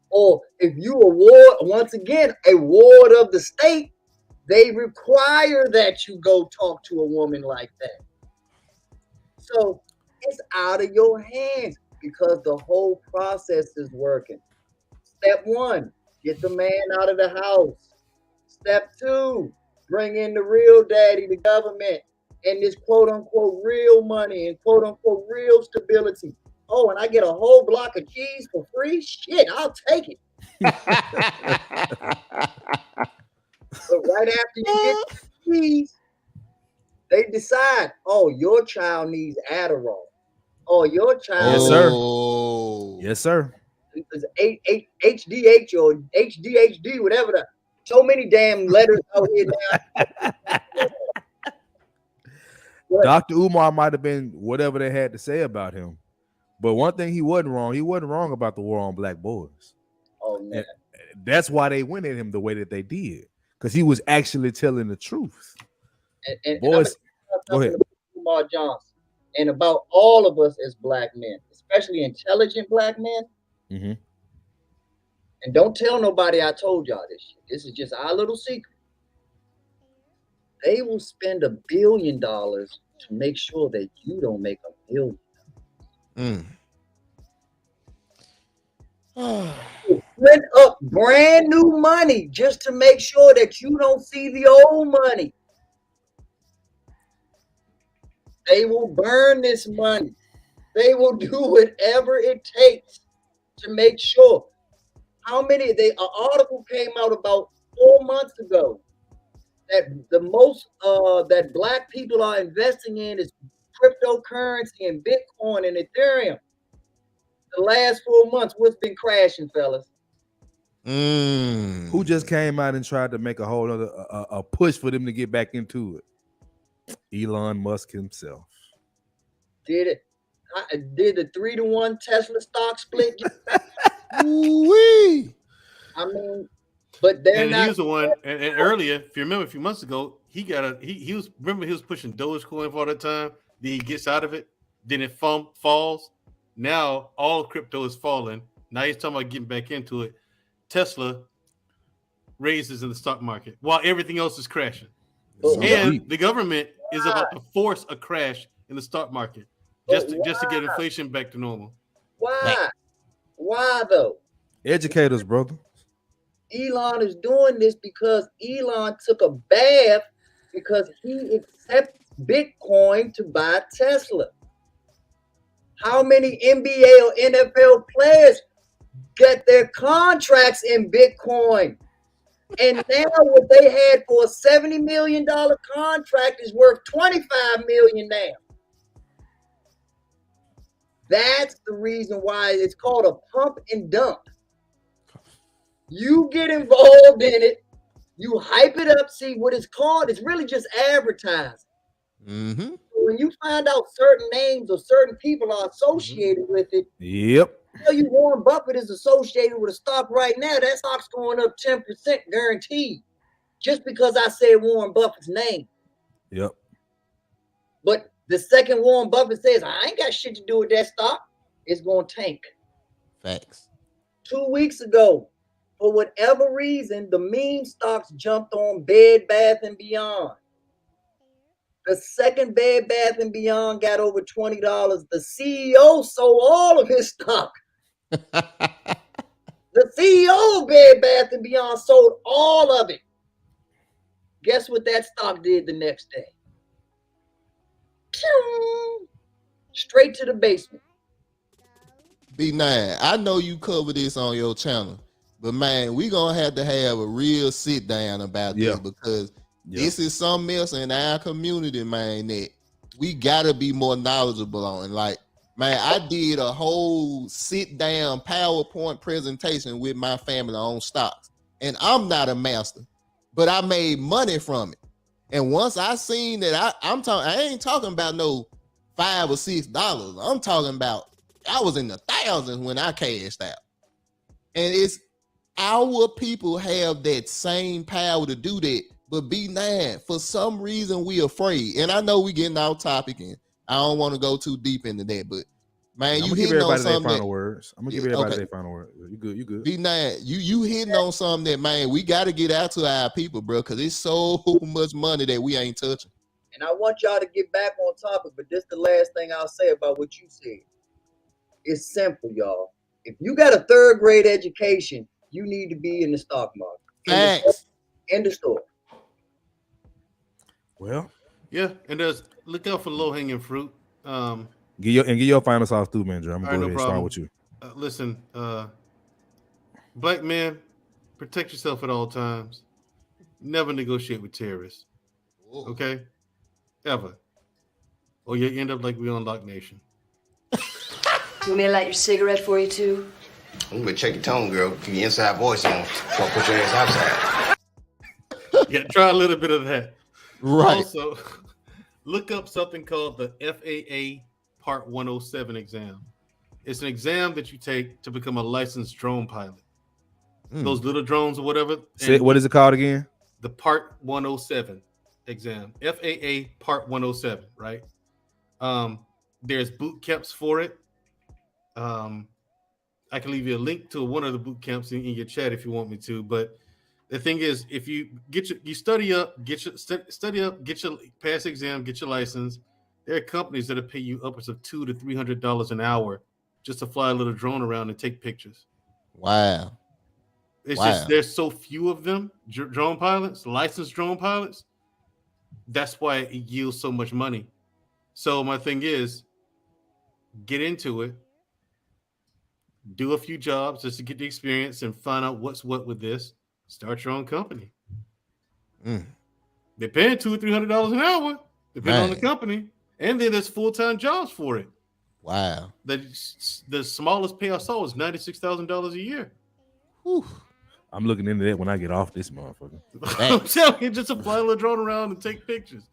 Or if you award, once again, a ward of the state, they require that you go talk to a woman like that. So it's out of your hands because the whole process is working. Step 1, get the man out of the house. Step 2, bring in the real daddy, the government, and this quote unquote real money and quote unquote real stability. Oh, and I get a whole block of cheese for free? Shit, I'll take it. But right after you get the cheese, they decide, oh, your child needs Adderall. Oh, your child. Yes, sir. Yes, sir. It's HDH or HDHD, whatever. So many damn letters out here now. Dr. Umar might have been whatever they had to say about him. But one thing he wasn't wrong. He wasn't wrong about the war on black boys. Oh, man. And that's why they went at him the way that they did. Because he was actually telling the truth. And boys, go ahead. Umar Johnson, and about all of us as black men, especially intelligent black men. Mm-hmm. And don't tell nobody I told y'all this shit. This is just our little secret. They will spend $1 billion to make sure that you don't make $1 billion. Print up brand new money just to make sure that you don't see the old money. They will burn this money. They will do whatever it takes to make sure. How many? An article came out about 4 months ago that the most that black people are investing in is cryptocurrency and Bitcoin and Ethereum. The last 4 months, what's been crashing, fellas? Who just came out and tried to make a whole other a push for them to get back into it? Elon Musk himself. Did it? Did the 3-to-1 Tesla stock split? Wee. I mean, but they're and not. He was the one. And earlier, if you remember, a few months ago, he was pushing Dogecoin for all the time. Then he gets out of it. Then it falls. Now all crypto is falling. Now he's talking about getting back into it. Tesla raises in the stock market while everything else is crashing. And the government is about to force a crash in the stock market just to get inflation back to normal. Why? Why though? Educators, brother. Elon is doing this because Elon took a bath because he accepts Bitcoin to buy Tesla. How many NBA or NFL players get their contracts in Bitcoin? And now what they had for a $70 million contract is worth $25 million now. That's the reason why it's called a pump and dump. You get involved in it, you hype it up, see what it's called. It's really just advertising. Mm-hmm. When you find out certain names or certain people are associated with it, yep. Tell you Warren Buffett is associated with a stock right now, that stock's going up 10% guaranteed. Just because I said Warren Buffett's name. Yep. But the second Warren Buffett says, I ain't got shit to do with that stock, it's going to tank. Facts. 2 weeks ago, for whatever reason, the meme stocks jumped on Bed Bath & Beyond. The second Bed Bath & Beyond got over $20. The CEO sold all of his stock. The CEO of Bed Bath & Beyond sold all of it. Guess what that stock did the next day? Straight to the basement. B9, I know you cover this on your channel, but man, we gonna have to have a real sit down about this because this is something else in our community, man, that we gotta be more knowledgeable on. Like, man, I did a whole sit down PowerPoint presentation with my family on stocks, and I'm not a master, but I made money from it. And once I seen that, I ain't talking about no $5 or $6. I'm talking about I was in the thousands when I cashed out. And it's our people have that same power to do that. But B9, for some reason, we afraid. And I know we getting off topic, and I don't want to go too deep into that. But man, you hitting on something. Final words. I'm gonna give everybody their final words. You good? You good? B9, you hitting on something that, man, we got to get out to our people, bro, because it's so much money that we ain't touching. And I want y'all to get back on topic, but this is the last thing I'll say about what you said. It's simple, y'all. If you got a 3rd grade education, you need to be in the stock market. Thanks. In the store. Well, yeah, and there's look out for low hanging fruit. Give your final thoughts too, man. I'm gonna go All right, ahead and start with you. Listen, black men, protect yourself at all times. Never negotiate with terrorists. Okay, ever, or you end up like we on Lock Nation. You want me to light your cigarette for you too? You better check your tone, girl. Keep your inside voice on. Don't put your ass outside. Yeah, try a little bit of that. Right. Also, look up something called the FAA Part 107 exam. It's an exam that you take to become a licensed drone pilot. Those little drones or whatever. What is it called again? The Part 107 exam. FAA Part 107, right? There's boot camps for it. I can leave you a link to one of the boot camps in your chat if you want me to. But the thing is, if you study up, get your pass exam, get your license. There are companies that'll pay you upwards of $200 to $300 an hour just to fly a little drone around and take pictures. Wow. It's just there's so few of them, drone pilots, licensed drone pilots. That's why it yields so much money. So my thing is, get into it. Do a few jobs just to get the experience and find out what's what with this. Start your own company. They're paying $200 or $300 an hour, depending on the company, and then there's full-time jobs for it. Wow. The smallest pay I saw was $96,000 a year. Whew. I'm looking into that when I get off this motherfucker. I'm telling you, just to fly a little drone around and take pictures.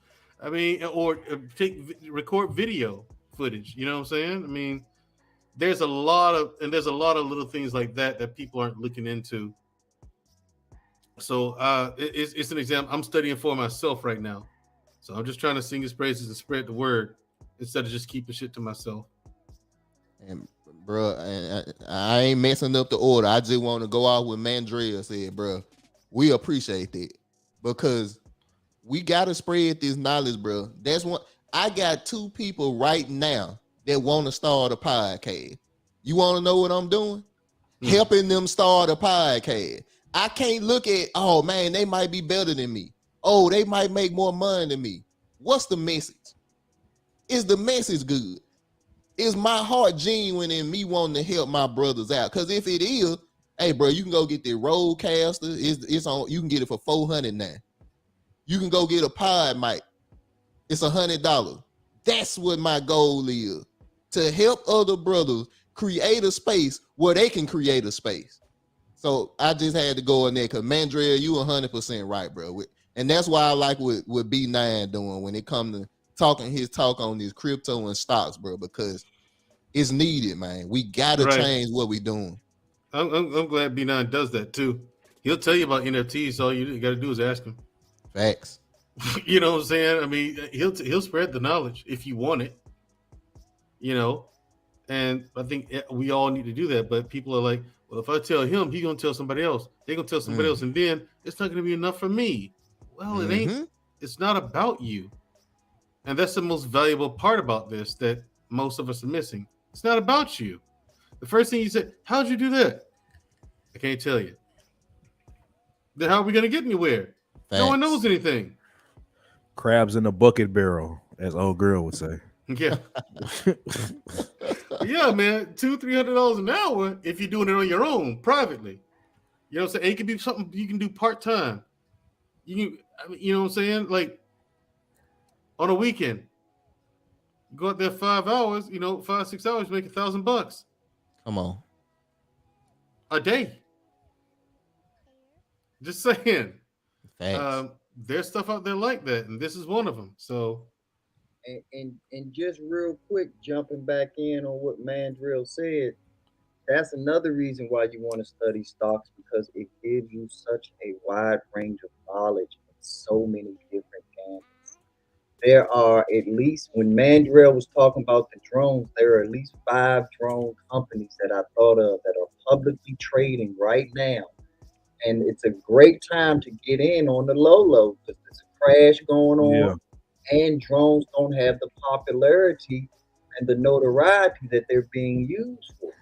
I mean, or record video footage. You know what I'm saying? I mean, there's a lot of little things like that people aren't looking into. So it's an exam I'm studying for myself right now. So I'm just trying to sing his praises and spread the word instead of just keeping shit to myself. And bro, I ain't messing up the order. I just want to go out with Mandrea said, bro. We appreciate that because we gotta spread this knowledge, bro. That's one. I got 2 people right now that want to start a podcast. You want to know what I'm doing? Helping them start a podcast. I can't look at, oh man, they might be better than me. Oh, they might make more money than me. What's the message? Is the message good? Is my heart genuine in me wanting to help my brothers out? Because if it is, hey, bro, you can go get the Rodecaster. It's on. You can get it for $400 now. You can go get a pod mic. It's $100. That's what my goal is, to help other brothers create a space where they can create a space. So I just had to go in there because Mandrea, you 100% right, bro. And that's why I like what B9 doing when it comes to talking his talk on this crypto and stocks, bro, because it's needed, man. We got to change what we doing. I'm glad B9 does that too. He'll tell you about NFTs. So all you got to do is ask him. Facts. You know what I'm saying? I mean, he'll spread the knowledge if you want it, you know, and I think we all need to do that. But people are like, well, if I tell him, he's going to tell somebody else. They're going to tell somebody else. And then it's not going to be enough for me. Well, it ain't. It's not about you. And that's the most valuable part about this that most of us are missing. It's not about you. The first thing you said, how'd you do that? I can't tell you. Then how are we going to get anywhere? Thanks. No one knows anything. Crabs in the bucket barrel, as old girl would say. Yeah. Yeah, man. $200-$300 an hour if you're doing it on your own privately. You know what I'm saying? It could be something you can do part-time. You know what I'm saying? Like on a weekend. You go out there 5 hours, 5-6 hours, make $1,000 Come on. a day. Just saying. Thanks. There's stuff out there like that, and this is one of them. So, and just real quick, jumping back in on what Mandrill said, that's another reason why you want to study stocks, because it gives you such a wide range of knowledge in so many different gambits. There are at least, when Mandrill was talking about the drones, there are at least 5 drone companies that I thought of that are publicly trading right now. And it's a great time to get in on the low because there's a crash going on, and drones don't have the popularity and the notoriety that they're being used for.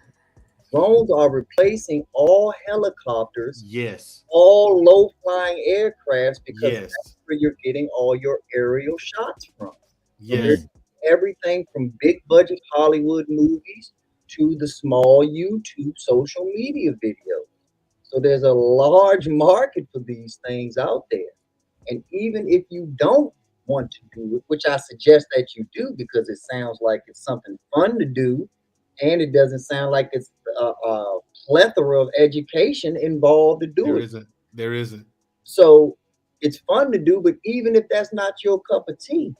Drones are replacing all helicopters, yes, all low-flying aircrafts, because yes, that's where you're getting all your aerial shots from. yes. So everything from big-budget Hollywood movies to the small YouTube social media videos. So there's a large market for these things out there. And even if you don't want to do it, which I suggest that you do because it sounds like it's something fun to do, and it doesn't sound like it's a plethora of education involved to do it. There isn't. So it's fun to do, but even if that's not your cup of tea,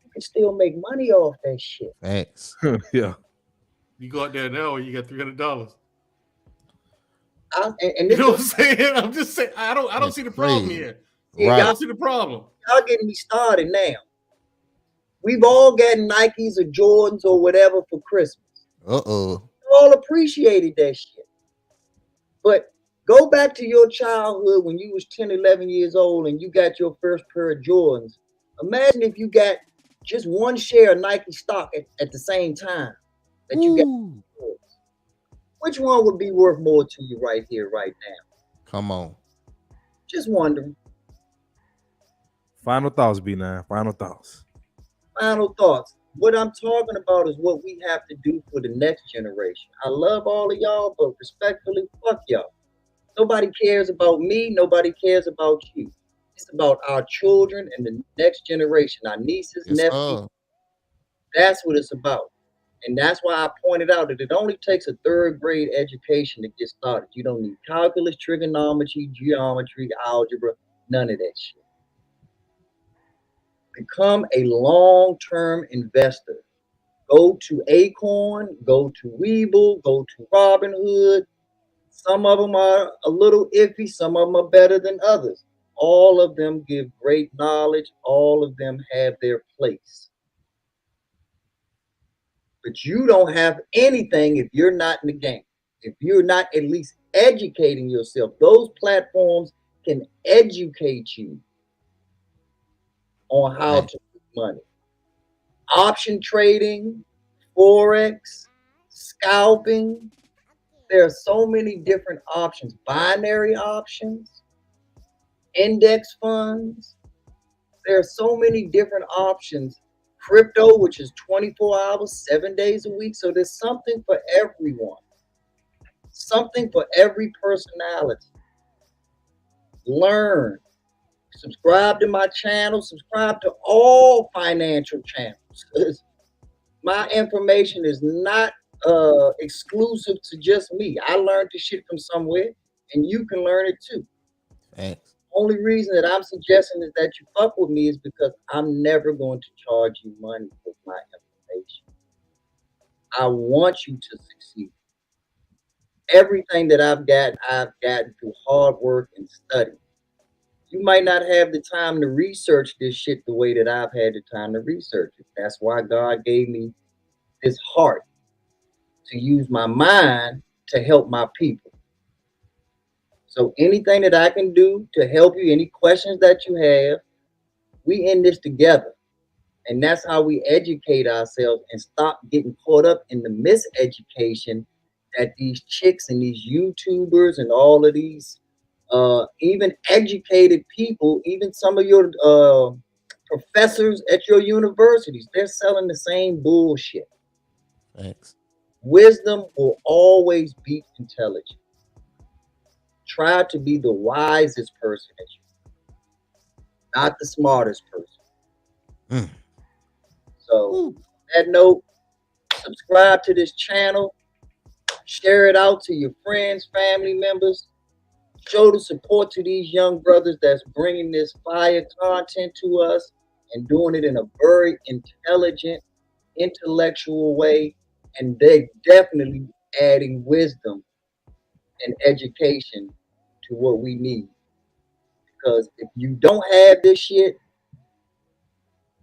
you can still make money off that shit. Thanks. Yeah. You go out there now, you got $300. And you know what I'm saying? I'm just saying. I don't see the problem here. Right. I don't see the problem. Y'all getting me started now. We've all gotten Nikes or Jordans or whatever for Christmas. All appreciated that shit. But go back to your childhood when you was 10, 11 years old and you got your first pair of Jordans. Imagine if you got just one share of Nike stock at the same time that you got Jordans. Which one would be worth more to you right here, right now? Come on. Just wondering. Final thoughts, B9. Final thoughts. Final thoughts. What I'm talking about is what we have to do for the next generation. I love all of y'all, but respectfully, fuck y'all. Nobody cares about me. Nobody cares about you. It's about our children and the next generation, our nieces, nephews. That's what it's about. And that's why I pointed out that it only takes a 3rd grade education to get started. You don't need calculus, trigonometry, geometry, algebra, none of that shit. Become a long-term investor. Go to Acorn, go to Webull, go to Robinhood. Some of them are a little iffy, some of them are better than others. All of them give great knowledge. All of them have their place. But you don't have anything if you're not in the game. If you're not at least educating yourself, those platforms can educate you on how to make money. Option trading, Forex, scalping. There are so many different options. Binary options, index funds. There are so many different options. Crypto, which is 24 hours, 7 days a week. So there's something for everyone. Something for every personality. Learn. Subscribe to my channel. Subscribe to all financial channels. My information is not exclusive to just me. I learned this shit from somewhere, and you can learn it too. Thanks. Only reason that I'm suggesting is that you fuck with me is because I'm never going to charge you money for my information. I want you to succeed. Everything that I've gotten through hard work and study. You might not have the time to research this shit the way that I've had the time to research it. That's why God gave me this heart to use my mind to help my people. So anything that I can do to help you, any questions that you have, we in this together. And that's how we educate ourselves and stop getting caught up in the miseducation that these chicks and these YouTubers and all of these even educated people, even some of your professors at your universities, they're selling the same bullshit. Thanks. Wisdom will always beat intelligence. Try to be the wisest person at you, not the smartest person. So, on that note, subscribe to this channel, share it out to your friends, family members, show the support to these young brothers that's bringing this fire content to us and doing it in a very intelligent, intellectual way. And they definitely adding wisdom and education to what we need. Because if you don't have this shit,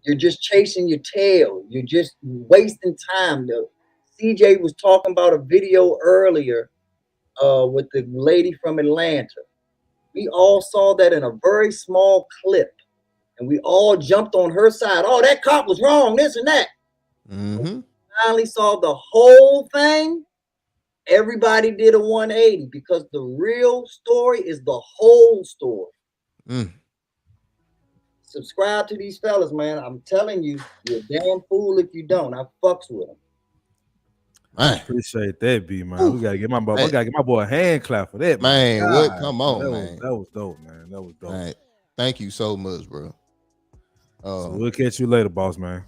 you're just chasing your tail. You're just wasting time. CJ was talking about a video earlier with the lady from Atlanta. We all saw that in a very small clip. And we all jumped on her side. Oh, that cop was wrong, this and that. Finally saw the whole thing. Everybody did a 180 because the real story is the whole story. Subscribe to these fellas, man. I'm telling you, you're a damn fool if you don't. I fucks with them. I appreciate that, B, man. We gotta get my boy. I gotta get my boy a hand clap for that, man. God, What? Come on, man. That was dope, man. That was dope. Man, thank you so much, bro. So we'll catch you later, boss man.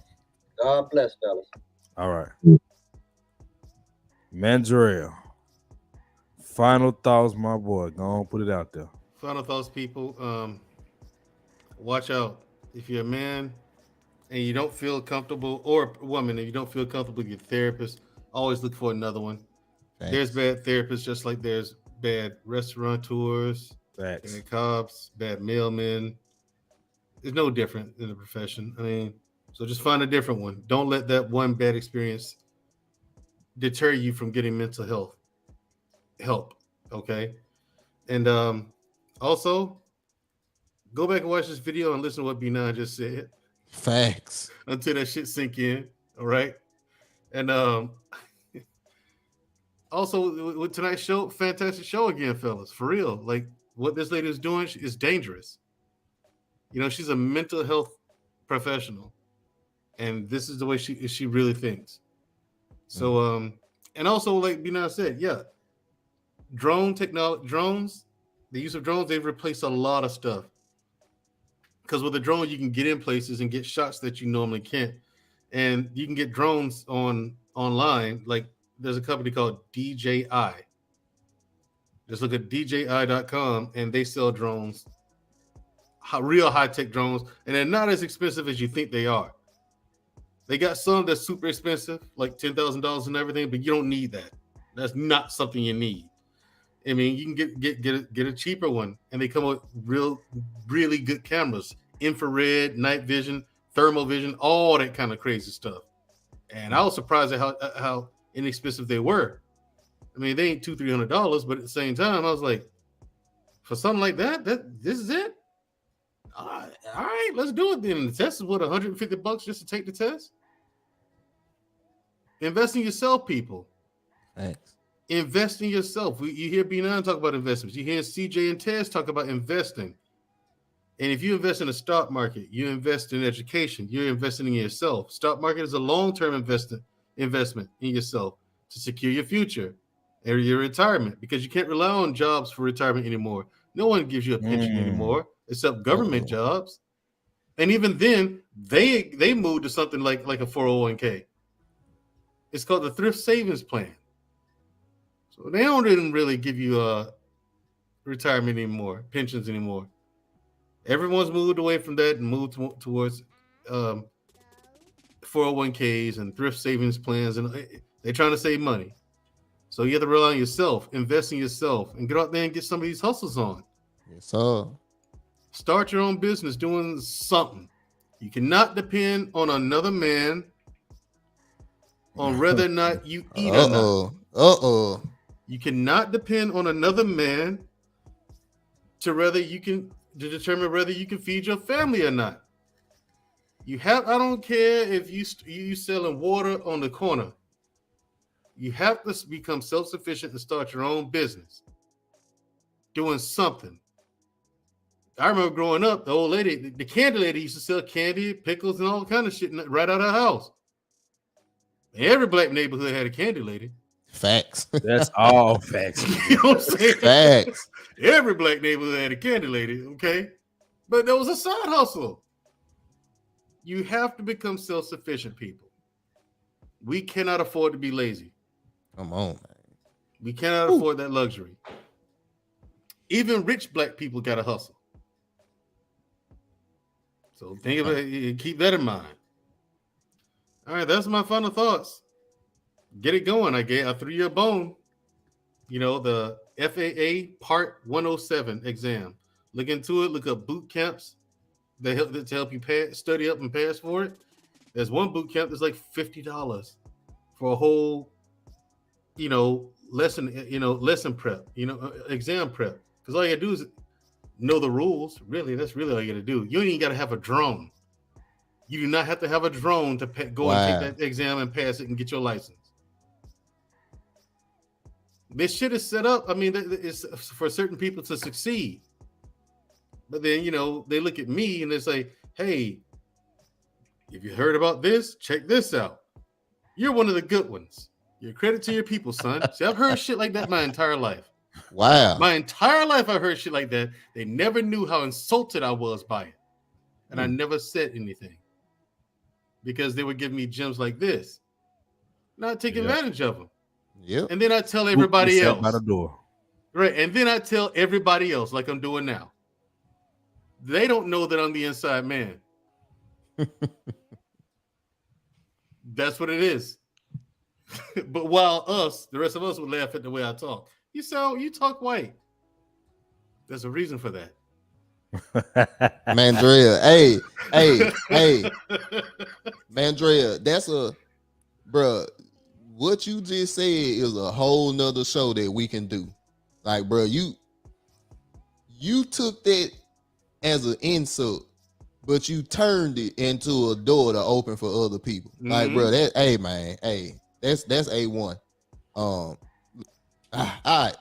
God bless, fellas. All right. Mandrell. Final thoughts, my boy. Go on, put it out there. Final thoughts, people. Watch out. If you're a man and you don't feel comfortable, or a woman, and you don't feel comfortable with your therapist, always look for another one. Thanks. There's bad therapists, just like there's bad restaurateurs, bad cops, bad mailmen. It's no different in the profession. I mean, so just find a different one. Don't let that one bad experience deter you from getting mental health help. Okay. And also go back and watch this video and listen to what B9 just said. Facts. Until that shit sink in. All right. And also with tonight's show, fantastic show again, fellas. For real. Like what this lady is doing is dangerous. You know, she's a mental health professional. And this is the way she really thinks. So and also like B9 said, yeah. Drones, the use of drones, they've replaced a lot of stuff. Because with a drone, you can get in places and get shots that you normally can't. And you can get drones online. Like there's a company called DJI. Just look at DJI.com and they sell drones, real high-tech drones, and they're not as expensive as you think they are. They got some that's super expensive, like $10,000 and everything, but you don't need that. That's not something you need. I mean, you can get a cheaper one, and they come with really good cameras, infrared, night vision, thermal vision, all that kind of crazy stuff. And I was surprised at how inexpensive they were. I mean, they ain't $200-$300, but at the same time, I was like, for something like that this is it. All right, let's do it then. The test is what, $150 just to take the test. Invest in yourself, people. Thanks. Invest in yourself. You hear B9 talk about investments. You hear CJ and Tez talk about investing. And if you invest in the stock market, you invest in education, you're investing in yourself. Stock market is a long-term investment in yourself to secure your future and your retirement, because you can't rely on jobs for retirement anymore. No one gives you a pension anymore except government jobs. And even then, they moved to something like a 401k. It's called the thrift savings plan. So they don't really give you retirement anymore, pensions anymore. Everyone's moved away from that and moved towards 401ks and thrift savings plans, and they're trying to save money. So you have to rely on yourself, invest in yourself, and get out there and get some of these hustles on. Yes, sir. Start your own business doing something. You cannot depend on another man on whether or not you eat or not. You cannot depend on another man to determine whether you can feed your family or not. I don't care if you selling water on the corner. You have to become self-sufficient and start your own business. Doing something. I remember growing up, the old lady, the candy lady used to sell candy, pickles, and all kind of shit right out of her house. Every black neighborhood had a candy lady. Facts. That's all facts. You know what I'm saying? Facts. Every black neighborhood had a candy lady, okay? But there was a side hustle. You have to become self-sufficient, people. We cannot afford to be lazy. Come on, man. We cannot afford that luxury. Even rich black people got to hustle. So think about it, keep that in mind. All right, that's my final thoughts. Get it going. I threw you a bone. You know, the FAA Part 107 exam. Look into it. Look up boot camps that help you study up and pass for it. There's one boot camp that's like $50 for a whole, lesson prep, exam prep. Because all you gotta do is know the rules. Really, that's really all you gotta do. You ain't even gotta have a drone. You do not have to have a drone to go and take that exam and pass it and get your license. This shit is set up. I mean, it's for certain people to succeed. But then, they look at me and they say, hey, if you heard about this, check this out. You're one of the good ones. You're credit to your people, son. See, I've heard shit like that my entire life. Wow. My entire life I've heard shit like that. They never knew how insulted I was by it. And I never said anything. Because they would give me gems like this. Not take advantage of them. Yep. And then I tell everybody else. By the door. Right. And then I tell everybody else like I'm doing now. They don't know that I'm the inside man. That's what it is. But while the rest of us would laugh at the way I talk. You talk white. There's a reason for that. Mandrea, hey. Mandrea, that's bruh, what you just said is a whole nother show that we can do. Like, bruh, you took that as an insult, but you turned it into a door to open for other people. Like, bro, that's A1. All right.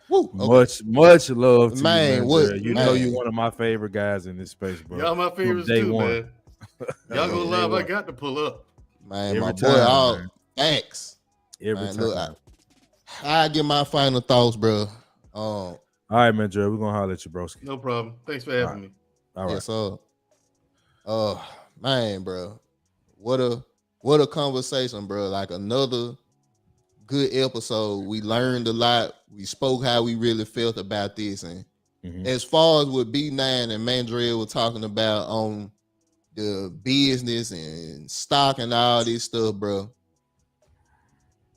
Woo, okay. Much love to man. You know you're one of my favorite guys in this space, bro. Y'all my favorites too, man. Y'all go live. I got to pull up, man. My boy, thanks. Every time. Look, I get my final thoughts, bro. All right, man, Joe. We're gonna holler at you, broski. No problem. Thanks for having me. All right. Yes, sir. Man, bro, what a conversation, bro. Like another good episode. We learned a lot. We spoke how we really felt about this, and as far as what B9 and Mandrea were talking about on the business and stock and all this stuff, bro,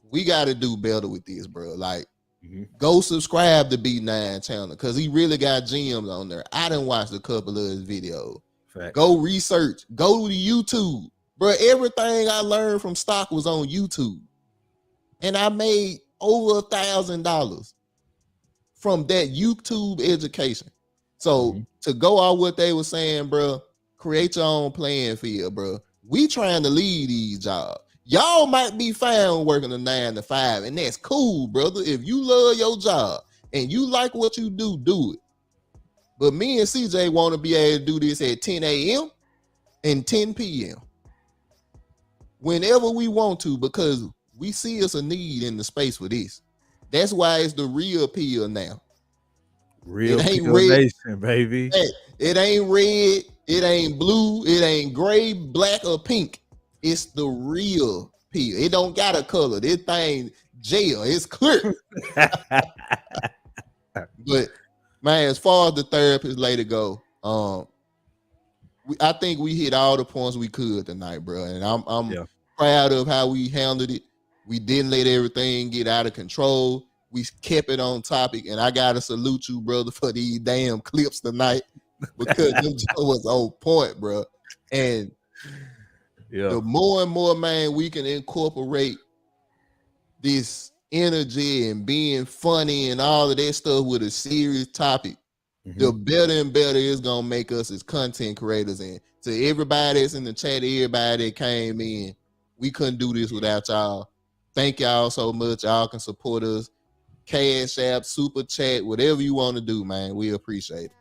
we got to do better with this, bro. Like, go subscribe to B9 channel because he really got gems on there. I done watched a couple of his videos. Fact. Go research. Go to YouTube, bro. Everything I learned from stock was on YouTube, and I made over $1,000 from that YouTube education. So to go out what they were saying, bro, create your own playing field, bro. We trying to lead these jobs. Y'all might be fine working a 9 to 5, and that's cool, brother. If you love your job and you like what you do, do it. But me and CJ want to be able to do this at 10 a.m. and 10 p.m. whenever we want to, because we see us a need in the space for this. That's why it's the real pill now. Real nation, baby. It ain't red, it ain't blue, it ain't gray, black, or pink. It's the real pill. It don't got a color. This thing jail. It's clear. But man, as far as the therapist lady go, I think we hit all the points we could tonight, bro. And I'm proud of how we handled it. We didn't let everything get out of control. We kept it on topic, and I gotta salute you, brother, for these damn clips tonight because them was on point, bro. And the more and more, man, we can incorporate this energy and being funny and all of that stuff with a serious topic, the better and better it's gonna make us as content creators. And to everybody that's in the chat, everybody that came in, we couldn't do this without y'all. Thank y'all so much. Y'all can support us. Cash App, Super Chat, whatever you want to do, man. We appreciate it.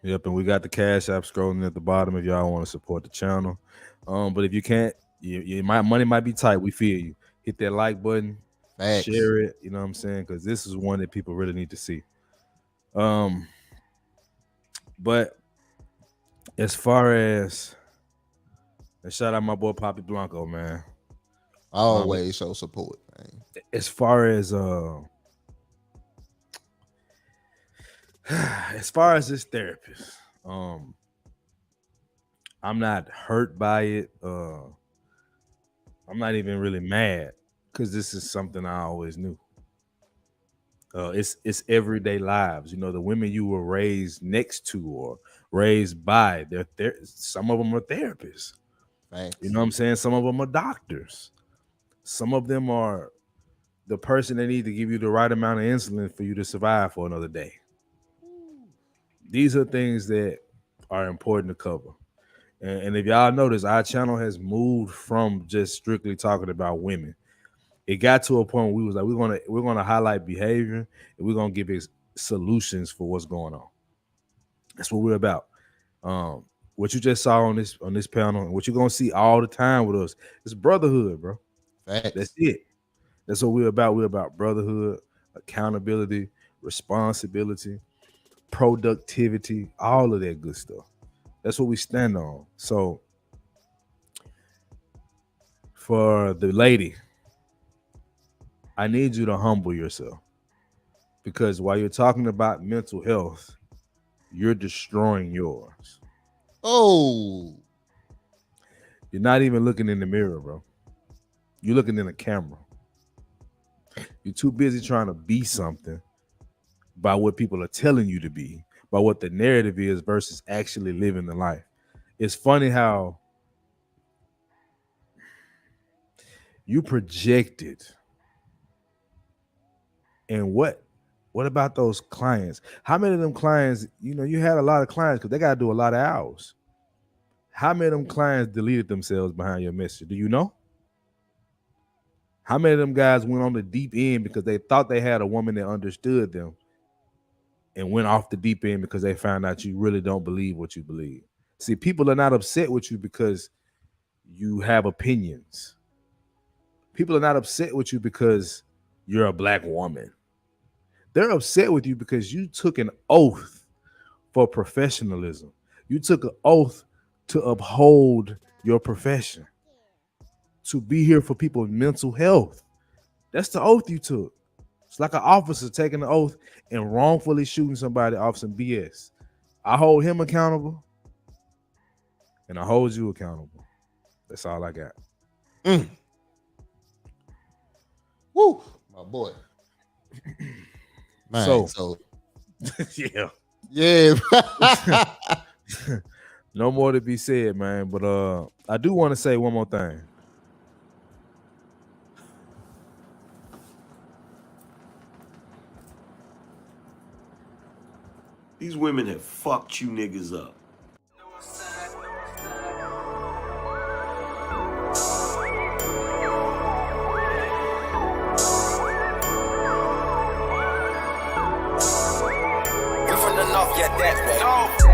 Yep, and we got the Cash App scrolling at the bottom if y'all want to support the channel. But if you can't, money might be tight. We feel you. Hit that like button, Facts. share it. You know what I'm saying? Because this is one that people really need to see. But as far as, and shout out my boy Poppy Blanco, man. Always show support, man. As far as this therapist, I'm not hurt by it. I'm not even really mad because this is something I always knew. It's everyday lives. You know, the women you were raised next to or raised by, some of them are therapists. Thanks. You know what I'm saying? Some of them are doctors. Some of them are the person that need to give you the right amount of insulin for you to survive for another day. These are things that are important to cover. And if y'all notice, our channel has moved from just strictly talking about women. It got to a point where we was like, we're gonna highlight behavior and we're gonna give it solutions for what's going on. That's what we're about. What you just saw on this panel and what you're gonna see all the time with us is brotherhood, bro. That's it. That's what we're about. We're about brotherhood, accountability, responsibility, productivity, all of that good stuff. That's what we stand on. So for the lady, I need you to humble yourself, because while you're talking about mental health, you're destroying yours. Oh, you're not even looking in the mirror, bro. You're looking in the camera. You're too busy trying to be something by what people are telling you to be, by what the narrative is versus actually living the life. It's funny how you projected. And what about those clients? How many of them clients, you had a lot of clients because they got to do a lot of hours. How many of them clients deleted themselves behind your message? Do you know? How many of them guys went on the deep end because they thought they had a woman that understood them and went off the deep end because they found out you really don't believe what you believe? See, people are not upset with you because you have opinions. People are not upset with you because you're a black woman. They're upset with you because you took an oath for professionalism. You took an oath to uphold your profession, to be here for people with mental health. That's the oath you took. It's like an officer taking an oath and wrongfully shooting somebody off some BS. I hold him accountable and I hold you accountable. That's all I got. Woo, my boy. Man, so yeah. No more to be said, man. But I do want to say one more thing. These women have fucked you niggas up. You're from the north, yeah, that's right.